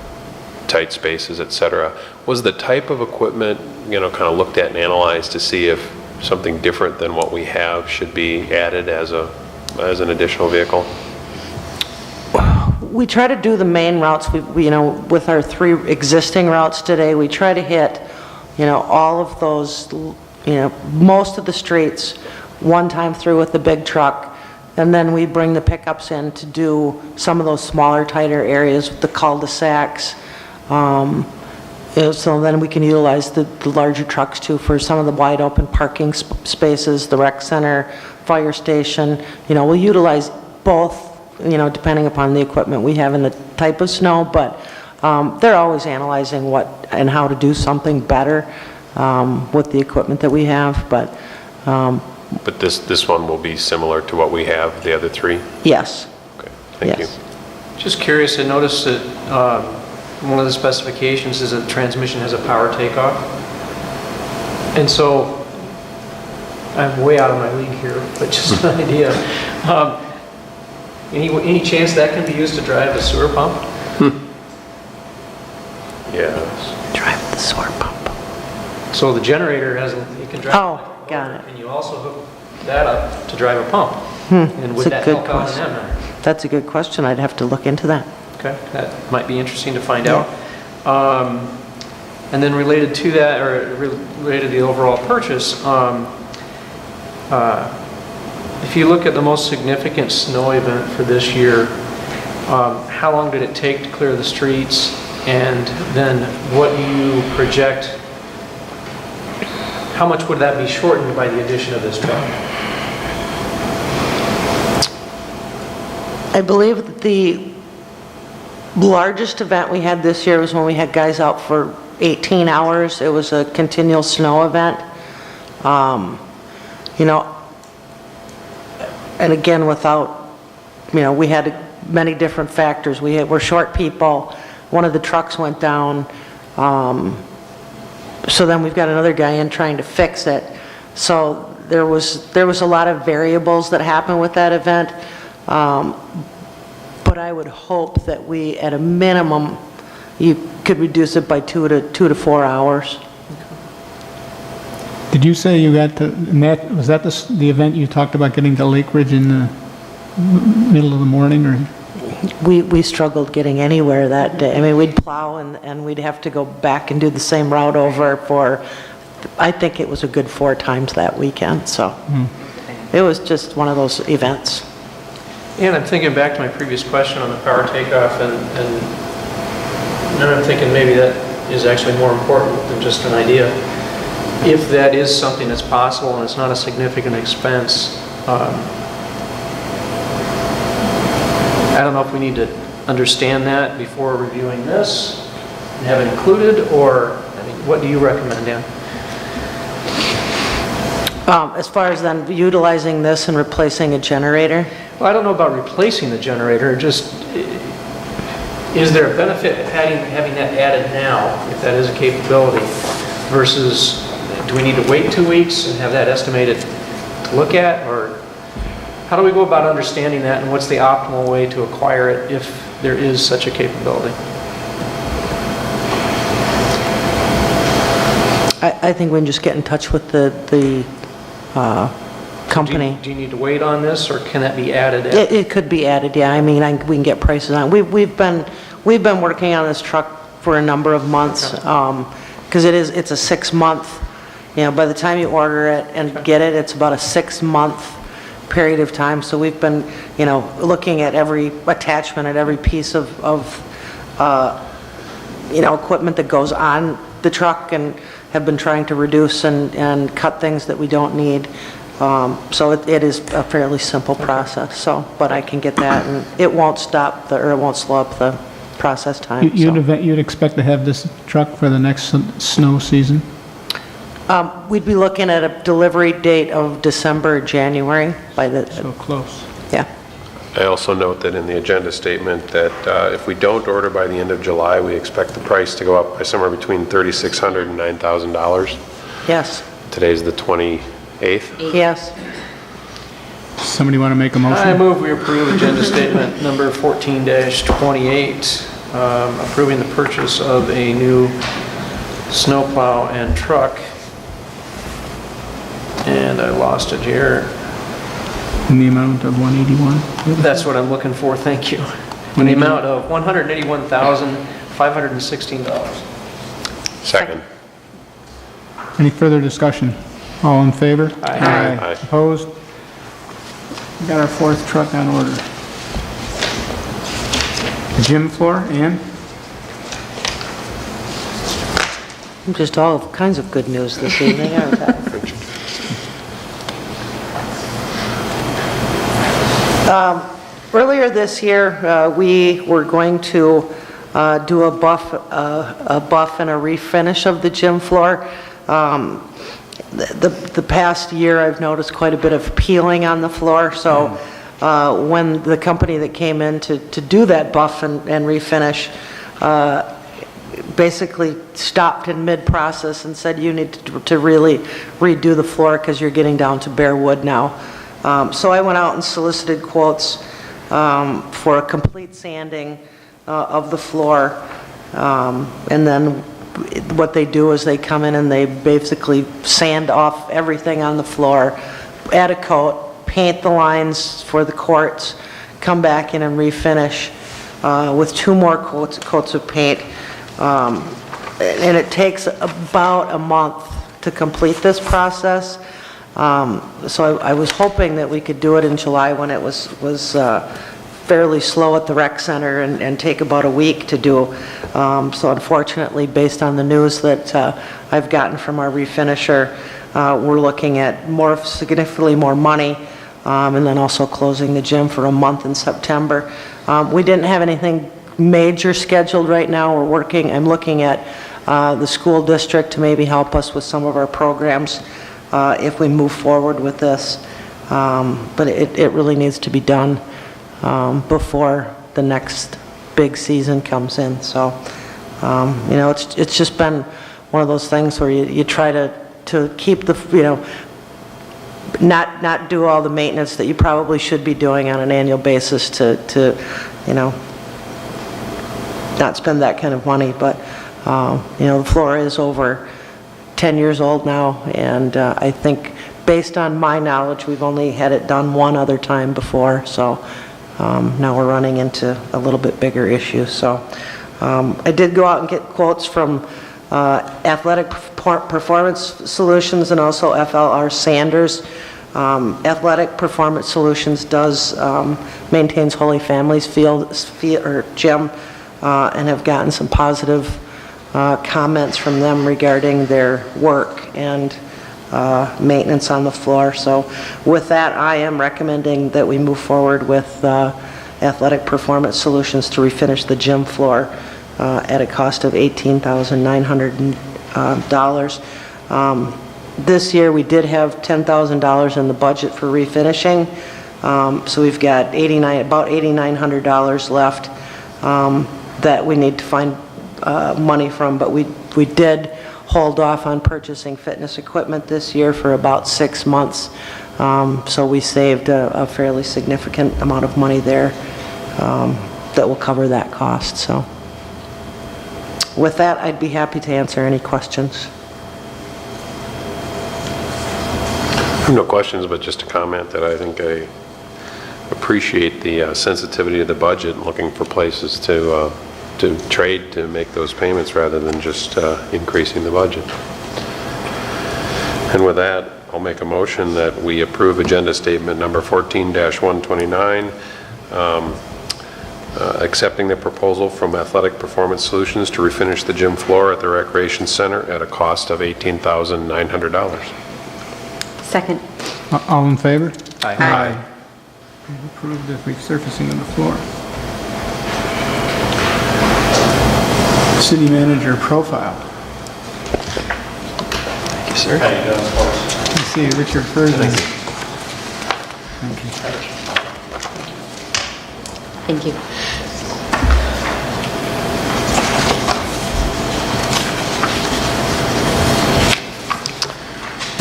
tight spaces, et cetera. Was the type of equipment, kind of looked at and analyzed to see if something different than what we have should be added as an additional vehicle?
We try to do the main routes. With our 3 existing routes today, we try to hit, all of those, most of the streets one time through with the big truck, and then we bring the pickups in to do some of those smaller, tighter areas with the cul-de-sacs, So then we can utilize the larger trucks too for some of the wide open parking spaces, the rec center, fire station. We'll utilize both, depending upon the equipment we have and the type of snow, but they're always analyzing what and how to do something better with the equipment that we have, but
this one will be similar to what we have, the other three?
yes.
Okay, thank you.
Yes.
Just curious, I noticed that one of the specifications is that the transmission has a power takeoff. And so, I'm way out of my league here, but just an idea. Any chance that can be used to drive the sewer pump?
Yes.
Drive the sewer pump.
So the generator you can drive.
Oh, got it.
And you also hook that up to drive a pump. And would that help out in that manner?
That's a good question. I'd have to look into that.
Okay, that might be interesting to find out. And then related to that, or related to the overall purchase, if you look at the most significant snow event for this year, how long did it take to clear the streets? And then what do you project, how much would that be shortened by the addition of this truck?
I believe that the largest event we had this year was when we had guys out for 18 hours. It was a continual snow event. And again, without, we had many different factors. We're short people. One of the trucks went down. So then we've got another guy in trying to fix it. So there was a lot of variables that happened with that event. But I would hope that we, at a minimum, you could reduce it by 2 to 4 hours.
Did you say you got to, was that the event you talked about getting to Lake Ridge in the middle of the morning, or?
We struggled getting anywhere that day. I mean, we'd plow and we'd have to go back and do the same route over for, I think it was a good 4 times that weekend, so. It was just one of those events.
And I'm thinking back to my previous question on the power takeoff, and now I'm thinking maybe that is actually more important than just an idea. If that is something that's possible and it's not a significant expense, I don't know if we need to understand that before reviewing this and have it included, or what do you recommend, Dan?
As far as then utilizing this and replacing a generator?
Well, I don't know about replacing the generator, just, is there a benefit of having that added now, if that is a capability, versus do we need to wait 2 weeks and have that estimated to look at, or how do we go about understanding that, and what's the optimal way to acquire it if there is such a capability?
I think we can just get in touch with the company.
Do you need to wait on this, or can that be added?
It could be added, yeah. I mean, we can get prices on it. We've been working on this truck for a number of months, because it's a 6-month, by the time you order it and get it, it's about a 6-month period of time. So we've been, looking at every attachment, at every piece of equipment that goes on the truck, and have been trying to reduce and cut things that we don't need. So it is a fairly simple process, but I can get that, and it won't stop or it won't slow up the process time.
You'd expect to have this truck for the next snow season?
We'd be looking at a delivery date of December, January by the...
So close.
Yeah.
I also note that in the agenda statement that if we don't order by the end of July, we expect the price to go up by somewhere between $3,600 and $9,000.
Yes.
Today's the 28th.
Yes.
Somebody want to make a motion?
I move we approve agenda statement number 14-28, approving the purchase of a new snowplow and truck. And I lost it here.
In the amount of $181?
That's what I'm looking for, thank you. In the amount of $181,516.
Second.
Any further discussion? All in favor?
Aye.
Aye.
Opposed? We got our 4th truck on order. The gym floor, Ann?
Just all kinds of good news this evening, aren't I? Earlier this year, we were going to do a buff and a refinish of the gym floor. The past year, I've noticed quite a bit of peeling on the floor, so when the company that came in to do that buff and refinish basically stopped in mid-process and said, you need to really redo the floor because you're getting down to bare wood now. So I went out and solicited quotes for a complete sanding of the floor. And then what they do is they come in and they basically sand off everything on the floor, add a coat, paint the lines for the courts, come back in and refinish with 2 more coats of paint. And it takes about a month to complete this process. So I was hoping that we could do it in July when it was fairly slow at the rec center and take about a week to do. So unfortunately, based on the news that I've gotten from our refinisher, we're looking at significantly more money, and then also closing the gym for a month in September. We didn't have anything major scheduled right now. I'm looking at the school district to maybe help us with some of our programs if we move forward with this. But it really needs to be done before the next big season comes in. So, it's just been one of those things where you try to keep the, not do all the maintenance that you probably should be doing on an annual basis to not spend that kind of money. But, the floor is over 10 years old now, and I think based on my knowledge, we've only had it done one other time before, so now we're running into a little bit bigger issue. So I did go out and get quotes from Athletic Performance Solutions and also FLR Sanders. Athletic Performance Solutions maintains Holy Family's gym, and have gotten some positive comments from them regarding their work and maintenance on the floor. So with that, I am recommending that we move forward with Athletic Performance Solutions to refinish the gym floor at a cost of $18,900. This year, we did have $10,000 in the budget for refinishing, so we've got about $8,900 left that we need to find money from, but we did hold off on purchasing fitness equipment this year for about 6 months, so we saved a fairly significant amount of money there that will cover that cost. So with that, I'd be happy to answer any questions.
No questions, but just a comment that I think I appreciate the sensitivity of the budget and looking for places to trade to make those payments rather than just increasing the budget. And with that, I'll make a motion that we approve agenda statement number 14-129, accepting the proposal from Athletic Performance Solutions to refinish the gym floor at the Recreation Center at a cost of $18,900.
Second.
All in favor?
Aye.
We've approved the resurfacing of the floor. City manager profile.
Thank you, sir.
Let's see, Richard Furzman. Thank you.
Thank you.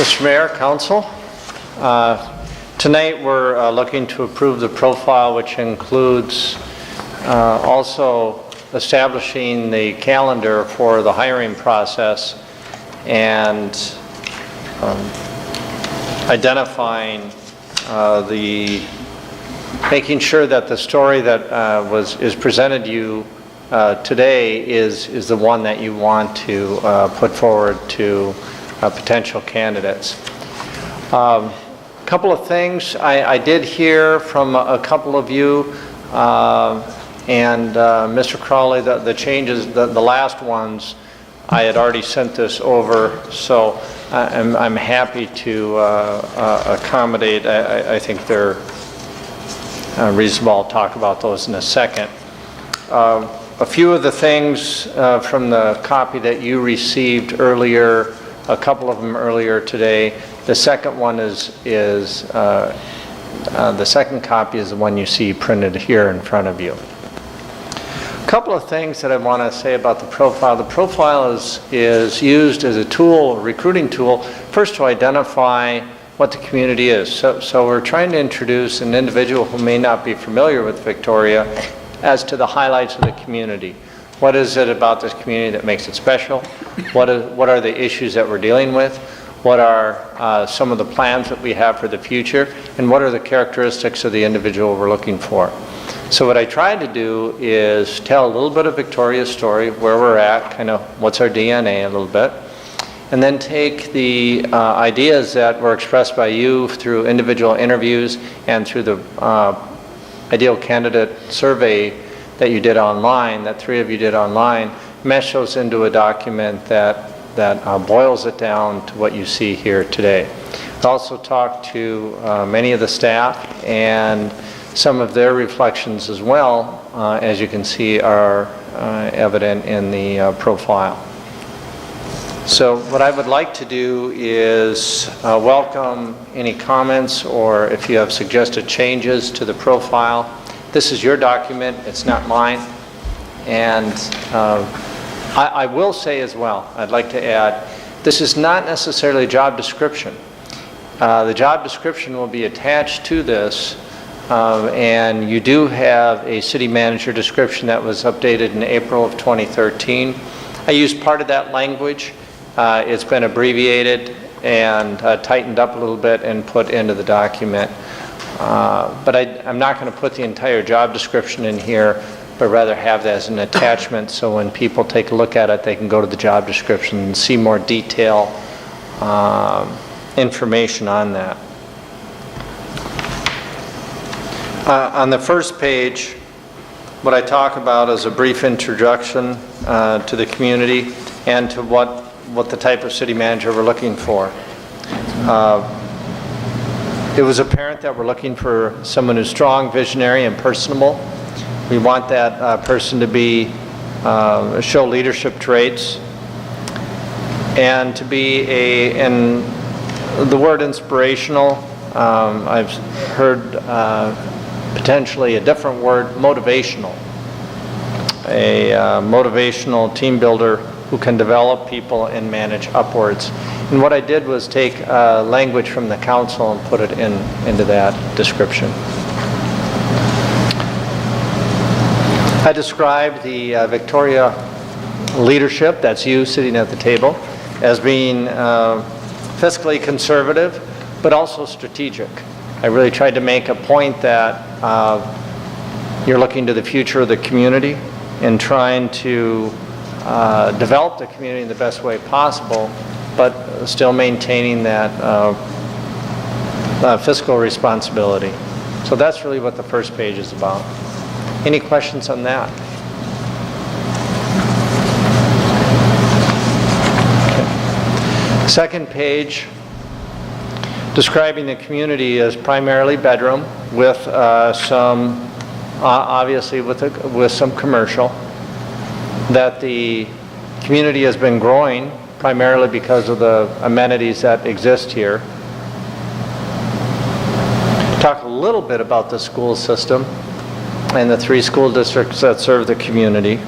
Mr. Mayor, Council, tonight we're looking to approve the profile, which includes also establishing the calendar for the hiring process and identifying making sure that the story that is presented to you today is the one that you want to put forward to potential candidates. Couple of things I did hear from a couple of you, and Mr. Crowley, the changes, the last ones I had already sent this over, so I'm happy to accommodate. I think they're reasonable. I'll talk about those in a second. A few of the things from the copy that you received earlier, a couple of them earlier today. The second one the second copy is the one you see printed here in front of you. A couple of things that I want to say about the profile. The profile is used as a tool, a recruiting tool, first to identify what the community is. So we're trying to introduce an individual who may not be familiar with Victoria as to the highlights of the community. What is it about this community that makes it special? What are the issues that we're dealing with? What are some of the plans that we have for the future? And what are the characteristics of the individual we're looking for? So what I tried to do is tell a little bit of Victoria's story, where we're at, kind of what's our DNA a little bit, and then take the ideas that were expressed by you through individual interviews and through the ideal candidate survey that you did online, that 3 of you did online, mesh those into a document that boils it down to what you see here today. I also talked to many of the staff, and some of their reflections as well, as you can see, are evident in the profile. So what I would like to do is welcome any comments, or if you have suggested changes to the profile. This is your document, it's not mine. And I will say as well, I'd like to add, this is not necessarily a job description. The job description will be attached to this, and you do have a city manager description that was updated in April of 2013. I used part of that language. It's been abbreviated and tightened up a little bit and put into the document. But I'm not going to put the entire job description in here, but rather have that as an attachment, so when people take a look at it, they can go to the job description and see more detail information on that. On the first page, what I talk about is a brief introduction to the community and to what the type of city manager we're looking for. It was apparent that we're looking for someone who's strong, visionary, and personable. We want that person to be show leadership traits and to be and the word inspirational. I've heard potentially a different word, motivational. A motivational team builder who can develop people and manage upwards. And what I did was take language from the council and put it into that description. I described the Victoria leadership, that's you sitting at the table, as being fiscally conservative, but also strategic. I really tried to make a point that you're looking to the future of the community and trying to develop the community in the best way possible, but still maintaining that fiscal responsibility. So that's really what the first page is about. Any questions on that? Okay. Second page, describing the community as primarily bedroom with some, obviously with some commercial. That the community has been growing primarily because of the amenities that exist here. Talk a little bit about the school system and the 3 school districts that serve the community.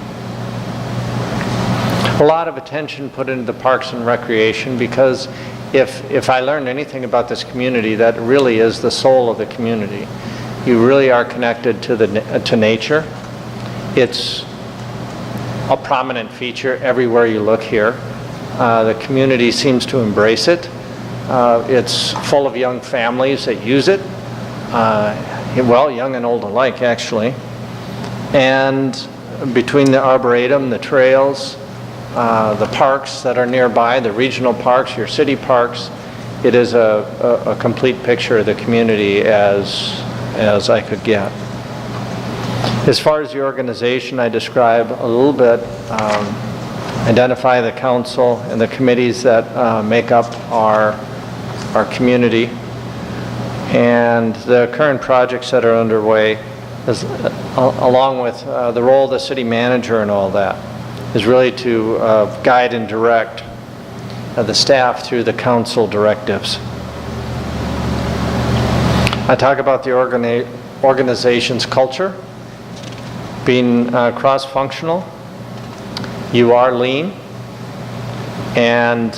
A lot of attention put into the parks and recreation, because if I learned anything about this community, that really is the soul of the community. You really are connected to nature. It's a prominent feature everywhere you look here. The community seems to embrace it. It's full of young families that use it. Well, young and old alike, actually. And between the arboretum, the trails, the parks that are nearby, the regional parks, your city parks, it is a complete picture of the community as I could get. As far as the organization, I describe a little bit identify the council and the committees that make up our community, and the current projects that are underway, along with the role of the city manager and all that, is really to guide and direct the staff through the council directives. I talk about the organization's culture, being cross-functional. You are lean, and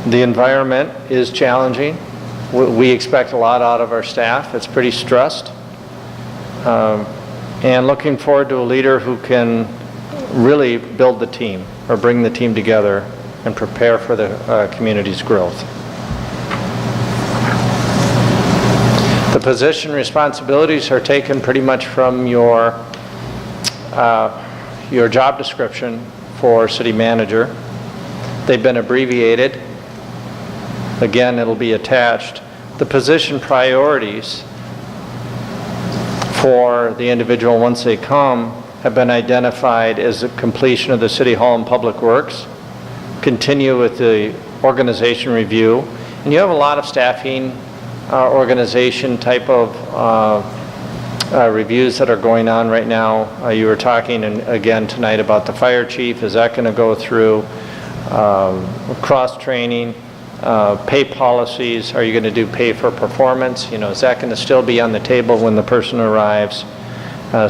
the environment is challenging. We expect a lot out of our staff. It's pretty stressed. And looking forward to a leader who can really build the team or bring the team together and prepare for the community's growth. The position responsibilities are taken pretty much from your job description for city manager. They've been abbreviated. Again, it'll be attached. The position priorities for the individual once they come have been identified as the completion of the City Hall and Public Works, continue with the organization review, and you have a lot of staffing organization type of reviews that are going on right now. You were talking again tonight about the fire chief. Is that going to go through cross-training, pay policies? Are you going to do pay for performance? You know, is that going to still be on the table when the person arrives?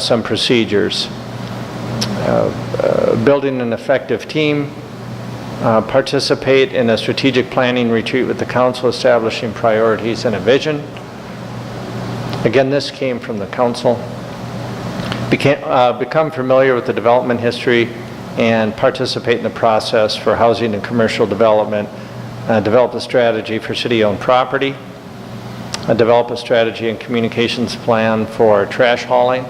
Some procedures. Building an effective team. Participate in a strategic planning retreat with the council, establishing priorities and a vision. Again, this came from the council. Become familiar with the development history and participate in the process for housing and commercial development. Develop a strategy for city-owned property. Develop a strategy and communications plan for trash hauling.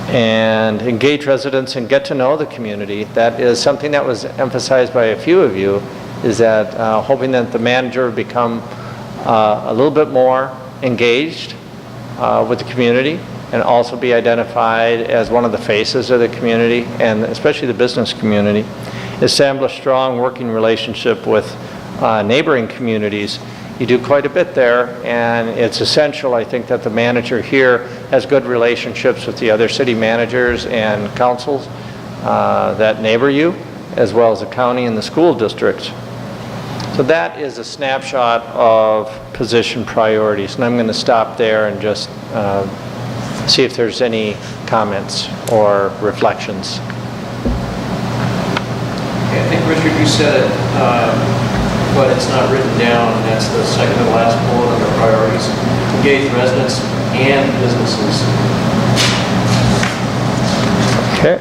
And engage residents and get to know the community. That is something that was emphasized by a few of you, is that hoping that the manager would become a little bit more engaged with the community and also be identified as one of the faces of the community, and especially the business community. Establish strong working relationship with neighboring communities. You do quite a bit there, and it's essential, I think, that the manager here has good relationships with the other city managers and councils that neighbor you, as well as the county and the school districts. So that is a snapshot of position priorities, and I'm going to stop there and just see if there's any comments or reflections.
Okay, I think, Richard, you said it, but it's not written down, and that's the second to last bullet under priorities. Engage residents and businesses.
Okay.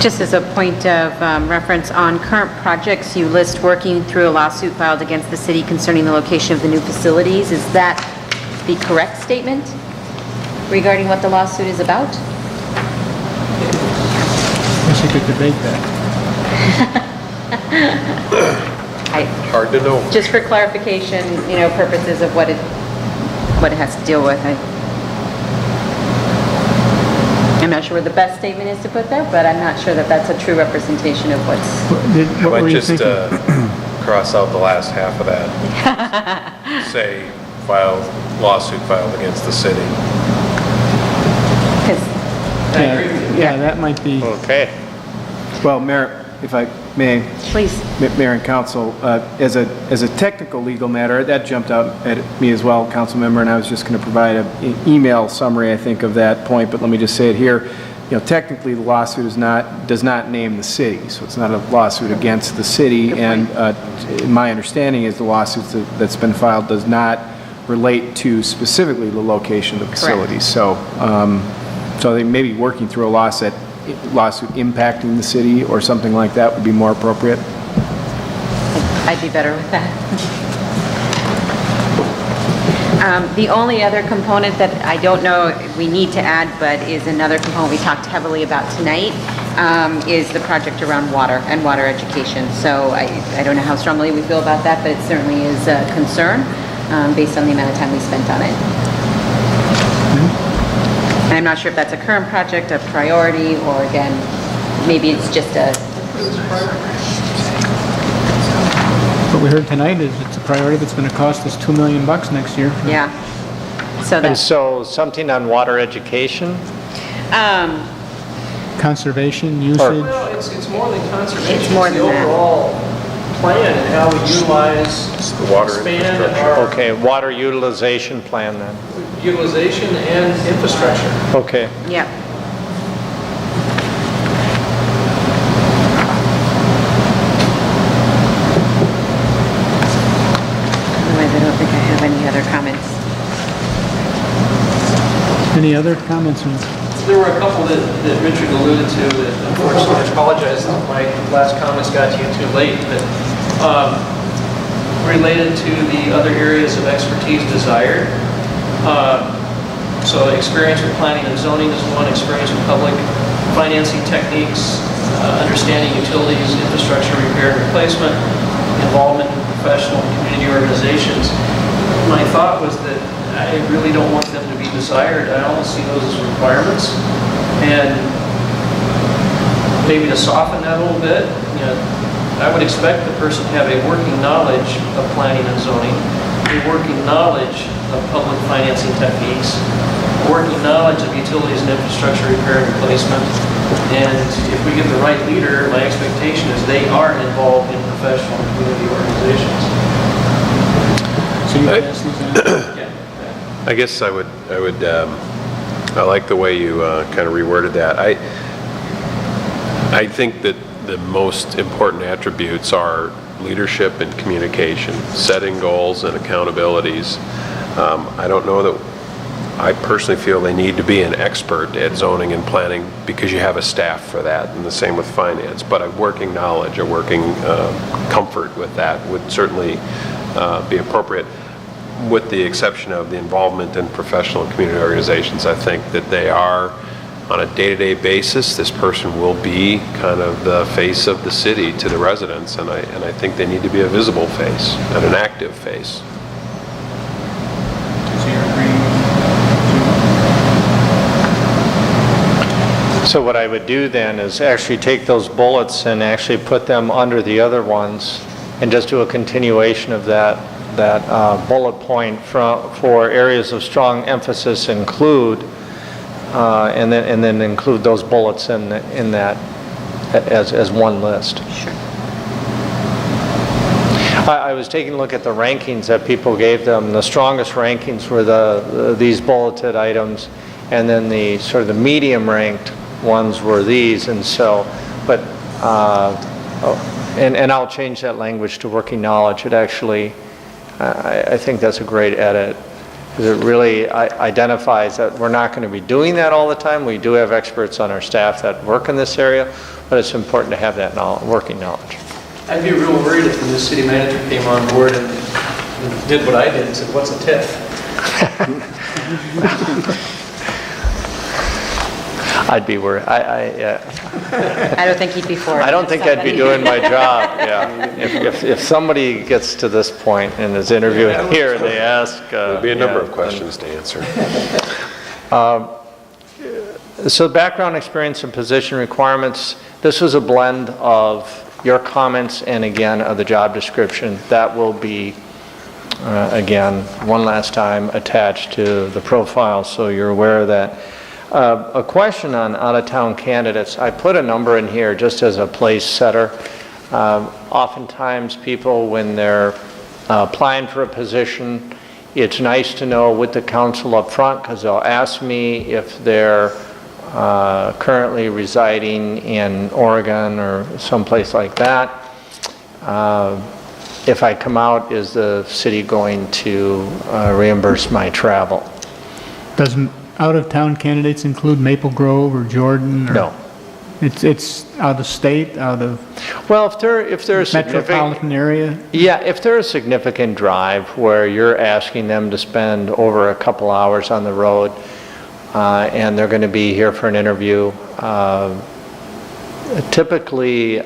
Just as a point of reference, on current projects, you list working through a lawsuit filed against the city concerning the location of the new facilities. Is that the correct statement regarding what the lawsuit is about?
Guess you could debate that.
Hard to know.
Just for clarification, purposes of what it has to deal with. I'm not sure what the best statement is to put there, but I'm not sure that that's a true representation of
What
Might
were you
just
thinking?
cross out the last half of that. Say, lawsuit filed against the city.
Yeah, that might be.
Okay.
Well, Mayor, if I may.
Please.
Mayor and Council, as a technical legal matter, that jumped out at me as well, Council Member, and I was just going to provide an email summary, I think, of that point, but let me just say it here. Technically, the lawsuit does not name the city, so it's not a lawsuit against the city, and my understanding is the lawsuit that's been filed does not relate to specifically the location of the facilities. So they may be working through a lawsuit impacting the city or something like that would be more appropriate.
I'd be better with that. The only other component that I don't know we need to add, but is another component we talked heavily about tonight, is the project around water and water education. So I don't know how strongly we feel about that, but it certainly is a concern based on the amount of time we spent on it. I'm not sure if that's a current project, a priority, or again, maybe it's just a,
What we heard tonight is it's a priority that's going to cost us $2 million next year.
yeah. So
And
that's,
so something on water education?
Conservation, usage.
Well, it's more than conservation.
It's more than
the
that.
overall plan and how we utilize, expand our
Okay, water utilization plan then.
utilization and infrastructure.
Okay.
yeah. Otherwise, I don't think I have any other comments.
Any other comments?
There were a couple that Richard alluded to that unfortunately, I apologize, that my last comments got to you too late, but related to the other areas of expertise desired. So experience with planning and zoning is one, experience with public financing techniques, understanding utilities, infrastructure repair and replacement, involvement in professional and community organizations. My thought was that I really don't want them to be desired. I almost see those as requirements. And maybe to soften that a little bit, you know, I would expect the person to have a working knowledge of planning and zoning, a working knowledge of public financing techniques, a working knowledge of utilities and infrastructure repair and replacement. And if we get the right leader, my expectation is they are involved in professional and community organizations.
So you pass these on?
Yeah.
I guess I like the way you kind of reworded that. I think that the most important attributes are leadership and communication, setting goals and accountabilities. I don't know that I personally feel they need to be an expert at zoning and planning because you have a staff for that, and the same with finance. But a working knowledge, a working comfort with that would certainly be appropriate, with the exception of the involvement in professional and community organizations. I think that they are, on a day-to-day basis, this person will be kind of the face of the city to the residents, and I think they need to be a visible face and an active face.
So you're agreeing?
So what I would do then is actually take those bullets and actually put them under the other ones and just do a continuation of that bullet point for areas of strong emphasis include, and then include those bullets in that as one list.
Sure.
I was taking a look at the rankings that people gave them. The strongest rankings were these bulleted items, and then the sort of the medium ranked ones were these. And so, but and I'll change that language to working knowledge. It actually, I think that's a great edit, because it really identifies that we're not going to be doing that all the time. We do have experts on our staff that work in this area, but it's important to have that working knowledge.
I'd be real worried if the new city manager came on board and did what I did and said, "What's a TIF?"
I'd be worried.
I don't think he'd be for it.
I don't think I'd be doing my job, yeah. If somebody gets to this point and is interviewing here and they ask...
There'll be a number of questions to answer.
So background experience and position requirements, this was a blend of your comments and again of the job description. That will be, again, one last time attached to the profile, so you're aware of that. A question on out-of-town candidates. I put a number in here just as a place setter. Oftentimes people, when they're applying for a position, it's nice to know with the council up front, because they'll ask me if they're currently residing in Oregon or someplace like that. If I come out, is the city going to reimburse my travel?
Does out-of-town candidates include Maple Grove or Jordan? Or
No.
It's out of state, out of
Well, if they're a significant
metropolitan area?
Yeah, if they're a significant drive where you're asking them to spend over a couple hours on the road, and they're going to be here for an interview, typically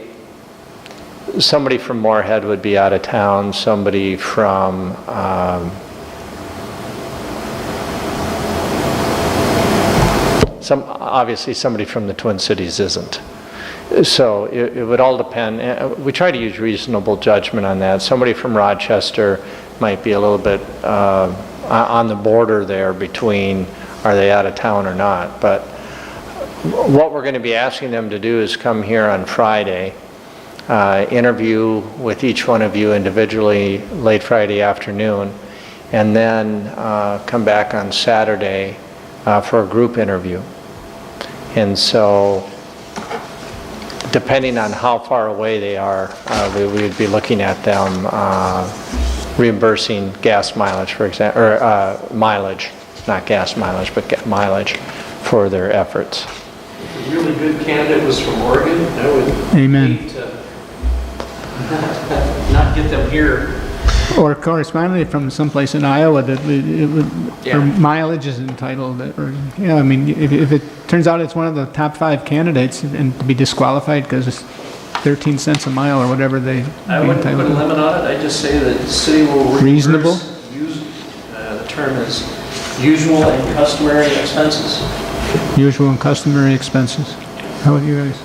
somebody from Moorhead would be out of town, somebody from obviously somebody from the Twin Cities isn't. So it would all depend. We try to use reasonable judgment on that. Somebody from Rochester might be a little bit on the border there between are they out of town or not. But what we're going to be asking them to do is come here on Friday, interview with each one of you individually late Friday afternoon, and then come back on Saturday for a group interview. And so depending on how far away they are, we would be looking at them reimbursing gas mileage, for example, or mileage, not gas mileage, but mileage for their efforts.
If a really good candidate was from Oregon, I would
Amen.
hate to not get them here.
Or correspondingly from someplace in Iowa that their mileage is entitled, or, I mean, if it turns out it's one of the top 5 candidates and to be disqualified because it's 13 cents a mile or whatever they
I wouldn't put a limit on it, I just say that the city will
Reasonable?
the term is usual and customary expenses.
Usual and customary expenses. How about you guys?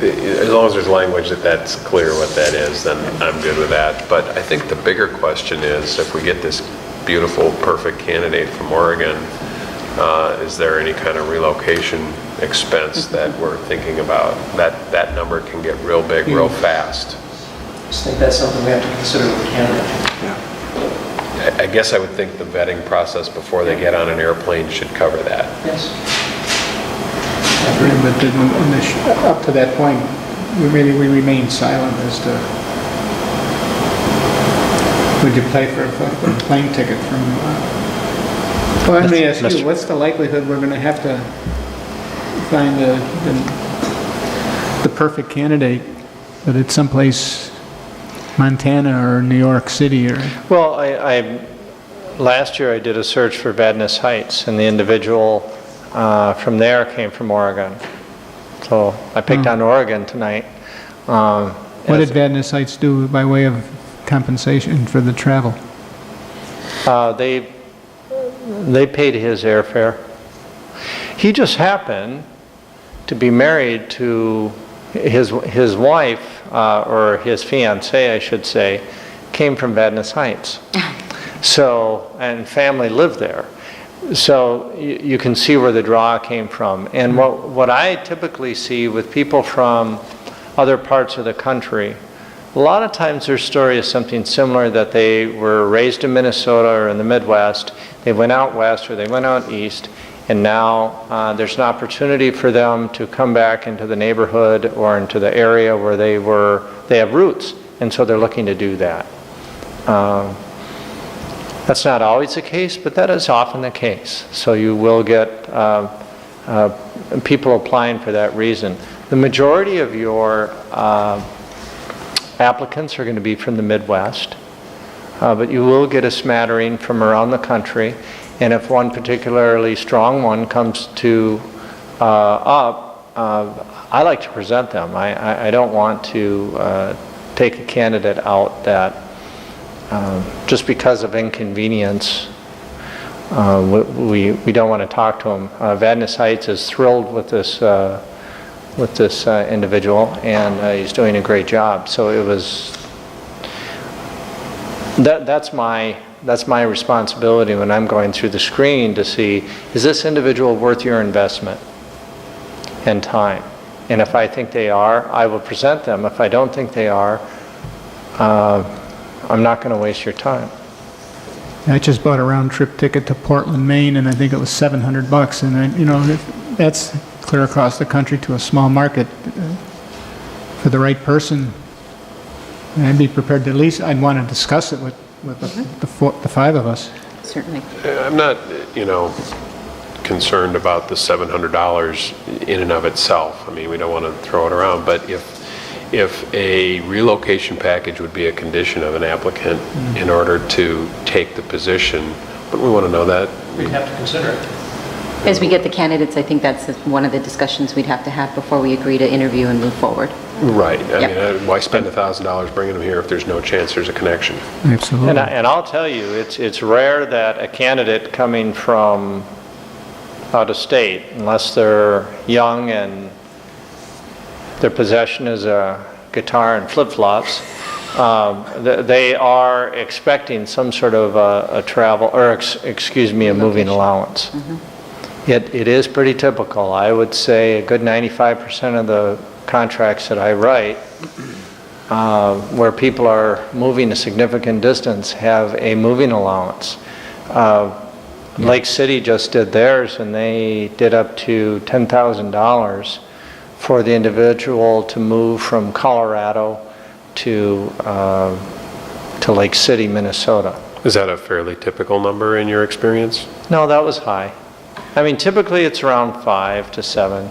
As long as there's language that's clear what that is, then I'm good with that. But I think the bigger question is, if we get this beautiful, perfect candidate from Oregon, is there any kind of relocation expense that we're thinking about? That number can get real big real fast.
I just think that's something we have to consider with the candidate.
I guess I would think the vetting process before they get on an airplane should cover that.
Yes.
But up to that point, we remain silent as to, would you pay for a plane ticket from, well, let me ask you, what's the likelihood we're going to have to find the perfect candidate, but it's someplace Montana or New York City or?
Well, last year I did a search for Vadnais Heights, and the individual from there came from Oregon. So I picked on Oregon tonight.
What did Vadnais Heights do by way of compensation for the travel?
They paid his airfare. He just happened to be married to his wife, or his fiancée, I should say, came from Vadnais Heights. So, and family lived there. So you can see where the draw came from. And what I typically see with people from other parts of the country, a lot of times their story is something similar, that they were raised in Minnesota or in the Midwest, they went out west or they went out east, and now there's an opportunity for them to come back into the neighborhood or into the area where they have roots, and so they're looking to do that. That's not always the case, but that is often the case. So you will get people applying for that reason. The majority of your applicants are going to be from the Midwest, but you will get a smattering from around the country. And if one particularly strong one comes up, I like to present them. I don't want to take a candidate out that just because of inconvenience, we don't want to talk to them. Vadnais Heights is thrilled with this individual, and he's doing a great job. So it was that's my responsibility when I'm going through the screening to see, is this individual worth your investment and time? And if I think they are, I will present them. If I don't think they are, I'm not going to waste your time.
I just bought a round-trip ticket to Portland, Maine, and I think it was $700. And that's clear across the country to a small market. For the right person, I'd be prepared to at least, I'd want to discuss it with the 5 of us.
Certainly.
I'm not, concerned about the $700 in and of itself. I mean, we don't want to throw it around, but if a relocation package would be a condition of an applicant in order to take the position, wouldn't we want to know that?
We'd have to consider it.
As we get the candidates, I think that's one of the discussions we'd have to have before we agree to interview and move forward.
Right. I mean, why spend $1,000 bringing them here if there's no chance there's a connection?
Absolutely.
And I'll tell you, it's rare that a candidate coming from out of state, unless they're young and their possession is a guitar and flip-flops. They are expecting some sort of a travel, or a moving allowance. It is pretty typical. I would say a good 95% of the contracts that I write, where people are moving a significant distance, have a moving allowance. Lake City just did theirs, and they did up to $10,000 for the individual to move from Colorado to Lake City, Minnesota.
Is that a fairly typical number in your experience?
No, that was high. I mean, typically it's around 5 to 7.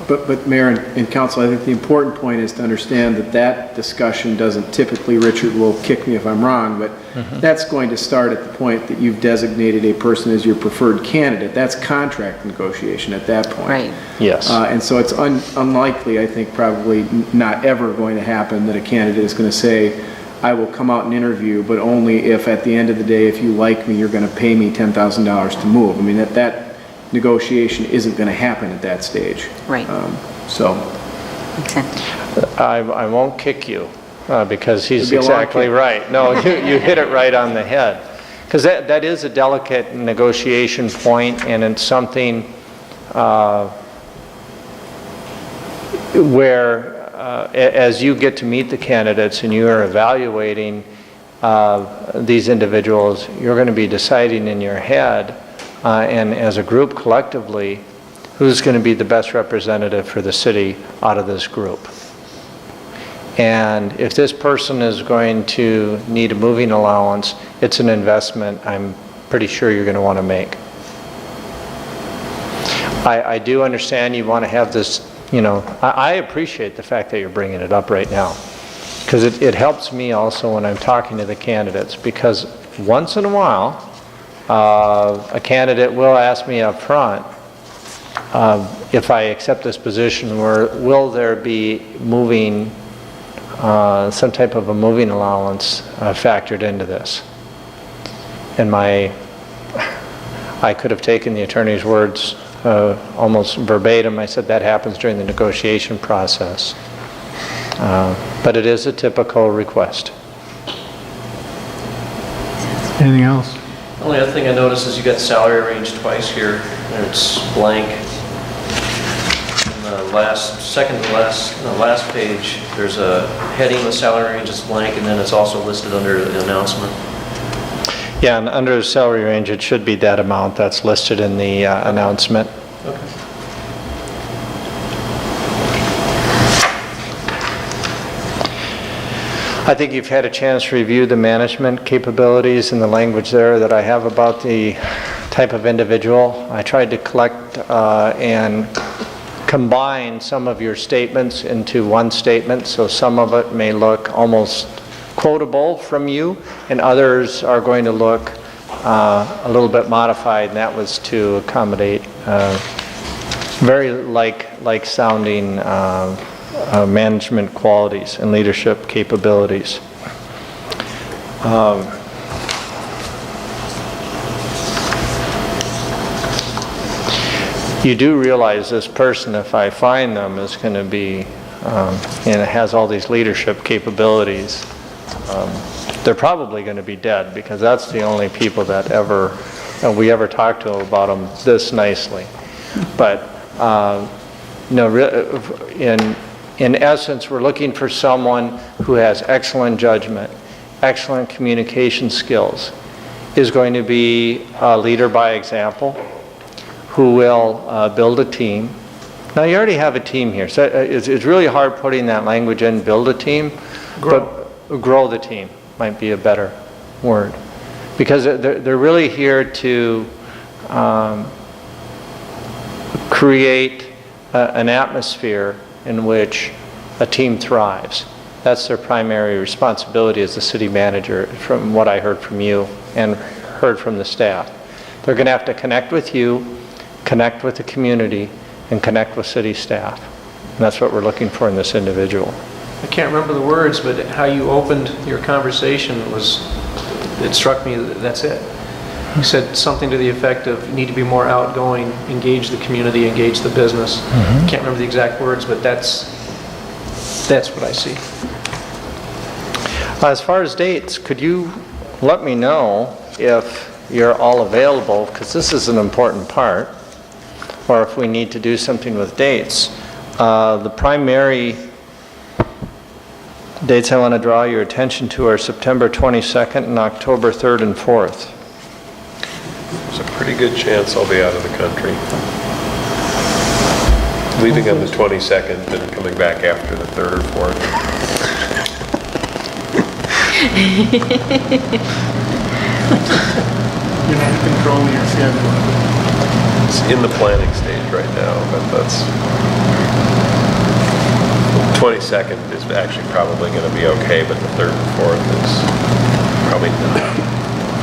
But Mayor and Council, I think the important point is to understand that discussion doesn't typically, Richard will kick me if I'm wrong, but that's going to start at the point that you've designated a person as your preferred candidate. That's contract negotiation at that point.
Right.
Yes.
And so it's unlikely, I think, probably not ever going to happen that a candidate is going to say, I will come out and interview, but only if at the end of the day, if you like me, you're going to pay me $10,000 to move. I mean, that negotiation isn't going to happen at that stage.
Right.
So.
Makes sense.
I won't kick you because he's
It'd be a long
exactly
kick.
right. No, you hit it right on the head. Because that is a delicate negotiation point, and it's something where as you get to meet the candidates and you are evaluating these individuals, you're going to be deciding in your head and as a group collectively, who's going to be the best representative for the city out of this group. And if this person is going to need a moving allowance, it's an investment I'm pretty sure you're going to want to make. I do understand you want to have this, I appreciate the fact that you're bringing it up right now, because it helps me also when I'm talking to the candidates, because once in a while, a candidate will ask me up front, if I accept this position, will there be moving, some type of a moving allowance factored into this? And I could have taken the attorney's words almost verbatim. I said that happens during the negotiation process. But it is a typical request.
Anything else?
The only other thing I noticed is you got salary range twice here, and it's blank. In the last page, there's a heading with salary range is blank, and then it's also listed under the announcement.
Yeah, and under the salary range, it should be that amount that's listed in the announcement.
Okay.
I think you've had a chance to review the management capabilities and the language there that I have about the type of individual. I tried to collect and combine some of your statements into one statement, so some of it may look almost quotable from you, and others are going to look a little bit modified, and that was to accommodate very like sounding management qualities and leadership capabilities. You do realize this person, if I find them, is going to be, and it has all these leadership capabilities, they're probably going to be dead, because that's the only people that we ever talked to about them this nicely. But in essence, we're looking for someone who has excellent judgment, excellent communication skills, is going to be a leader by example, who will build a team. Now, you already have a team here, so it's really hard putting that language in, build a team, but grow the team might be a better word. Because they're really here to create an atmosphere in which a team thrives. That's their primary responsibility as the city manager, from what I heard from you and heard from the staff. They're going to have to connect with you, connect with the community, and connect with city staff. And that's what we're looking for in this individual.
I can't remember the words, but how you opened your conversation it struck me that that's it. He said something to the effect of, you need to be more outgoing, engage the community, engage the business. Can't remember the exact words, but that's what I see.
As far as dates, could you let me know if you're all available, because this is an important part, or if we need to do something with dates. The primary dates I want to draw your attention to are September 22nd and October 3rd and 4th.
There's a pretty good chance I'll be out of the country. Leaving on the 22nd and coming back after the 3rd or 4th.
You're not controlling your schedule.
It's in the planning stage right now, but that's... 22nd is actually probably going to be okay, but the 3rd and 4th is probably not.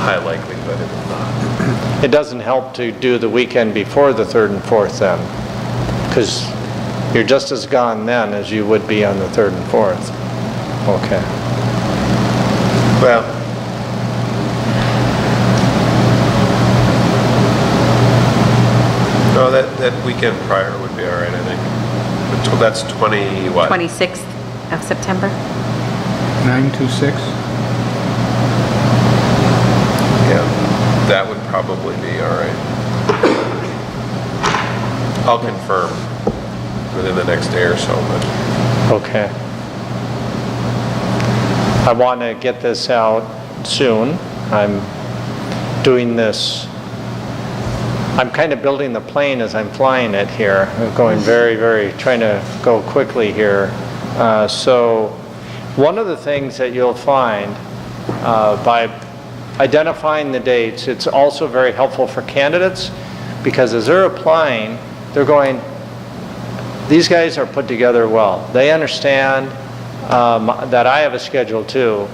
High likelihood it is not.
It doesn't help to do the weekend before the 3rd and 4th then, because you're just as gone then as you would be on the 3rd and 4th. Okay.
Well, no, that weekend prior would be all right, I think. But that's 20 what?
26th of September?
926?
Yeah, that would probably be all right. I'll confirm within the next day or so, but...
Okay. I want to get this out soon. I'm doing this, I'm kind of building the plane as I'm flying it here. I'm going trying to go quickly here. So one of the things that you'll find by identifying the dates, it's also very helpful for candidates, because as they're applying, they're going, these guys are put together well. They understand that I have a schedule too,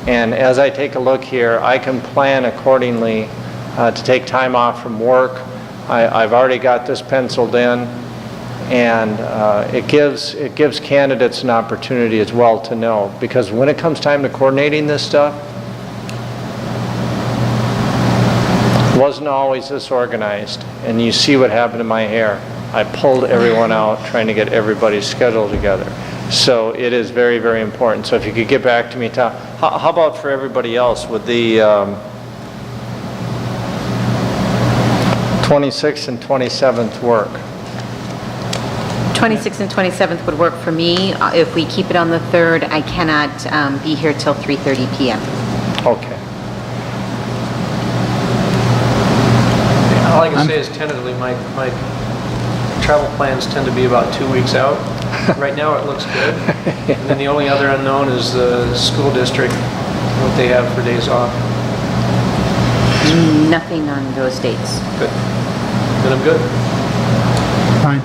and as I take a look here, I can plan accordingly to take time off from work. I've already got this penciled in, and it gives candidates an opportunity as well to know, because when it comes time to coordinating this stuff, it wasn't always this organized, and you see what happened to my hair. I pulled everyone out trying to get everybody's schedule together. So it is very, very important. So if you could get back to me, Tom. How about for everybody else with the 26th and 27th work?
26th and 27th would work for me. If we keep it on the 3rd, I cannot be here till 3:30 p.m.
Okay.
All I can say is tentatively, my travel plans tend to be about 2 weeks out. Right now, it looks good. And then the only other unknown is the school district, what they have for days off.
Nothing on those dates.
Good. Then I'm good.
Fine.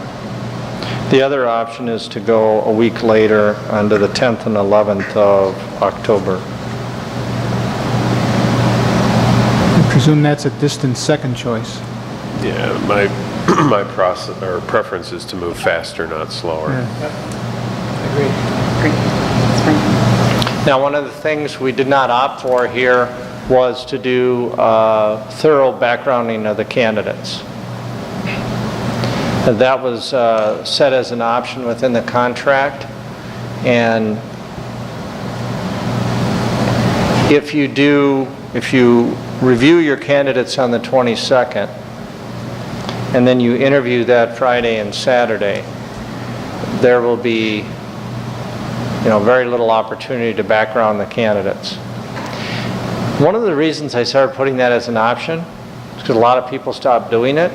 The other option is to go a week later onto the 10th and 11th of October.
I presume that's a distant second choice.
Yeah, my process or preference is to move faster, not slower.
Agreed.
Great. That's fine.
Now, one of the things we did not opt for here was to do thorough backgrounding of the candidates. That was set as an option within the contract, and if you review your candidates on the 22nd, and then you interview that Friday and Saturday, there will be, very little opportunity to background the candidates. One of the reasons I started putting that as an option is because a lot of people stopped doing it.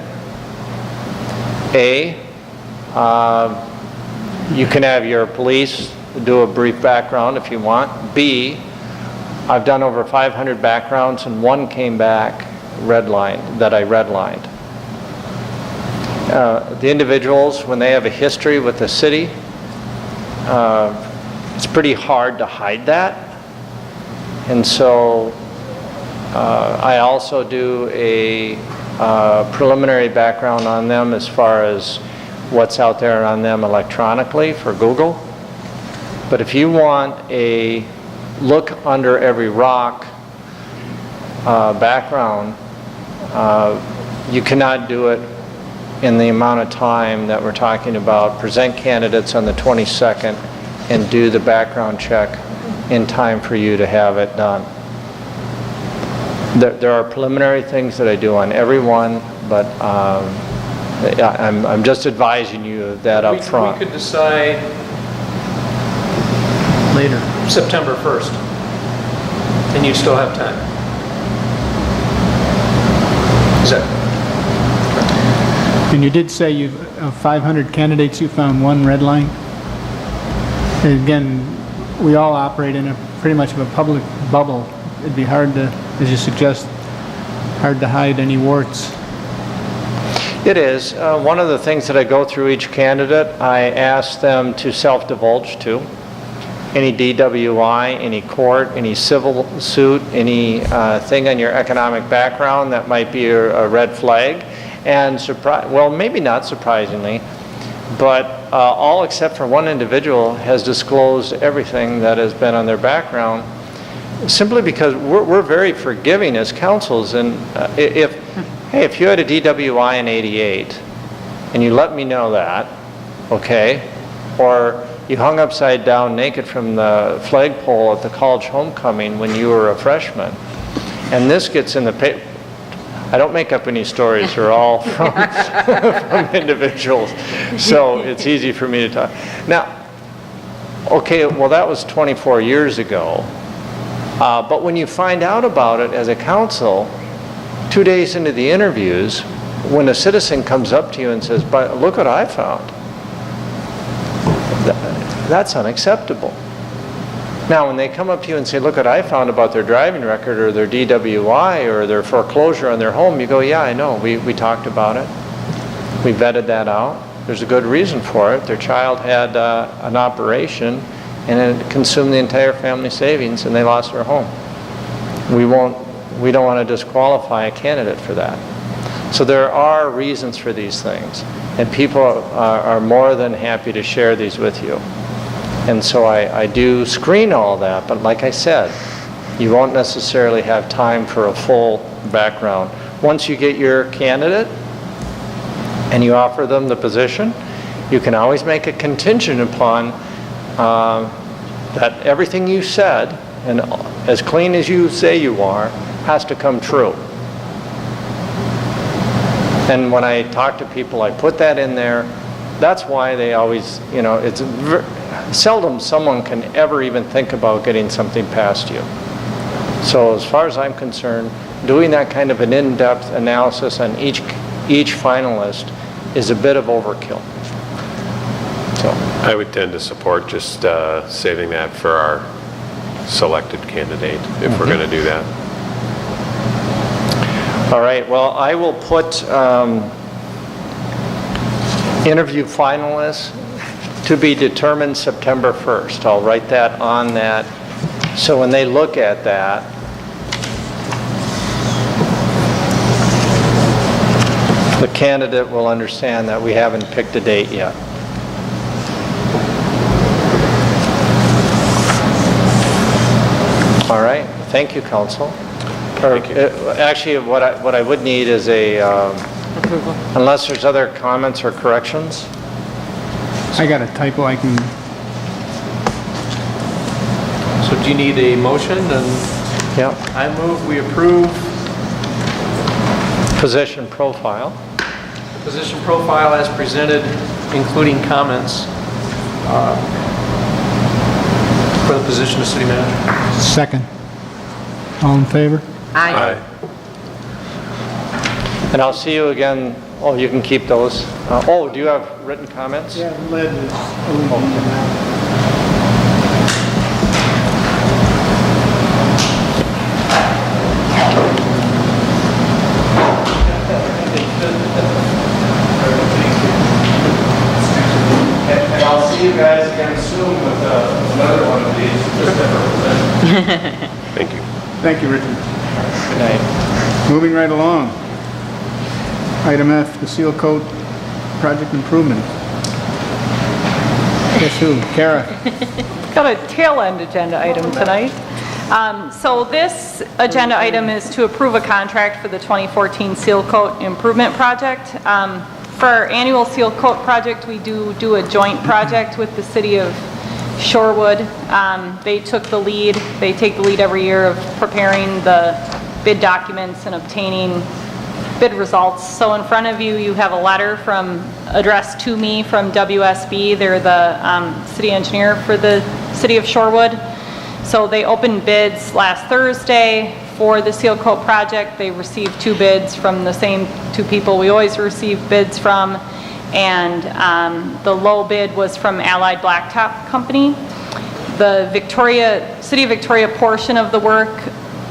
You can have your police do a brief background if you want. B, I've done over 500 backgrounds and one came back redlined, that I redlined. The individuals, when they have a history with the city, it's pretty hard to hide that. And so I also do a preliminary background on them as far as what's out there on them electronically for Google. But if you want a look under every rock background, You cannot do it in the amount of time that we're talking about. Present candidates on the 22nd and do the background check in time for you to have it done. There are preliminary things that I do on everyone, but I'm just advising you of that up front.
We could decide
Later.
September 1st, and you'd still have time. Is that,
And you did say you've, of 500 candidates, you found one red line? And again, we all operate in a pretty much of a public bubble. It'd be hard to, as you suggest, hard to hide any warts.
It is. One of the things that I go through each candidate, I ask them to self-divulge to. Any DWI, any court, any civil suit, any thing on your economic background that might be a red flag. And well, maybe not surprisingly, but all except for one individual has disclosed everything that has been on their background, simply because we're very forgiving as councils. And if you had a DWI in '88 and you let me know that, okay, or you hung upside down naked from the flagpole at the college homecoming when you were a freshman, and this gets in the paper. I don't make up any stories. They're all from individuals, so it's easy for me to talk. Now, okay, well, that was 24 years ago, but when you find out about it as a council, 2 days into the interviews, when a citizen comes up to you and says, "But look what I found," that's unacceptable. Now, when they come up to you and say, "Look what I found about their driving record or their DWI or their foreclosure on their home," you go, "Yeah, I know. We talked about it. We vetted that out. There's a good reason for it. Their child had an operation and it consumed the entire family savings and they lost their home." We don't want to disqualify a candidate for that. So there are reasons for these things, and people are more than happy to share these with you. And so I do screen all that, but like I said, you won't necessarily have time for a full background. Once you get your candidate and you offer them the position, you can always make a contingent upon that everything you said, and as clean as you say you are, has to come true. And when I talk to people, I put that in there. That's why they always, it's seldom someone can ever even think about getting something past you. So as far as I'm concerned, doing that kind of an in-depth analysis on each finalist is a bit of overkill. So
I would tend to support just saving that for our selected candidate, if we're going to do that.
All right, well, I will put interview finalists to be determined September 1st. I'll write that on that. So when they look at that, the candidate will understand that we haven't picked a date yet. All right, thank you, Council. Actually, what I would need is a, unless there's other comments or corrections.
I got a typo I can...
so do you need a motion? And
yeah.
I move we approve
position profile.
the position profile as presented, including comments for the position of city manager.
Second. All in favor?
Aye. And I'll see you again. Oh, you can keep those. Do you have written comments?
Yeah, lead is...
And I'll see you guys again soon with another one of these.
Thank you.
Thank you, Richard.
Good night.
Moving right along. Item F, the seal coat project improvement. Guess who? Kara.
Got a tail end agenda item tonight. So this agenda item is to approve a contract for the 2014 Seal Coat Improvement Project. For our annual Seal Coat project, we do a joint project with the city of Shorewood. They took the lead, they take the lead every year of preparing the bid documents and obtaining bid results. So in front of you, you have a letter addressed to me from WSB. They're the city engineer for the city of Shorewood. So they opened bids last Thursday for the Seal Coat project. They received 2 bids from the same 2 people we always receive bids from. And the low bid was from Allied Blacktop Company. The City of Victoria portion of the work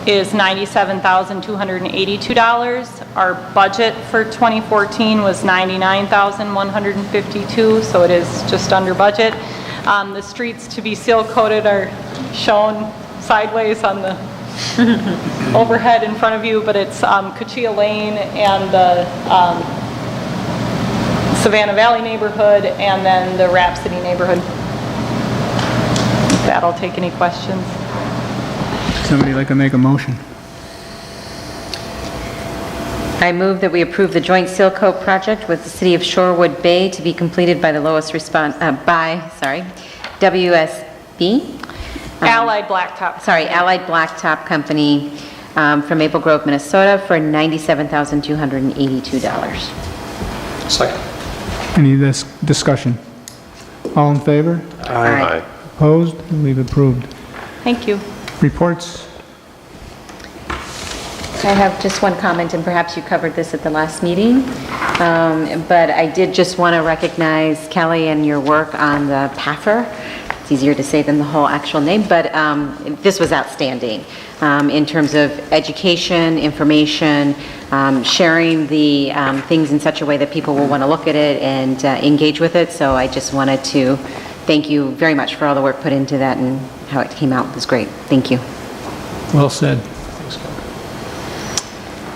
is $97,282. Our budget for 2014 was $99,152, so it is just under budget. The streets to be seal coated are shown sideways on the overhead in front of you, but it's Cuchilla Lane and the Savannah Valley neighborhood, and then the Rhapsody neighborhood. With that, I'll take any questions.
Somebody like to make a motion?
I move that we approve the joint seal coat project with the city of Shorewood Bay to be completed by the WSB.
Allied Blacktop.
Allied Blacktop Company from Maple Grove, Minnesota for $97,282.
Second.
Any discussion? All in favor?
Aye.
Opposed? We've approved.
Thank you.
Reports?
I have just one comment, and perhaps you covered this at the last meeting, but I did just want to recognize Kelly and your work on the PAFR. It's easier to say than the whole actual name, but this was outstanding in terms of education, information, sharing the things in such a way that people will want to look at it and engage with it. So I just wanted to thank you very much for all the work put into that, and how it came out was great. Thank you.
Well said.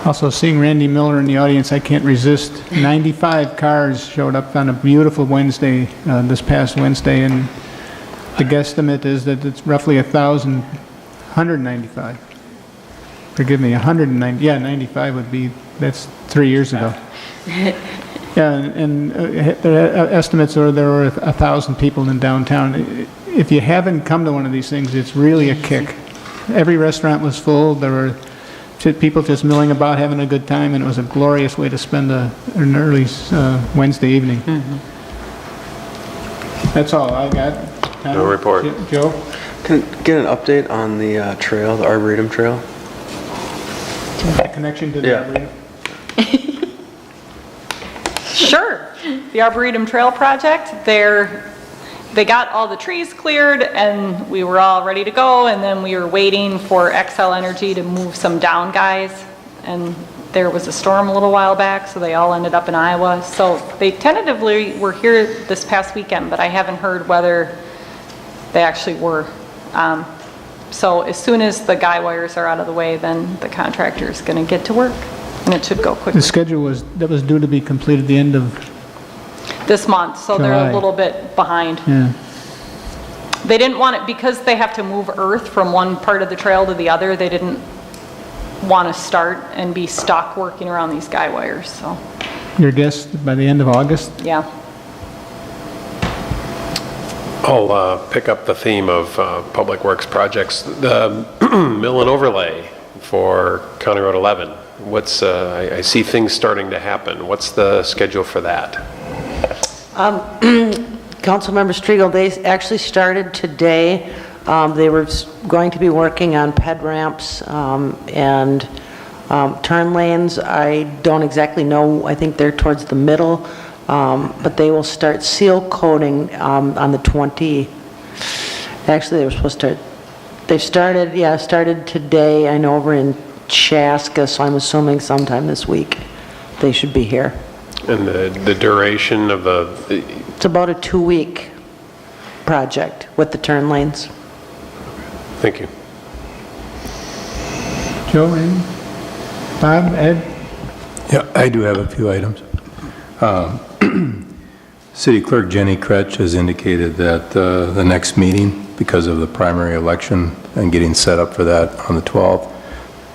Also, seeing Randy Miller in the audience, I can't resist. 95 cars showed up on a beautiful Wednesday, this past Wednesday, and the guesstimate is that it's roughly 195. Forgive me, 190, yeah, 95 would be, that's 3 years ago. Yeah, and the estimates are there were 1,000 people in downtown. If you haven't come to one of these things, it's really a kick. Every restaurant was full. There were people just milling about, having a good time, and it was a glorious way to spend an early Wednesday evening. That's all I got.
No report.
Joe?
Can I get an update on the trail, the Arboretum Trail?
Connection to the Arboretum?
Sure. The Arboretum Trail project, they got all the trees cleared and we were all ready to go, and then we were waiting for XL Energy to move some down guys, and there was a storm a little while back, so they all ended up in Iowa. So they tentatively were here this past weekend, but I haven't heard whether they actually were. So as soon as the guy wires are out of the way, then the contractor is going to get to work, and it should go quickly.
The schedule was due to be completed the end of
this month, so
July.
they're a little bit behind.
Yeah.
They didn't want it, because they have to move earth from one part of the trail to the other, they didn't want to start and be stuck working around these guy wires, so,
Your guess by the end of August?
yeah.
I'll pick up the theme of public works projects. The mill and overlay for County Road 11. I see things starting to happen. What's the schedule for that?
Councilmember Striegel, they actually started today. They were going to be working on ped ramps and turn lanes. I don't exactly know. I think they're towards the middle. But they will start seal coating on the 20. Actually, they were supposed to. They've started today. I know over in Chaska, so I'm assuming sometime this week they should be here.
And the duration of
It's about a 2-week project with the turn lanes.
Thank you.
Joe, Randy? Bob, Ed?
Yeah, I do have a few items. City Clerk Jenny Kretsch has indicated that the next meeting, because of the primary election and getting set up for that on the 12th.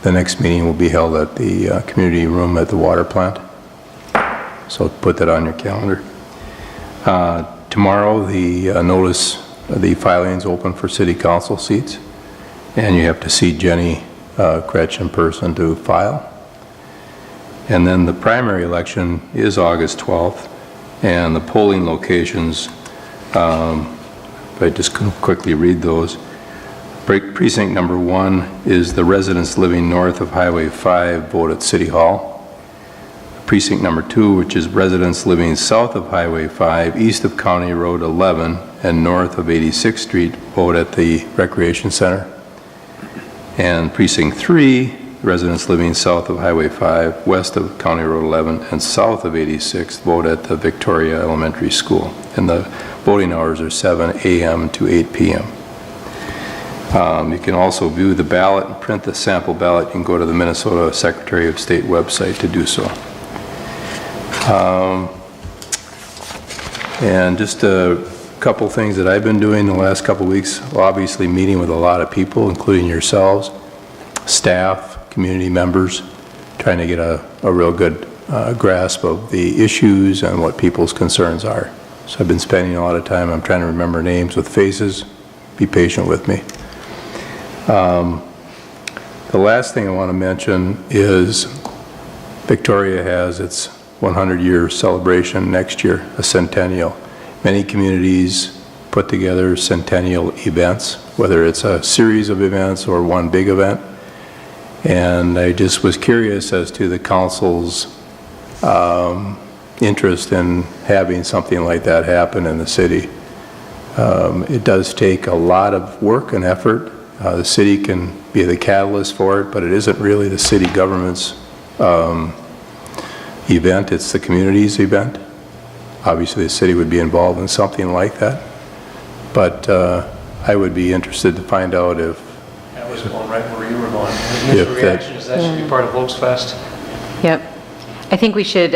The next meeting will be held at the community room at the water plant. So put that on your calendar. Tomorrow, the filing's open for city council seats, and you have to see Jenny Kretsch in person to file. And then the primary election is August 12th, and the polling locations, if I just quickly read those, precinct number 1 is the residents living north of Highway 5 vote at City Hall. Precinct number 2, which is residents living south of Highway 5, east of County Road 11, and north of 86th Street vote at the Recreation Center. And precinct 3, residents living south of Highway 5, west of County Road 11, and south of 86th vote at the Victoria Elementary School. And the voting hours are 7 a.m. to 8 p.m. You can also view the ballot and print the sample ballot. You can go to the Minnesota Secretary of State website to do so. And just a couple things that I've been doing the last couple weeks, obviously meeting with a lot of people, including yourselves, staff, community members, trying to get a real good grasp of the issues and what people's concerns are. So I've been spending a lot of time, I'm trying to remember names with faces. Be patient with me. The last thing I want to mention is Victoria has its 100-year celebration next year, a centennial. Many communities put together centennial events, whether it's a series of events or one big event. And I just was curious as to the council's interest in having something like that happen in the city. It does take a lot of work and effort. The city can be the catalyst for it, but it isn't really the city government's event, it's the community's event. Obviously, the city would be involved in something like that, but I would be interested to find out if...
That was going right where you were going. Initial reaction is that should be part of Volksfest.
Yep. I think we should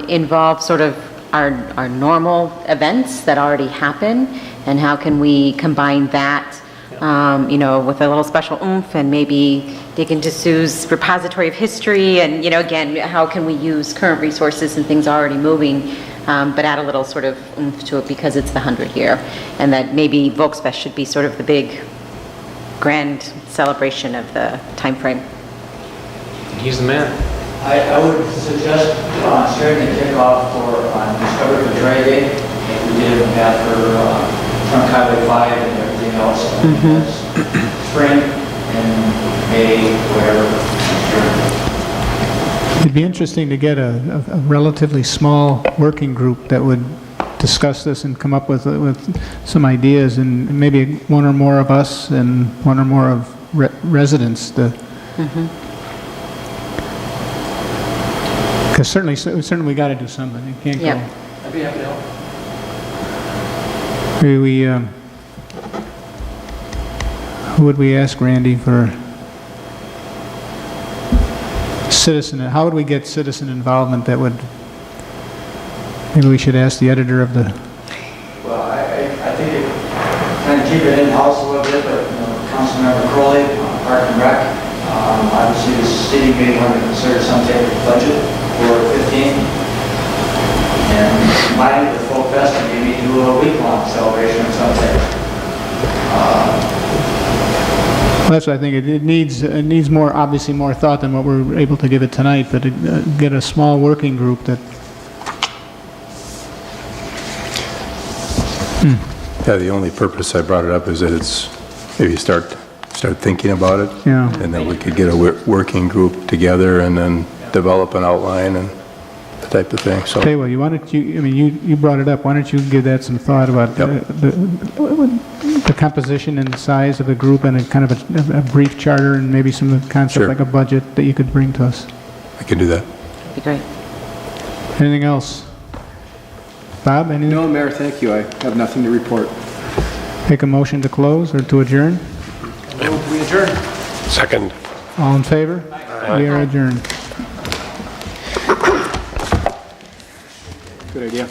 involve sort of our normal events that already happen, and how can we combine that, you know, with a little special oomph, and maybe dig into Sue's repository of history, and, you know, again, how can we use current resources and things already moving, but add a little sort of oomph to it because it's the 100th year, and that maybe Volksfest should be sort of the big, grand celebration of the time frame.
He's the man.
I would suggest starting the kickoff for Discover Victoria Day, like we did in the past for Trunk Highway 5 and everything else. Spring and May, whatever.
It'd be interesting to get a relatively small working group that would discuss this and come up with some ideas, and maybe one or more of us and one or more of residents. Because certainly we got to do something. You can't go.
I'd be happy to help.
Maybe who would we ask, Randy, for citizen? How would we get citizen involvement that would? Maybe we should ask the editor of the.
Well, I think it kind of keep it in-house a little bit, but, you know, Councilmember Crowley, Park and Rec, obviously the city may want to consider some type of budget for 15, and combine it with Folk Fest and maybe do a week-long celebration of some type.
Well, that's what I think. It needs more, obviously more thought than what we're able to give it tonight, but get a small working group that.
Yeah, the only purpose I brought it up is that it's, maybe start thinking about it.
Yeah.
And then we could get a working group together and then develop an outline and that type of thing, so.
Okay, well, you brought it up. Why don't you give that some thought about the composition and size of the group, and a kind of a brief charter, and maybe some concept
Sure.
like a budget that you could bring to us.
I can do that.
That'd be great.
Anything else? Bob, anything?
No, Mayor, thank you. I have nothing to report.
Take a motion to close or to adjourn?
We adjourn.
Second.
All in favor? We are adjourned.
Good idea.